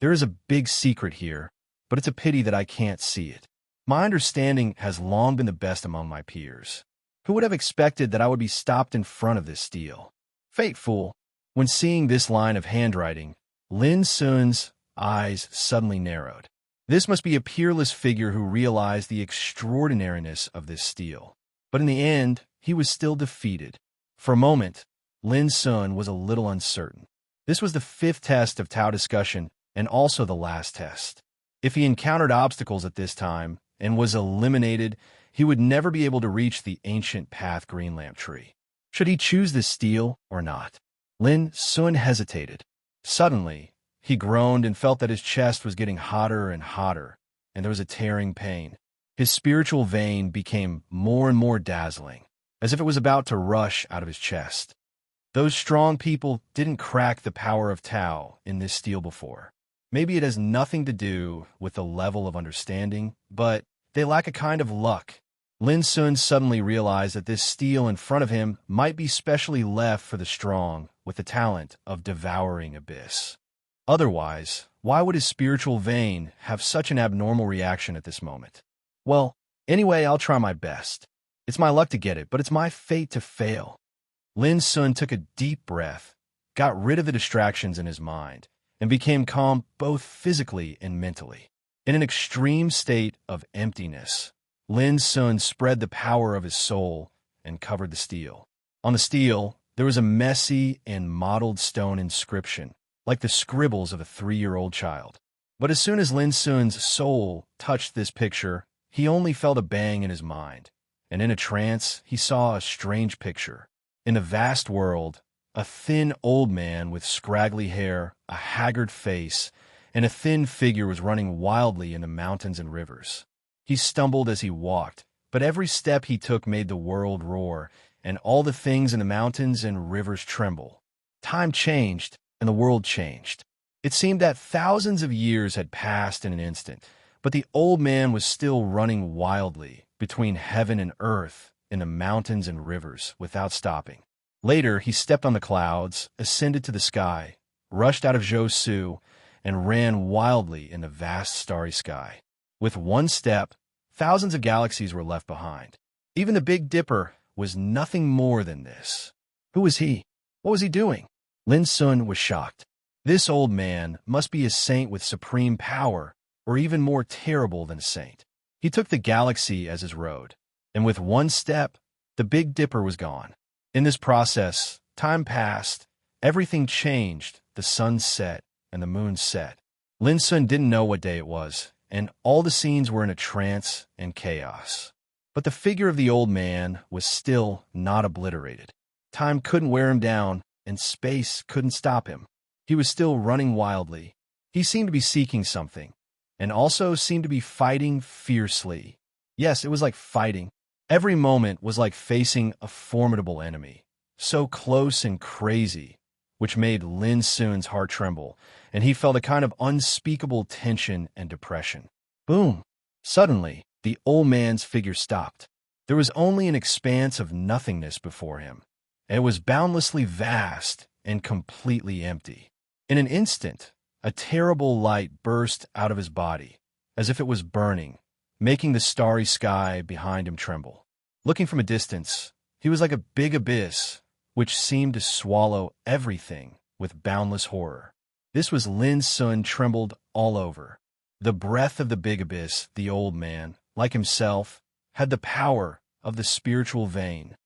There is a big secret here, but it's a pity that I can't see it. My understanding has long been the best among my peers. Who would have expected that I would be stopped in front of this steel? Fateful. When seeing this line of handwriting, Lin Sun's eyes suddenly narrowed. This must be a peerless figure who realized the extraordinariness of this steel. But in the end, he was still defeated. For a moment, Lin Sun was a little uncertain. This was the 5th test of Tao discussion and also the last test. If he encountered obstacles at this time and was eliminated, he would never be able to reach the ancient path green lamp tree. Should he choose this steel or not? Lin Sun hesitated. Suddenly, he groaned and felt that his chest was getting hotter and hotter, and there was a tearing pain. His spiritual vein became more and more dazzling, as if it was about to rush out of his chest. Those strong people didn't crack the power of Tao in this steel before. Maybe it has nothing to do with the level of understanding, but they lack a kind of luck. Lin Sun suddenly realized that this steel in front of him might be specially left for the strong with the talent of devouring abyss. Otherwise, why would his spiritual vein have such an abnormal reaction at this moment? Well, anyway, I'll try my best. It's my luck to get it, but it's my fate to fail. Lin Sun took a deep breath, got rid of the distractions in his mind, and became calm both physically and mentally. In an extreme state of emptiness, Lin Sun spread the power of his soul and covered the steel. On the steel, there was a messy and mottled stone inscription, like the scribbles of a 3-year-old child. But as soon as Lin Sun's soul touched this picture, he only felt a bang in his mind, and in a trance, he saw a strange picture. In the vast world, a thin old man with scraggly hair, a haggard face, and a thin figure was running wildly in the mountains and rivers. He stumbled as he walked, But every step he took made the world roar, and all the things in the mountains and rivers tremble. Time changed, and the world changed. It seemed that thousands of years had passed in an instant, but the old man was still running wildly between heaven and earth, in the mountains and rivers, without stopping. Later, he stepped on the clouds, ascended to the sky, rushed out of Zhou, and ran wildly in the vast starry sky. With one step, thousands of galaxies were left behind. Even the Big Dipper was nothing more than this. Who was he? What was he doing? Lin Sun was shocked. This old man must be a saint with supreme power, or even more terrible than a saint. He took the galaxy as his road, and with one step, the Big Dipper was gone. In this process, time passed, everything changed, the sun set, and the moon set. Lin Sun didn't know what day it was, and all the scenes were in a trance and chaos. But the figure of the old man was still not obliterated. Time couldn't wear him down, and space couldn't stop him. He was still running wildly. He seemed to be seeking something, and also seemed to be fighting fiercely. Yes, it was like fighting. Every moment was like facing a formidable enemy, so close and crazy, which made Lin Sun's heart tremble, and he felt a kind of unspeakable tension and depression. Boom! Suddenly, the old man's figure stopped. There was only an expanse of nothingness before him, and it was boundlessly vast and completely empty. In an instant, a terrible light burst out of his body, as if it was burning, making the starry sky behind him tremble. Looking from a distance, he was like a big abyss, which seemed to swallow everything with boundless horror. This was Lin Sun trembled all over. The breath of the big abyss, the old man, like himself, had the power of the spiritual vein,